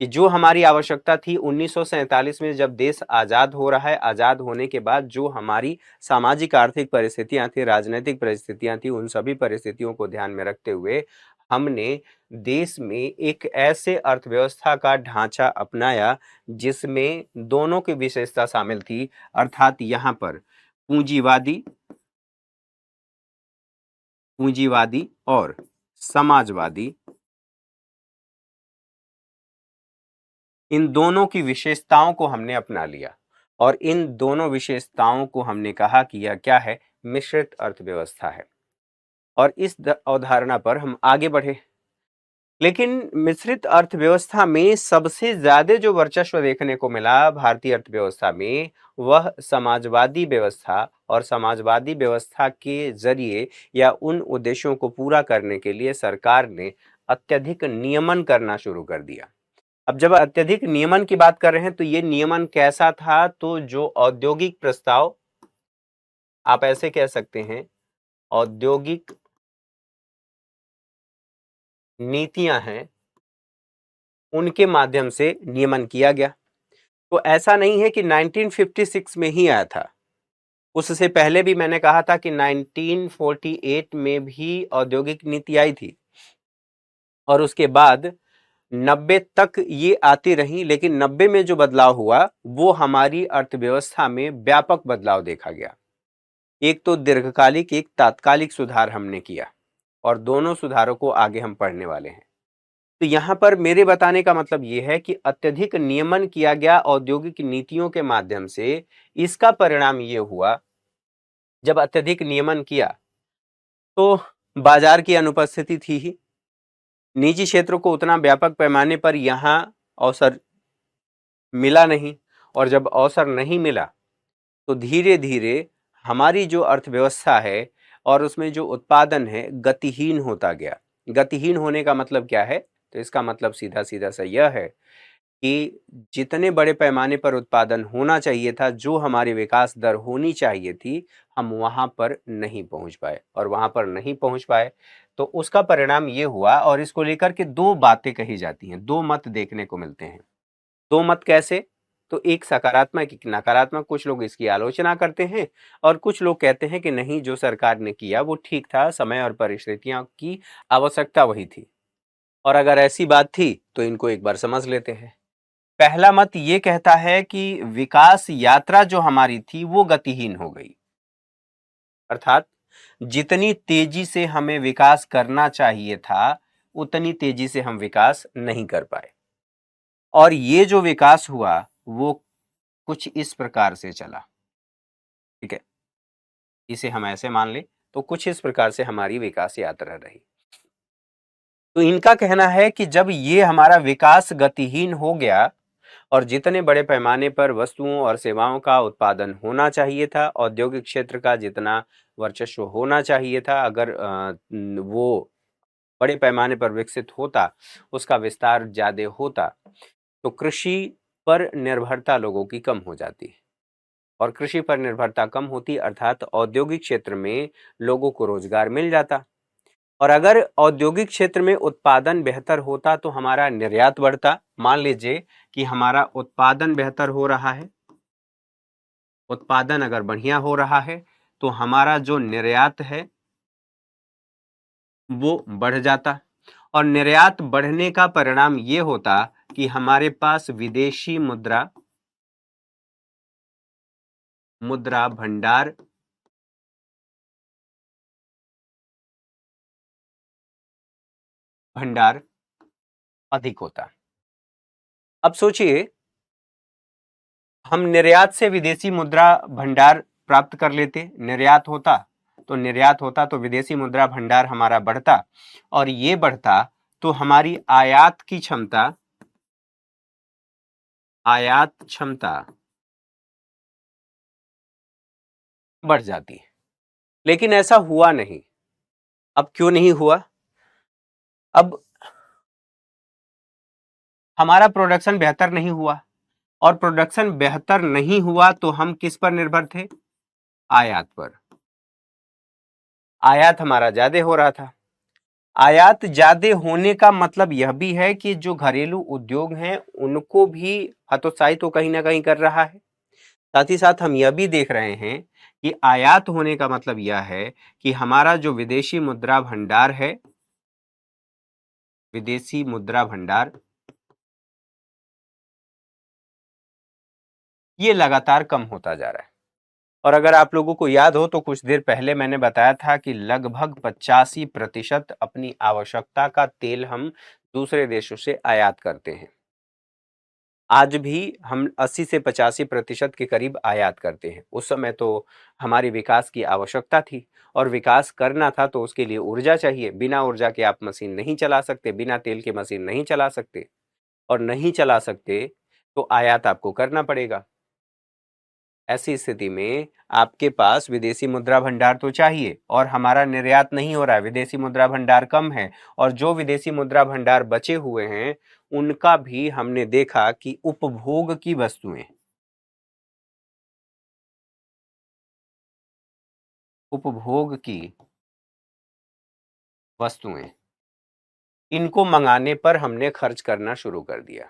कि जो हमारी आवश्यकता थी 1947 में, जब देश आजाद हो रहा है, आजाद होने के बाद जो हमारी सामाजिक आर्थिक परिस्थितियां थी, राजनीतिक परिस्थितियां थी, उन सभी परिस्थितियों को ध्यान में रखते हुए हमने देश में एक ऐसे अर्थव्यवस्था का ढांचा अपनाया जिसमें दोनों की विशेषता शामिल थी, अर्थात यहाँ पर पूंजीवादी पूंजीवादी और समाजवादी, इन दोनों की विशेषताओं को हमने अपना लिया, और इन दोनों विशेषताओं को हमने कहा कि यह क्या है, मिश्रित अर्थव्यवस्था है। और इस अवधारणा पर हम आगे बढ़े। लेकिन मिश्रित अर्थव्यवस्था में सबसे ज्यादा जो वर्चस्व देखने को मिला भारतीय अर्थव्यवस्था में, वह समाजवादी व्यवस्था, और समाजवादी व्यवस्था के जरिए या उन उद्देश्यों को पूरा करने के लिए सरकार ने अत्यधिक नियमन करना शुरू कर दिया। अब जब अत्यधिक नियमन की बात कर रहे हैं तो ये नियमन कैसा था, तो जो औद्योगिक प्रस्ताव, आप ऐसे कह सकते हैं, औद्योगिक नीतियां हैं, उनके माध्यम से नियमन किया गया। तो ऐसा नहीं है कि 1956 में ही आया था, उससे पहले भी मैंने कहा था कि 1948 में भी औद्योगिक नीति आई थी और उसके बाद 90 तक ये आती रही, लेकिन 90 में जो बदलाव हुआ वो हमारी अर्थव्यवस्था में व्यापक बदलाव देखा गया। एक तो दीर्घकालिक, एक तात्कालिक सुधार हमने किया और दोनों सुधारों को आगे हम पढ़ने वाले हैं। तो यहां पर मेरे बताने का मतलब यह है कि अत्यधिक नियमन किया गया औद्योगिक नीतियों के माध्यम से। इसका परिणाम यह हुआ, जब अत्यधिक नियमन किया तो बाजार की अनुपस्थिति थी ही, निजी क्षेत्रों को उतना व्यापक पैमाने पर यहां अवसर मिला नहीं, और जब अवसर नहीं मिला तो धीरे धीरे हमारी जो अर्थव्यवस्था है और उसमें जो उत्पादन है गतिहीन होता गया। गतिहीन होने का मतलब क्या है? तो इसका मतलब सीधा सीधा सा यह है कि जितने बड़े पैमाने पर उत्पादन होना चाहिए था, जो हमारी विकास दर होनी चाहिए थी, हम वहां पर नहीं पहुंच पाए, और वहां पर नहीं पहुंच पाए तो उसका परिणाम ये हुआ। और इसको लेकर के दो बातें कही जाती हैं, दो मत देखने को मिलते हैं। दो मत कैसे? तो एक सकारात्मक, एक नकारात्मक। कुछ लोग इसकी आलोचना करते हैं और कुछ लोग कहते हैं कि नहीं, जो सरकार ने किया वो ठीक था, समय और परिस्थितियों की आवश्यकता वही थी। और अगर ऐसी बात थी तो इनको एक बार समझ लेते हैं। पहला मत ये कहता है कि विकास यात्रा जो हमारी थी वो गतिहीन हो गई, अर्थात जितनी तेजी से हमें विकास करना चाहिए था उतनी तेजी से हम विकास नहीं कर पाए। और ये जो विकास हुआ वो कुछ इस प्रकार से चला, ठीक है, इसे हम ऐसे मान ले तो कुछ इस प्रकार से हमारी विकास यात्रा रही। तो इनका कहना है कि जब ये हमारा विकास गतिहीन हो गया और जितने बड़े पैमाने पर वस्तुओं और सेवाओं का उत्पादन होना चाहिए था, औद्योगिक क्षेत्र का जितना वर्चस्व होना चाहिए था, अगर वो बड़े पैमाने पर विकसित होता, उसका विस्तार ज्यादा होता, तो कृषि पर निर्भरता लोगों की कम हो जाती। और कृषि पर निर्भरता कम होती अर्थात औद्योगिक क्षेत्र में लोगों को रोजगार मिल जाता। और अगर औद्योगिक क्षेत्र में उत्पादन बेहतर होता तो हमारा निर्यात बढ़ता। मान लीजिए कि हमारा उत्पादन बेहतर हो रहा है, उत्पादन अगर बढ़िया हो रहा है तो हमारा जो निर्यात है वो बढ़ जाता। और निर्यात बढ़ने का परिणाम ये होता कि हमारे पास विदेशी मुद्रा मुद्रा भंडार भंडार अधिक होता। अब सोचिए, हम निर्यात से विदेशी मुद्रा भंडार प्राप्त कर लेते, निर्यात होता तो विदेशी मुद्रा भंडार हमारा बढ़ता, और ये बढ़ता तो हमारी आयात क्षमता बढ़ जाती। लेकिन ऐसा हुआ नहीं। अब क्यों नहीं हुआ? अब हमारा प्रोडक्शन बेहतर नहीं हुआ, और प्रोडक्शन बेहतर नहीं हुआ तो हम किस पर निर्भर थे? आयात पर। आयात हमारा ज्यादा हो रहा था। आयात ज्यादा होने का मतलब यह भी है कि जो घरेलू उद्योग हैं उनको भी हतोत्साहित तो कहीं ना कहीं कर रहा है। साथ ही साथ हम यह भी देख रहे हैं कि आयात होने का मतलब यह है कि हमारा जो विदेशी मुद्रा भंडार है, विदेशी मुद्रा भंडार, ये लगातार कम होता जा रहा है। और अगर आप लोगों को याद हो तो कुछ देर पहले मैंने बताया था कि लगभग 85% अपनी आवश्यकता का तेल हम दूसरे देशों से आयात करते हैं। आज भी हम 80 से 85% के करीब आयात करते हैं। उस समय तो हमारी विकास की आवश्यकता थी, और विकास करना था तो उसके लिए ऊर्जा चाहिए। बिना ऊर्जा के आप मशीन नहीं चला सकते, बिना तेल के मशीन नहीं चला सकते, और नहीं चला सकते तो आयात आपको करना पड़ेगा। ऐसी स्थिति में आपके पास विदेशी मुद्रा भंडार तो चाहिए, और हमारा निर्यात नहीं हो रहा है, विदेशी मुद्रा भंडार कम है, और जो विदेशी मुद्रा भंडार बचे हुए हैं उनका भी हमने देखा कि उपभोग की वस्तुएं इनको मंगाने पर हमने खर्च करना शुरू कर दिया।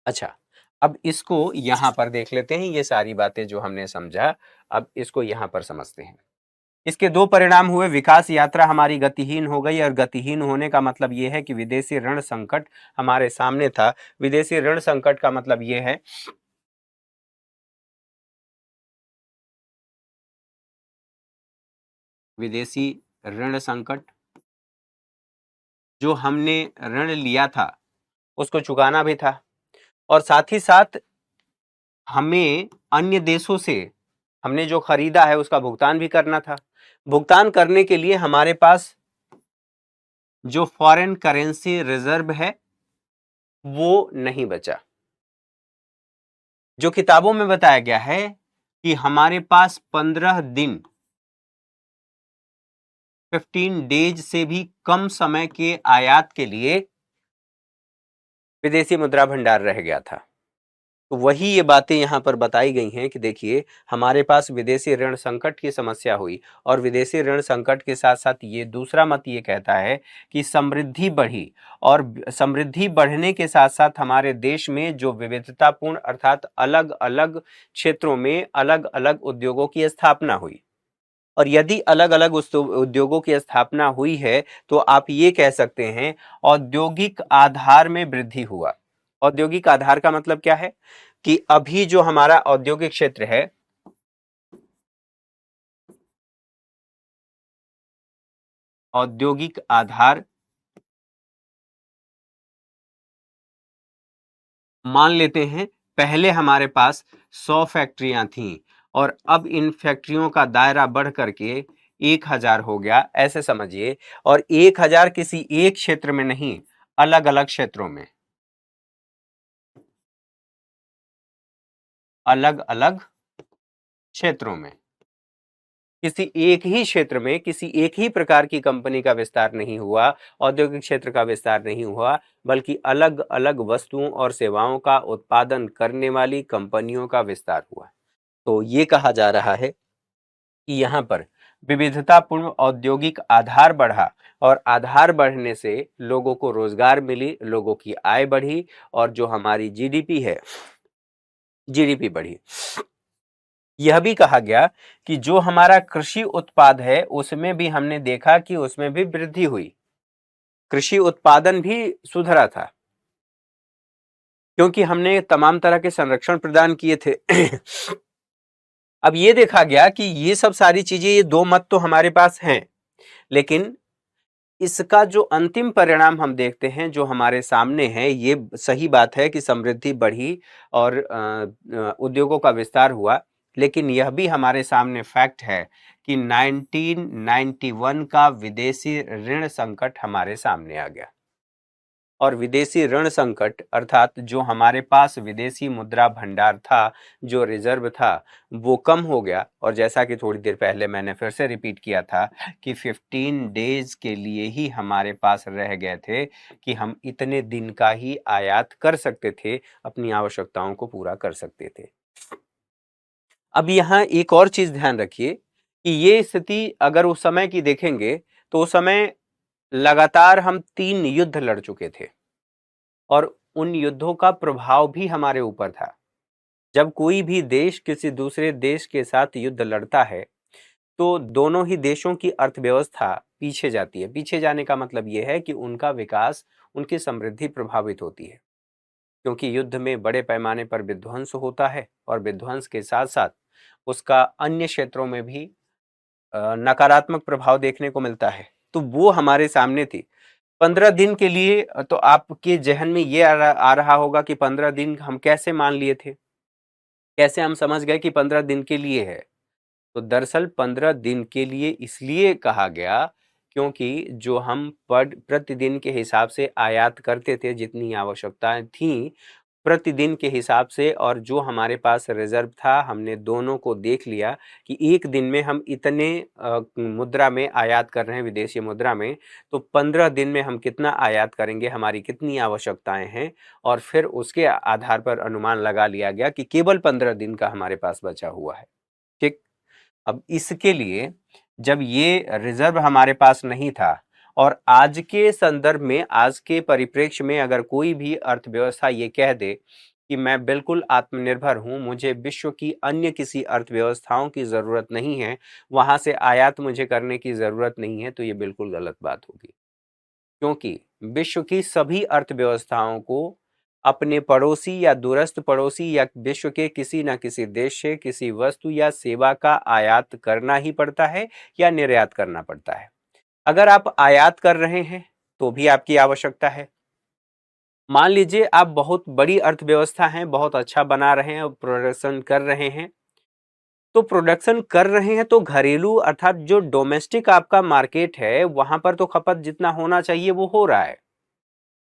अच्छा, अब इसको यहां पर देख लेते हैं, ये सारी बातें जो हमने समझा, अब इसको यहां पर समझते हैं। इसके दो परिणाम हुए, विकास यात्रा हमारी गतिहीन हो गई, और गतिहीन होने का मतलब यह है कि विदेशी ऋण संकट हमारे सामने था। विदेशी ऋण संकट का मतलब यह है, विदेशी ऋण संकट, जो हमने ऋण लिया था उसको चुकाना भी था, और साथ ही साथ हमें अन्य देशों से हमने जो खरीदा है उसका भुगतान भी करना था। भुगतान करने के लिए हमारे पास जो फॉरेन करेंसी रिजर्व है वो नहीं बचा। जो किताबों में बताया गया है कि हमारे पास 15 दिन, 15 डेज से भी कम समय के आयात के लिए विदेशी मुद्रा भंडार रह गया था। तो वही ये बातें यहां पर बताई गई हैं कि देखिए, हमारे पास विदेशी ऋण संकट की समस्या हुई, और विदेशी ऋण संकट के साथ साथ ये दूसरा मत ये कहता है कि समृद्धि बढ़ी, और समृद्धि बढ़ने के साथ साथ हमारे देश में जो विविधतापूर्ण अर्थात अलग अलग क्षेत्रों में अलग अलग उद्योगों की स्थापना हुई। और यदि अलग अलग उद्योगों की स्थापना हुई है तो आप ये कह सकते हैं औद्योगिक आधार में वृद्धि हुआ। औद्योगिक आधार का मतलब क्या है कि अभी जो हमारा औद्योगिक क्षेत्र है, औद्योगिक आधार, मान लेते हैं पहले हमारे पास 100 फैक्ट्रियां थीं, और अब इन फैक्ट्रियों का दायरा बढ़ करके 1000 हो गया, ऐसे समझिए। और 1000 किसी एक क्षेत्र में नहीं, अलग अलग क्षेत्रों में, अलग अलग क्षेत्रों में, किसी एक ही क्षेत्र में किसी एक ही प्रकार की कंपनी का विस्तार नहीं हुआ, औद्योगिक क्षेत्र का विस्तार नहीं हुआ, बल्कि अलग अलग वस्तुओं और सेवाओं का उत्पादन करने वाली कंपनियों का विस्तार हुआ। तो ये कहा जा रहा है कि यहाँ पर विविधतापूर्ण औद्योगिक आधार बढ़ा, और आधार बढ़ने से लोगों को रोजगार मिली, लोगों की आय बढ़ी, और जो हमारी जीडीपी है, जीडीपी बढ़ी। यह भी कहा गया कि जो हमारा कृषि उत्पाद है उसमें भी हमने देखा कि उसमें भी वृद्धि हुई, कृषि उत्पादन भी सुधरा था, क्योंकि हमने तमाम तरह के संरक्षण प्रदान किए थे। अब ये देखा गया कि ये सब सारी चीजें, ये दो मत तो हमारे पास हैं, लेकिन इसका जो अंतिम परिणाम हम देखते हैं जो हमारे सामने है, ये सही बात है कि समृद्धि बढ़ी और उद्योगों का विस्तार हुआ, लेकिन यह भी हमारे सामने फैक्ट है कि 1991 का विदेशी ऋण संकट हमारे सामने आ गया। और विदेशी ऋण संकट अर्थात जो हमारे पास विदेशी मुद्रा भंडार था, जो रिजर्व था, वो कम हो गया। और जैसा कि थोड़ी देर पहले मैंने फिर से रिपीट किया था कि 15 डेज के लिए ही हमारे पास रह गए थे कि हम इतने दिन का ही आयात कर सकते थे, अपनी आवश्यकताओं को पूरा कर सकते थे। अब यहाँ एक और चीज ध्यान रखिए कि ये स्थिति अगर उस समय की देखेंगे तो उस समय लगातार हम 3 युद्ध लड़ चुके थे, और उन युद्धों का प्रभाव भी हमारे ऊपर था। जब कोई भी देश किसी दूसरे देश के साथ युद्ध लड़ता है तो दोनों ही देशों की अर्थव्यवस्था पीछे जाती है। पीछे जाने का मतलब यह है कि उनका विकास, उनकी समृद्धि प्रभावित होती है, क्योंकि युद्ध में बड़े पैमाने पर विध्वंस होता है, और विध्वंस के साथ साथ उसका अन्य क्षेत्रों में भी नकारात्मक प्रभाव देखने को मिलता है। तो वो हमारे सामने थी। 15 दिन के लिए तो आपके जहन में ये आ रहा होगा कि 15 दिन हम कैसे मान लिए थे, कैसे हम समझ गए कि 15 दिन के लिए है। तो दरअसल 15 दिन के लिए इसलिए कहा गया क्योंकि जो हम प्रतिदिन के हिसाब से आयात करते थे, जितनी आवश्यकताएं थी प्रतिदिन के हिसाब से, और जो हमारे पास रिजर्व था, हमने दोनों को देख लिया कि एक दिन में हम इतने मुद्रा में आयात कर रहे हैं, विदेशी मुद्रा में, तो 15 दिन में हम कितना आयात करेंगे, हमारी कितनी आवश्यकताएं हैं, और फिर उसके आधार पर अनुमान लगा लिया गया कि केवल 15 दिन का हमारे पास बचा हुआ है। ठीक। अब इसके लिए जब ये रिजर्व हमारे पास नहीं था, और आज के संदर्भ में, आज के परिप्रेक्ष्य में अगर कोई भी अर्थव्यवस्था ये कह दे कि मैं बिल्कुल आत्मनिर्भर हूँ, मुझे विश्व की अन्य किसी अर्थव्यवस्थाओं की ज़रूरत नहीं है, वहाँ से आयात मुझे करने की ज़रूरत नहीं है, तो ये बिल्कुल गलत बात होगी। क्योंकि विश्व की सभी अर्थव्यवस्थाओं को अपने पड़ोसी या दूरस्थ पड़ोसी या विश्व के किसी न किसी देश से किसी वस्तु या सेवा का आयात करना ही पड़ता है या निर्यात करना पड़ता है। अगर आप आयात कर रहे हैं तो भी आपकी आवश्यकता है। मान लीजिए आप बहुत बड़ी अर्थव्यवस्था है, बहुत अच्छा बना रहे हैं और प्रोडक्शन कर रहे हैं, तो प्रोडक्शन कर रहे हैं तो घरेलू अर्थात जो डोमेस्टिक आपका मार्केट है वहां पर तो खपत जितना होना चाहिए वो हो रहा है,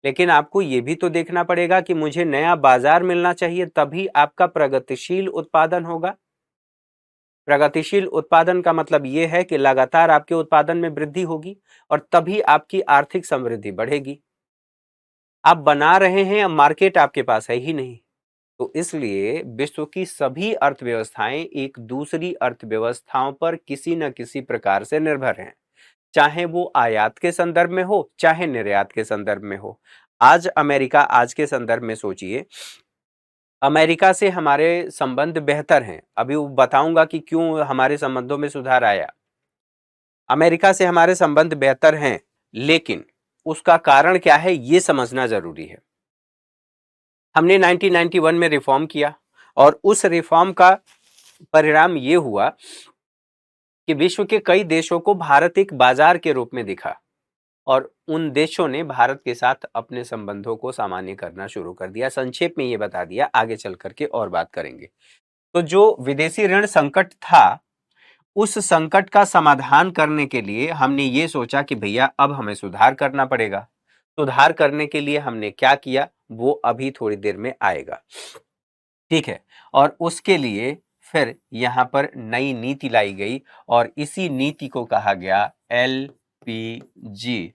लेकिन आपको ये भी तो देखना पड़ेगा कि मुझे नया बाजार मिलना चाहिए, तभी आपका प्रगतिशील उत्पादन होगा। प्रगतिशील उत्पादन का मतलब यह है कि लगातार आपके उत्पादन में वृद्धि होगी और तभी आपकी आर्थिक समृद्धि बढ़ेगी। आप बना रहे हैं, अब मार्केट आपके पास है ही नहीं। तो इसलिए विश्व की सभी अर्थव्यवस्थाएं एक दूसरी अर्थव्यवस्थाओं पर किसी न किसी प्रकार से निर्भर हैं, चाहे वो आयात के संदर्भ में हो चाहे निर्यात के संदर्भ में हो। आज अमेरिका, आज के संदर्भ में सोचिए, अमेरिका से हमारे संबंध बेहतर हैं। अभी वो बताऊंगा कि क्यों हमारे संबंधों में सुधार आया। अमेरिका से हमारे संबंध बेहतर हैं, लेकिन उसका कारण क्या है ये समझना जरूरी है। हमने 1991 में रिफॉर्म किया और उस रिफॉर्म का परिणाम ये हुआ कि विश्व के कई देशों को भारत एक बाजार के रूप में दिखा और उन देशों ने भारत के साथ अपने संबंधों को सामान्य करना शुरू कर दिया। संक्षेप में ये बता दिया, आगे चल करके और बात करेंगे। तो जो विदेशी ऋण संकट था, उस संकट का समाधान करने के लिए हमने ये सोचा कि भैया अब हमें सुधार करना पड़ेगा। सुधार करने के लिए हमने क्या किया वो अभी थोड़ी देर में आएगा, ठीक है। और उसके लिए फिर यहां पर नई नीति लाई गई और इसी नीति को कहा गया एलपीजी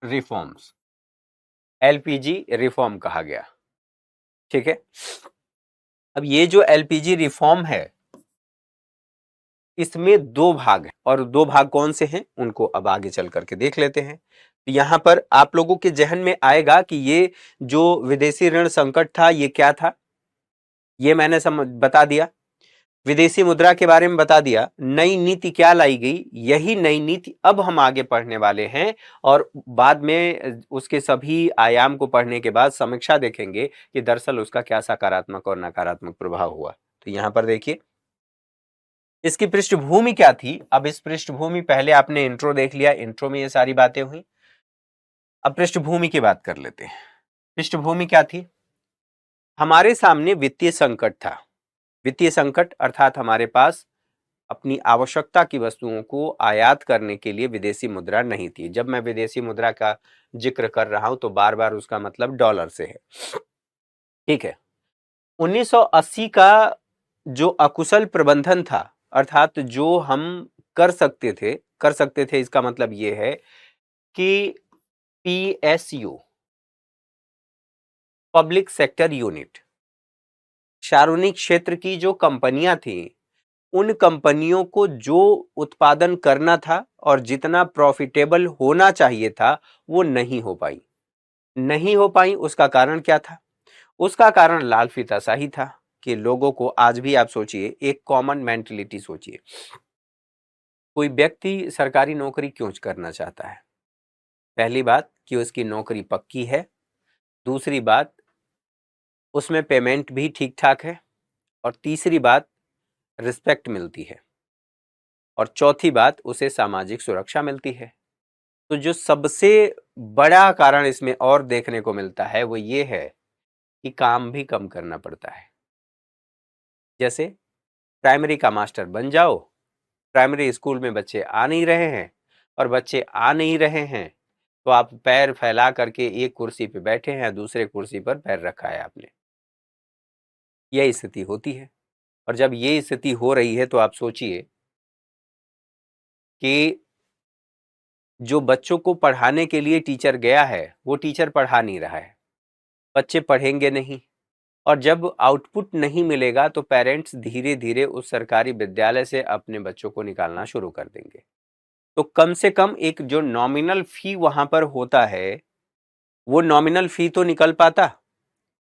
रिफॉर्म्स। एलपीजी रिफॉर्म कहा गया, ठीक है। अब ये जो एलपीजी रिफॉर्म है इसमें दो भाग हैं और दो भाग कौन से हैं उनको अब आगे चल करके देख लेते हैं। तो यहां पर आप लोगों के जहन में आएगा कि ये जो विदेशी ऋण संकट था ये क्या था, ये मैंने बता दिया। विदेशी मुद्रा के बारे में बता दिया। नई नीति क्या लाई गई, यही नई नीति अब हम आगे पढ़ने वाले हैं और बाद में उसके सभी आयाम को पढ़ने के बाद समीक्षा देखेंगे कि दरअसल उसका क्या सकारात्मक और नकारात्मक प्रभाव हुआ। तो यहां पर देखिए इसकी पृष्ठभूमि क्या थी। अब इस पृष्ठभूमि, पहले आपने इंट्रो देख लिया, इंट्रो में ये सारी बातें हुई। अब पृष्ठभूमि की बात कर लेते हैं। पृष्ठभूमि क्या थी, हमारे सामने वित्तीय संकट था। वित्तीय संकट अर्थात हमारे पास अपनी आवश्यकता की वस्तुओं को आयात करने के लिए विदेशी मुद्रा नहीं थी। जब मैं विदेशी मुद्रा का जिक्र कर रहा हूं तो बार बार उसका मतलब डॉलर से है, ठीक है। 1980 का जो अकुशल प्रबंधन था, अर्थात जो हम कर सकते थे इसका मतलब यह है कि पीएसयू, पब्लिक सेक्टर यूनिट, सार्वजनिक क्षेत्र की जो कंपनियां थी, उन कंपनियों को जो उत्पादन करना था और जितना प्रॉफिटेबल होना चाहिए था वो नहीं हो पाई। उसका कारण क्या था, उसका कारण लाल फीता सा ही था कि लोगों को, आज भी आप सोचिए, एक कॉमन मेंटेलिटी सोचिए, कोई व्यक्ति सरकारी नौकरी क्यों करना चाहता है। पहली बात कि उसकी नौकरी पक्की है, दूसरी बात उसमें पेमेंट भी ठीक ठाक है, और तीसरी बात रिस्पेक्ट मिलती है, और चौथी बात उसे सामाजिक सुरक्षा मिलती है। तो जो सबसे बड़ा कारण इसमें और देखने को मिलता है वो ये है कि काम भी कम करना पड़ता है। जैसे प्राइमरी का मास्टर बन जाओ, प्राइमरी स्कूल में बच्चे आ नहीं रहे हैं, और बच्चे आ नहीं रहे हैं तो आप पैर फैला करके एक कुर्सी पे बैठे हैं, दूसरे कुर्सी पर पैर रखा है आपने। यह स्थिति होती है। और जब ये स्थिति हो रही है तो आप सोचिए कि जो बच्चों को पढ़ाने के लिए टीचर गया है वो टीचर पढ़ा नहीं रहा है, बच्चे पढ़ेंगे नहीं, और जब आउटपुट नहीं मिलेगा तो पेरेंट्स धीरे धीरे उस सरकारी विद्यालय से अपने बच्चों को निकालना शुरू कर देंगे। तो कम से कम एक जो नॉमिनल फी वहां पर होता है वो नॉमिनल फी तो निकल पाता,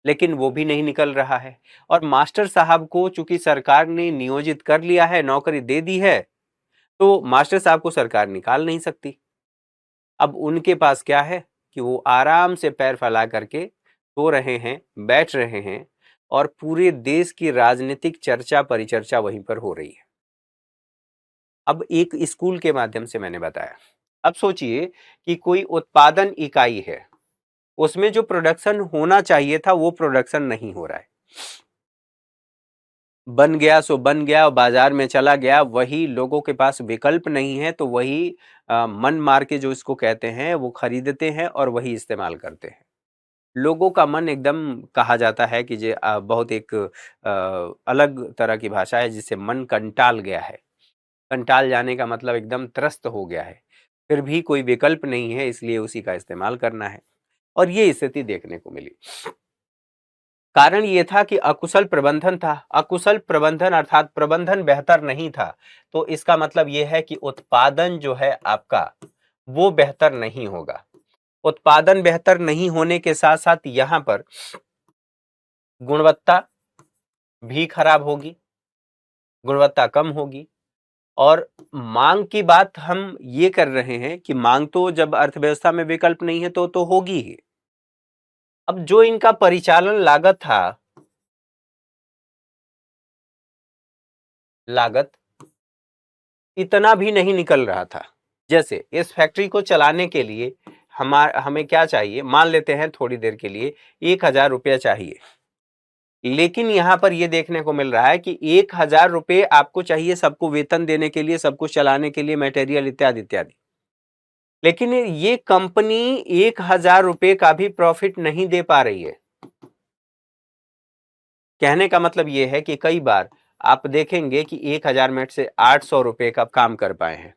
लेकिन वो भी नहीं निकल रहा है। और मास्टर साहब को चूंकि सरकार ने नियोजित कर लिया है, नौकरी दे दी है, तो मास्टर साहब को सरकार निकाल नहीं सकती। अब उनके पास क्या है कि वो आराम से पैर फैला करके सो रहे हैं, बैठ रहे हैं, और पूरे देश की राजनीतिक चर्चा परिचर्चा वहीं पर हो रही है। अब एक स्कूल के माध्यम से मैंने बताया। अब सोचिए कि कोई उत्पादन इकाई है, उसमें जो प्रोडक्शन होना चाहिए था वो प्रोडक्शन नहीं हो रहा है। बन गया सो बन गया और बाजार में चला गया, वही लोगों के पास विकल्प नहीं है, तो वही मन मार के जो इसको कहते हैं वो खरीदते हैं और वही इस्तेमाल करते हैं। लोगों का मन एकदम, कहा जाता है कि बहुत एक अलग तरह की भाषा है जिससे मन कंटाल गया है। कंटाल जाने का मतलब एकदम त्रस्त हो गया है, फिर भी कोई विकल्प नहीं है, इसलिए उसी का इस्तेमाल करना है। और ये स्थिति देखने को मिली। कारण ये था कि अकुशल प्रबंधन था। अकुशल प्रबंधन अर्थात प्रबंधन बेहतर नहीं था, तो इसका मतलब ये है कि उत्पादन जो है आपका वो बेहतर नहीं होगा। उत्पादन बेहतर नहीं होने के साथ साथ यहां पर गुणवत्ता भी खराब होगी, गुणवत्ता कम होगी। और मांग की बात हम ये कर रहे हैं कि मांग तो जब अर्थव्यवस्था में विकल्प नहीं है तो होगी ही। अब जो इनका परिचालन लागत था, लागत इतना भी नहीं निकल रहा था। जैसे इस फैक्ट्री को चलाने के लिए हमें क्या चाहिए, मान लेते हैं थोड़ी देर के लिए 1,000 रुपया चाहिए, लेकिन यहां पर यह देखने को मिल रहा है कि 1,000 रुपये आपको चाहिए सबको वेतन देने के लिए, सबको चलाने के लिए, मटेरियल इत्यादि इत्यादि। लेकिन ये कंपनी 1,000 रुपये का भी प्रॉफिट नहीं दे पा रही है। कहने का मतलब यह है कि कई बार आप देखेंगे कि 1,000 में से 800 रुपये का काम कर पाए हैं,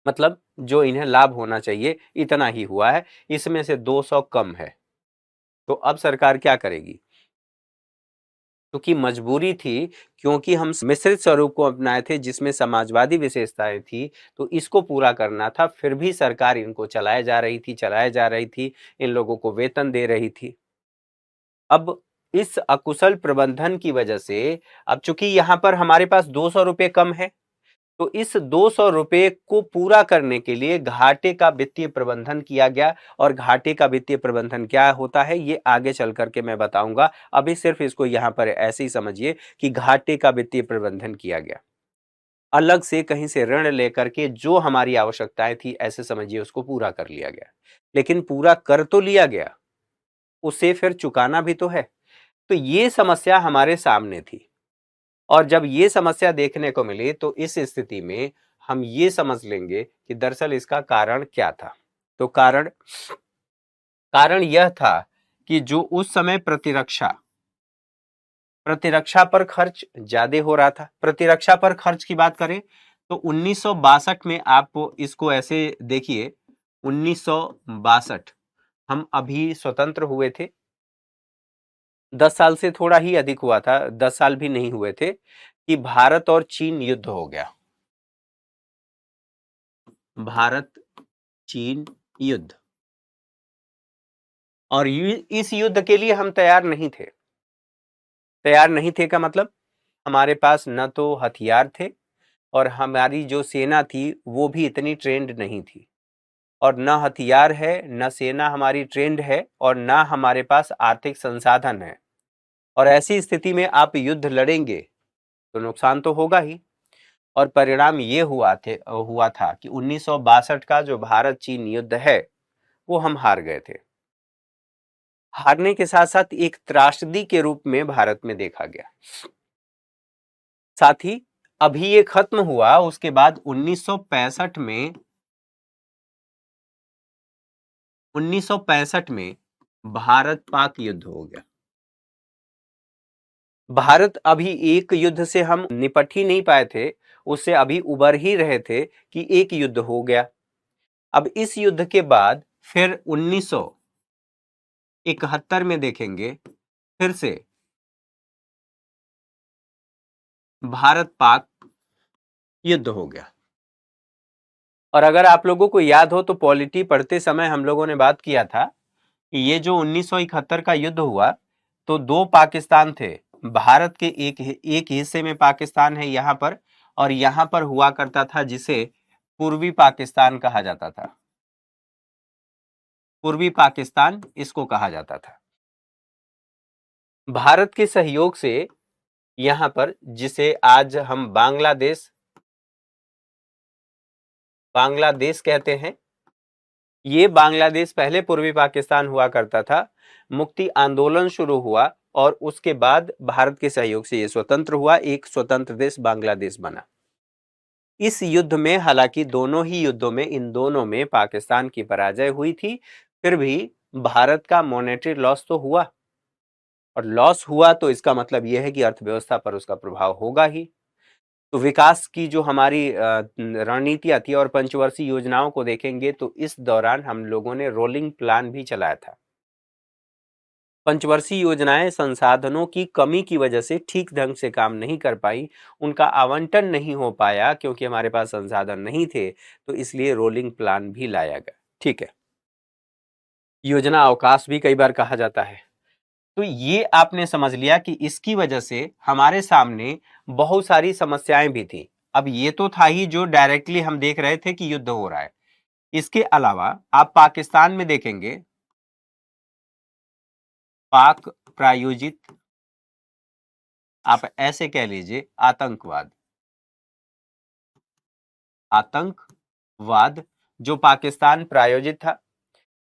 मतलब जो इन्हें लाभ होना चाहिए इतना ही हुआ है, इसमें से 200 कम है। तो अब सरकार क्या करेगी? क्योंकि मजबूरी थी, क्योंकि हम मिश्रित स्वरूप को अपनाए थे जिसमें समाजवादी विशेषताएं थी, तो इसको पूरा करना था। फिर भी सरकार इनको चलाए जा रही थी, इन लोगों को वेतन दे रही थी। अब इस अकुशल प्रबंधन की वजह से, अब चूंकि यहां पर हमारे पास 200 रुपये कम है, तो इस 200 रुपये को पूरा करने के लिए घाटे का वित्तीय प्रबंधन किया गया। और घाटे का वित्तीय प्रबंधन क्या होता है ये आगे चल करके मैं बताऊंगा। अभी सिर्फ इसको यहां पर ऐसे ही समझिए कि घाटे का वित्तीय प्रबंधन किया गया। अलग से कहीं से ऋण लेकर के जो हमारी आवश्यकताएं थी, ऐसे समझिए उसको पूरा कर लिया गया। लेकिन पूरा कर तो लिया गया, उसे फिर चुकाना भी तो है। तो ये समस्या हमारे सामने थी। और जब ये समस्या देखने को मिली, तो इस स्थिति में हम ये समझ लेंगे कि दरअसल इसका कारण क्या था। तो कारण कारण यह था कि जो उस समय प्रतिरक्षा पर खर्च ज्यादा हो रहा था। प्रतिरक्षा पर खर्च की बात करें तो 1962 में, आप इसको ऐसे देखिए, 1962 हम अभी स्वतंत्र हुए थे। 10 साल से थोड़ा ही अधिक हुआ था, 10 साल भी नहीं हुए थे कि भारत और चीन युद्ध हो गया। भारत चीन युद्ध। और इस युद्ध के लिए हम तैयार नहीं थे। तैयार नहीं थे का मतलब, हमारे पास न तो हथियार थे, और हमारी जो सेना थी वो भी इतनी ट्रेंड नहीं थी। और न हथियार है, न सेना हमारी ट्रेंड है, और न हमारे पास आर्थिक संसाधन है। और ऐसी स्थिति में आप युद्ध लड़ेंगे तो नुकसान तो होगा ही। और परिणाम ये हुआ था कि 1962 का जो भारत चीन युद्ध है वो हम हार गए थे। हारने के साथ साथ एक त्रासदी के रूप में भारत में देखा गया। साथ ही अभी ये खत्म हुआ, उसके बाद 1965 में भारत पाक युद्ध हो गया। भारत अभी एक युद्ध से हम निपट ही नहीं पाए थे, उससे अभी उबर ही रहे थे कि एक युद्ध हो गया। अब इस युद्ध के बाद फिर 1971 में देखेंगे, फिर से भारत पाक युद्ध हो गया। और अगर आप लोगों को याद हो तो पॉलिटी पढ़ते समय हम लोगों ने बात किया था ये जो 1971 का युद्ध हुआ तो दो पाकिस्तान थे। भारत के एक हिस्से में पाकिस्तान है यहाँ पर, और यहाँ पर हुआ करता था जिसे पूर्वी पाकिस्तान कहा जाता था। पूर्वी पाकिस्तान इसको कहा जाता था। भारत के सहयोग से यहाँ पर, जिसे आज हम बांग्लादेश कहते हैं, ये बांग्लादेश पहले पूर्वी पाकिस्तान हुआ करता था। मुक्ति आंदोलन शुरू हुआ और उसके बाद भारत के सहयोग से ये स्वतंत्र हुआ, एक स्वतंत्र देश बांग्लादेश बना। इस युद्ध में, हालांकि दोनों ही युद्धों में, इन दोनों में पाकिस्तान की पराजय हुई थी, फिर भी भारत का मॉनेटरी लॉस तो हुआ, और लॉस हुआ तो इसका मतलब यह है कि अर्थव्यवस्था पर उसका प्रभाव होगा ही। तो विकास की जो हमारी रणनीतियां थी और पंचवर्षीय योजनाओं को देखेंगे तो इस दौरान हम लोगों ने रोलिंग प्लान भी चलाया था। पंचवर्षीय योजनाएं संसाधनों की कमी की वजह से ठीक ढंग से काम नहीं कर पाई, उनका आवंटन नहीं हो पाया क्योंकि हमारे पास संसाधन नहीं थे, तो इसलिए रोलिंग प्लान भी लाया गया। ठीक है, योजना अवकाश भी कई बार कहा जाता है। तो ये आपने समझ लिया कि इसकी वजह से हमारे सामने बहुत सारी समस्याएं भी थी। अब ये तो था ही जो डायरेक्टली हम देख रहे थे कि युद्ध हो रहा है। इसके अलावा आप पाकिस्तान में देखेंगे, पाक प्रायोजित, आप ऐसे कह लीजिए, आतंकवाद। आतंकवाद जो पाकिस्तान प्रायोजित था,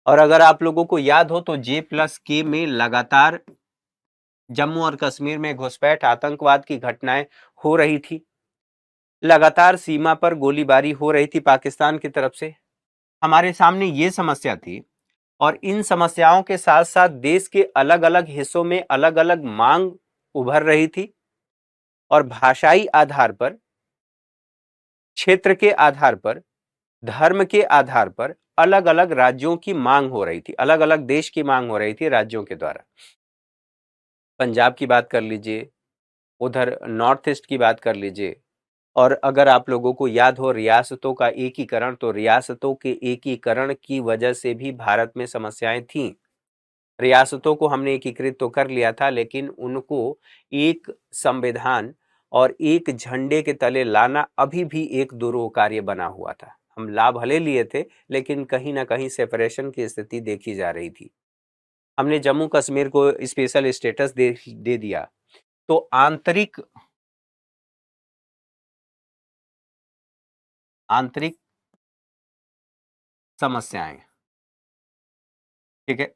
और अगर आप लोगों को याद हो तो J+K में लगातार जम्मू और कश्मीर में घुसपैठ, आतंकवाद की घटनाएं हो रही थी। लगातार सीमा पर गोलीबारी हो रही थी पाकिस्तान की तरफ से। हमारे सामने ये समस्या थी, और इन समस्याओं के साथ साथ देश के अलग अलग हिस्सों में अलग अलग मांग उभर रही थी, और भाषाई आधार पर, क्षेत्र के आधार पर, धर्म के आधार पर अलग अलग राज्यों की मांग हो रही थी, अलग अलग देश की मांग हो रही थी राज्यों के द्वारा। पंजाब की बात कर लीजिए, उधर नॉर्थ ईस्ट की बात कर लीजिए, और अगर आप लोगों को याद हो रियासतों का एकीकरण, तो रियासतों के एकीकरण की वजह से भी भारत में समस्याएं थीं। रियासतों को हमने एकीकृत तो कर लिया था, लेकिन उनको एक संविधान और एक झंडे के तले लाना अभी भी एक दुरूह कार्य बना हुआ था। हम लाभ भले लिए थे, लेकिन कहीं ना कहीं सेपरेशन की स्थिति देखी जा रही थी। हमने जम्मू कश्मीर को स्पेशल स्टेटस दे दिया, तो आंतरिक समस्याएं, ठीक है,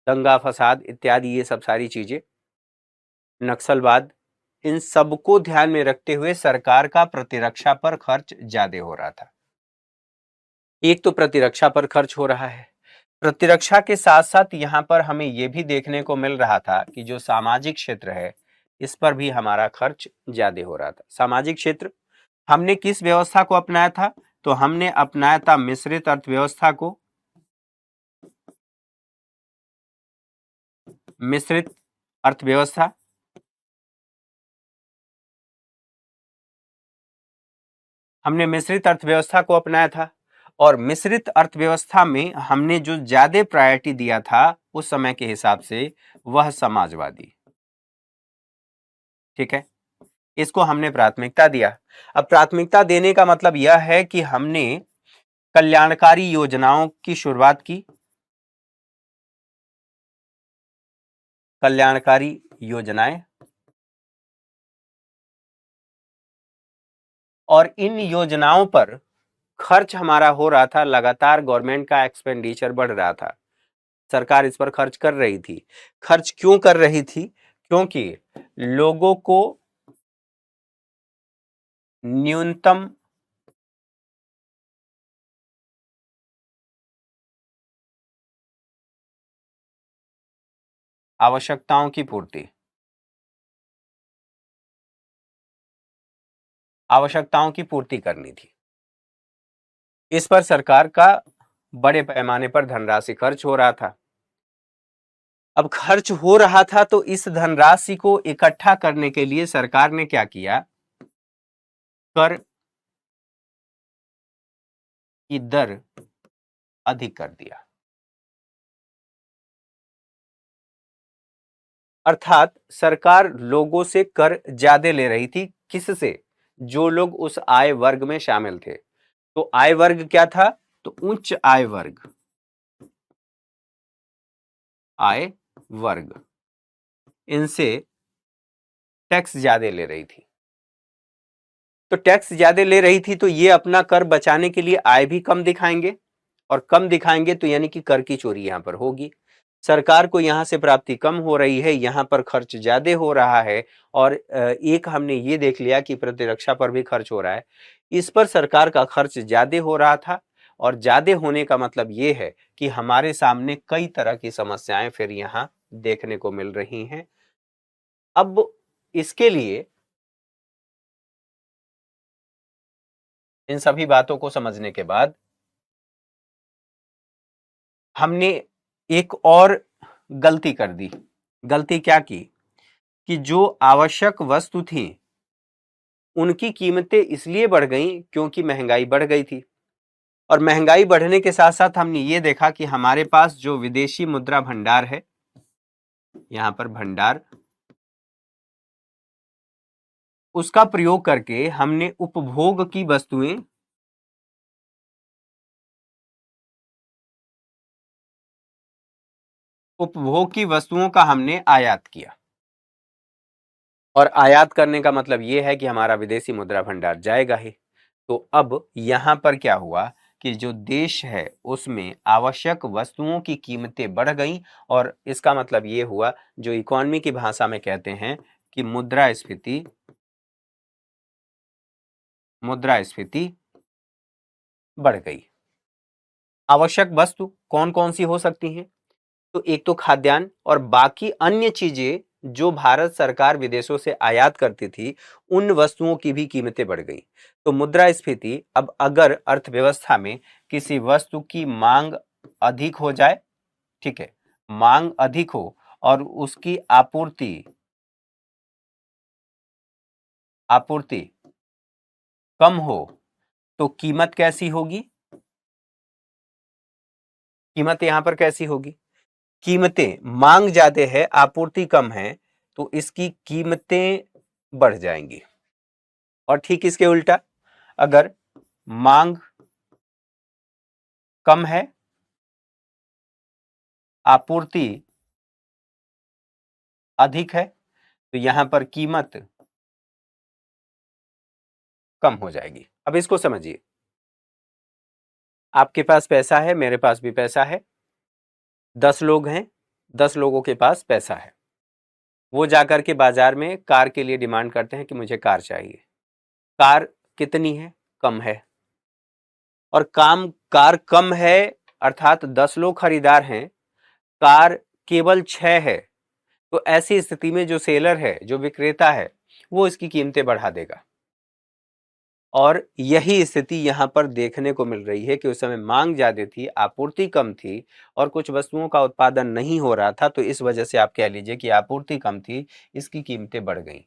दंगा फसाद इत्यादि, ये सब सारी चीजें, नक्सलवाद, इन सबको ध्यान में रखते हुए सरकार का प्रतिरक्षा पर खर्च ज्यादा हो रहा था। एक तो प्रतिरक्षा पर खर्च हो रहा है, प्रतिरक्षा के साथ साथ यहां पर हमें यह भी देखने को मिल रहा था कि जो सामाजिक क्षेत्र है, इस पर भी हमारा खर्च ज्यादा हो रहा था। सामाजिक क्षेत्र, हमने किस व्यवस्था को अपनाया था? तो हमने अपनाया था मिश्रित अर्थव्यवस्था को। मिश्रित अर्थव्यवस्था, हमने मिश्रित अर्थव्यवस्था को अपनाया था, और मिश्रित अर्थव्यवस्था में हमने जो ज्यादा प्रायोरिटी दिया था उस समय के हिसाब से, वह समाजवादी। ठीक है, इसको हमने प्राथमिकता दिया। अब प्राथमिकता देने का मतलब यह है कि हमने कल्याणकारी योजनाओं की शुरुआत की। कल्याणकारी योजनाएं, और इन योजनाओं पर खर्च हमारा हो रहा था, लगातार गवर्नमेंट का एक्सपेंडिचर बढ़ रहा था, सरकार इस पर खर्च कर रही थी। खर्च क्यों कर रही थी? क्योंकि लोगों को न्यूनतम आवश्यकताओं की पूर्ति, आवश्यकताओं की पूर्ति करनी थी। इस पर सरकार का बड़े पैमाने पर धनराशि खर्च हो रहा था। अब खर्च हो रहा था तो इस धनराशि को इकट्ठा करने के लिए सरकार ने क्या किया? कर की दर अधिक कर दिया। अर्थात सरकार लोगों से कर ज्यादा ले रही थी। किससे? जो लोग उस आय वर्ग में शामिल थे। तो आय वर्ग क्या था? तो उच्च आय वर्ग, आय वर्ग, इनसे टैक्स ज्यादा ले रही थी। तो टैक्स ज्यादा ले रही थी तो ये अपना कर बचाने के लिए आय भी कम दिखाएंगे, और कम दिखाएंगे तो यानी कि कर की चोरी यहां पर होगी। सरकार को यहां से प्राप्ति कम हो रही है, यहां पर खर्च ज्यादा हो रहा है। और एक हमने ये देख लिया कि प्रतिरक्षा पर भी खर्च हो रहा है। इस पर सरकार का खर्च ज्यादा हो रहा था, और ज्यादा होने का मतलब ये है कि हमारे सामने कई तरह की समस्याएं फिर यहां देखने को मिल रही हैं। अब इसके लिए इन सभी बातों को समझने के बाद हमने एक और गलती कर दी। गलती क्या की? कि जो आवश्यक वस्तु थी उनकी कीमतें इसलिए बढ़ गई क्योंकि महंगाई बढ़ गई थी। और महंगाई बढ़ने के साथ साथ हमने ये देखा कि हमारे पास जो विदेशी मुद्रा भंडार है, यहां पर भंडार, उसका प्रयोग करके हमने उपभोग की वस्तुओं का हमने आयात किया। और आयात करने का मतलब यह है कि हमारा विदेशी मुद्रा भंडार जाएगा ही। तो अब यहां पर क्या हुआ कि जो देश है उसमें आवश्यक वस्तुओं की कीमतें बढ़ गईं, और इसका मतलब यह हुआ, जो इकोनॉमी की भाषा में कहते हैं कि मुद्रास्फीति बढ़ गई। आवश्यक वस्तु कौन कौन सी हो सकती हैं? तो एक तो खाद्यान्न, और बाकी अन्य चीजें जो भारत सरकार विदेशों से आयात करती थी, उन वस्तुओं की भी कीमतें बढ़ गई। तो मुद्रास्फीति, अब अगर अर्थव्यवस्था में किसी वस्तु की मांग अधिक हो जाए, ठीक है, मांग अधिक हो और उसकी आपूर्ति आपूर्ति कम हो, तो कीमत कैसी होगी? कीमत यहां पर कैसी होगी? कीमतें, मांग ज्यादा है, आपूर्ति कम है, तो इसकी कीमतें बढ़ जाएंगी। और ठीक इसके उल्टा, अगर मांग कम है, आपूर्ति अधिक है, तो यहां पर कीमत कम हो जाएगी। अब इसको समझिए, आपके पास पैसा है, मेरे पास भी पैसा है, 10 लोग हैं, 10 लोगों के पास पैसा है। वो जाकर के बाजार में कार के लिए डिमांड करते हैं कि मुझे कार चाहिए। कार कितनी है? कम है। और कार कम है, अर्थात 10 लोग खरीदार हैं, कार केवल 6 है। तो ऐसी स्थिति में जो सेलर है, जो विक्रेता है, वो इसकी कीमतें बढ़ा देगा। और यही स्थिति यहां पर देखने को मिल रही है कि उस समय मांग ज्यादा थी, आपूर्ति कम थी, और कुछ वस्तुओं का उत्पादन नहीं हो रहा था। तो इस वजह से आप कह लीजिए कि आपूर्ति कम थी, इसकी कीमतें बढ़ गईं।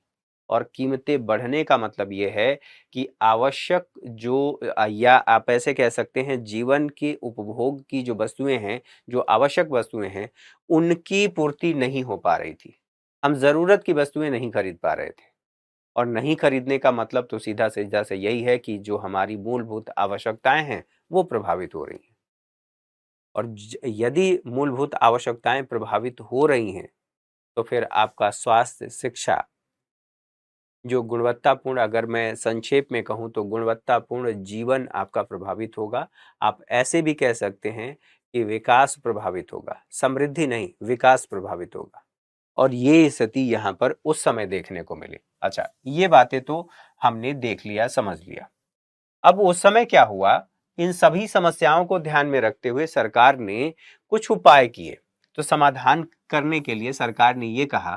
और कीमतें बढ़ने का मतलब यह है कि आवश्यक जो या आप ऐसे कह सकते हैं, जीवन के उपभोग की जो वस्तुएं हैं, जो आवश्यक वस्तुएं हैं, उनकी पूर्ति नहीं हो पा रही थी। हम जरूरत की वस्तुएं नहीं खरीद पा रहे थे। और नहीं खरीदने का मतलब तो सीधा सीधा से यही है कि जो हमारी मूलभूत आवश्यकताएं हैं, वो प्रभावित हो रही हैं। और यदि मूलभूत आवश्यकताएं प्रभावित हो रही हैं, तो फिर आपका स्वास्थ्य, शिक्षा, जो गुणवत्तापूर्ण, अगर मैं संक्षेप में कहूं तो गुणवत्तापूर्ण जीवन आपका प्रभावित होगा। आप ऐसे भी कह सकते हैं कि विकास प्रभावित होगा, समृद्धि नहीं, विकास प्रभावित होगा। और ये स्थिति यहां पर उस समय देखने को मिली। अच्छा, ये बातें तो हमने देख लिया, समझ लिया। अब उस समय क्या हुआ, इन सभी समस्याओं को ध्यान में रखते हुए सरकार ने कुछ उपाय किए। तो समाधान करने के लिए सरकार ने ये कहा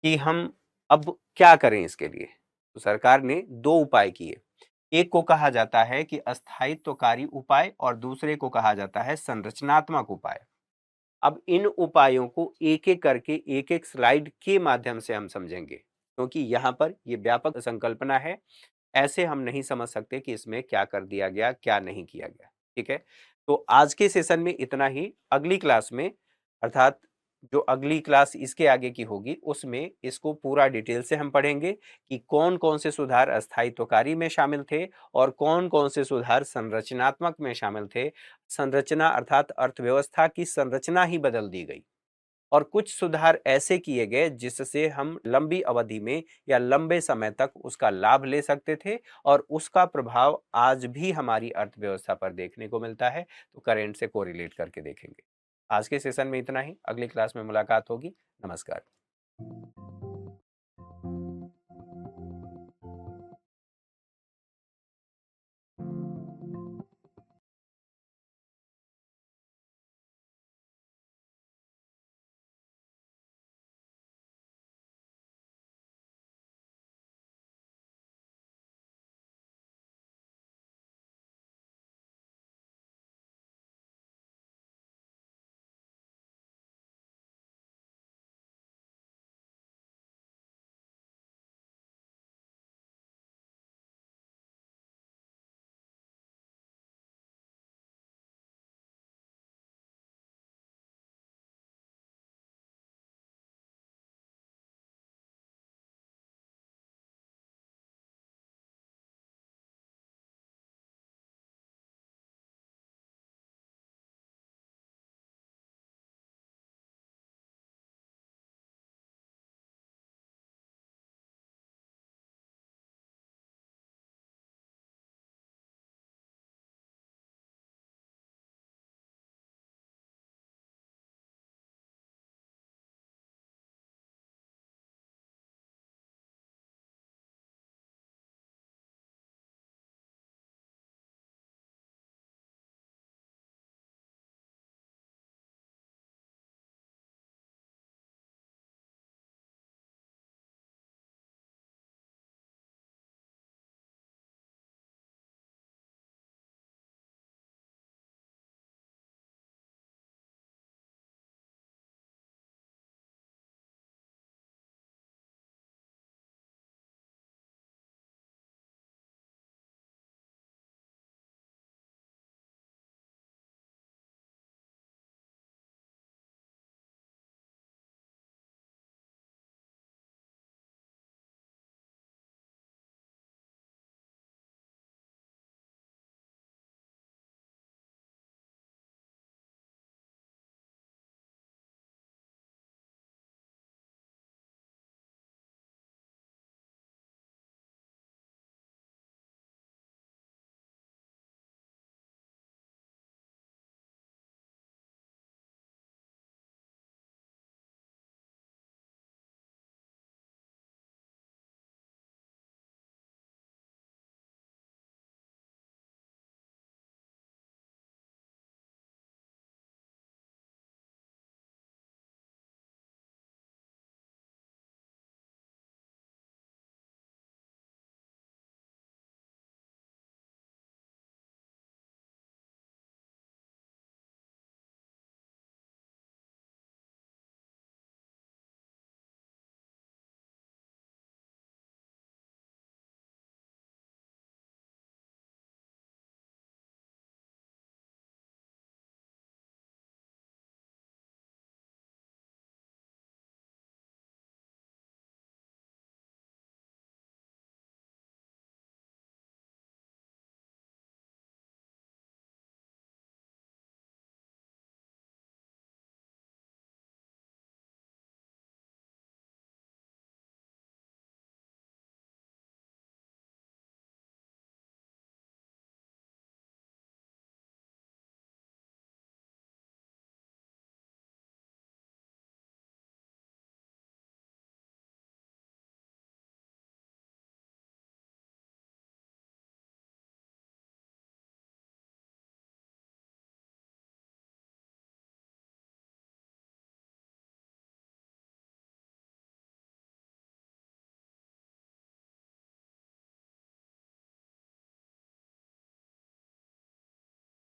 कि हम अब क्या करें इसके लिए। तो सरकार ने दो उपाय किए। एक को कहा जाता है कि अस्थायित्वकारी उपाय, और दूसरे को कहा जाता है संरचनात्मक उपाय। अब इन उपायों को एक एक करके, एक एक स्लाइड के माध्यम से हम समझेंगे, क्योंकि यहाँ पर ये व्यापक संकल्पना है। ऐसे हम नहीं समझ सकते कि इसमें क्या कर दिया गया, क्या नहीं किया गया। ठीक है, तो आज के सेशन में इतना ही। अगली क्लास में, अर्थात जो अगली क्लास इसके आगे की होगी, उसमें इसको पूरा डिटेल से हम पढ़ेंगे कि कौन-कौन से सुधार अस्थायित्वकारी में शामिल थे और कौन-कौन से सुधार संरचनात्मक में शामिल थे। संरचना अर्थात अर्थव्यवस्था की संरचना ही बदल दी गई और कुछ सुधार ऐसे किए गए जिससे हम लंबी अवधि में या लंबे समय तक उसका लाभ ले सकते थे और उसका प्रभाव आज भी हमारी अर्थव्यवस्था पर देखने को मिलता है। तो करंट से कोरिलेट करके देखेंगे। आज के सेशन में इतना ही, अगली क्लास में मुलाकात होगी। नमस्कार।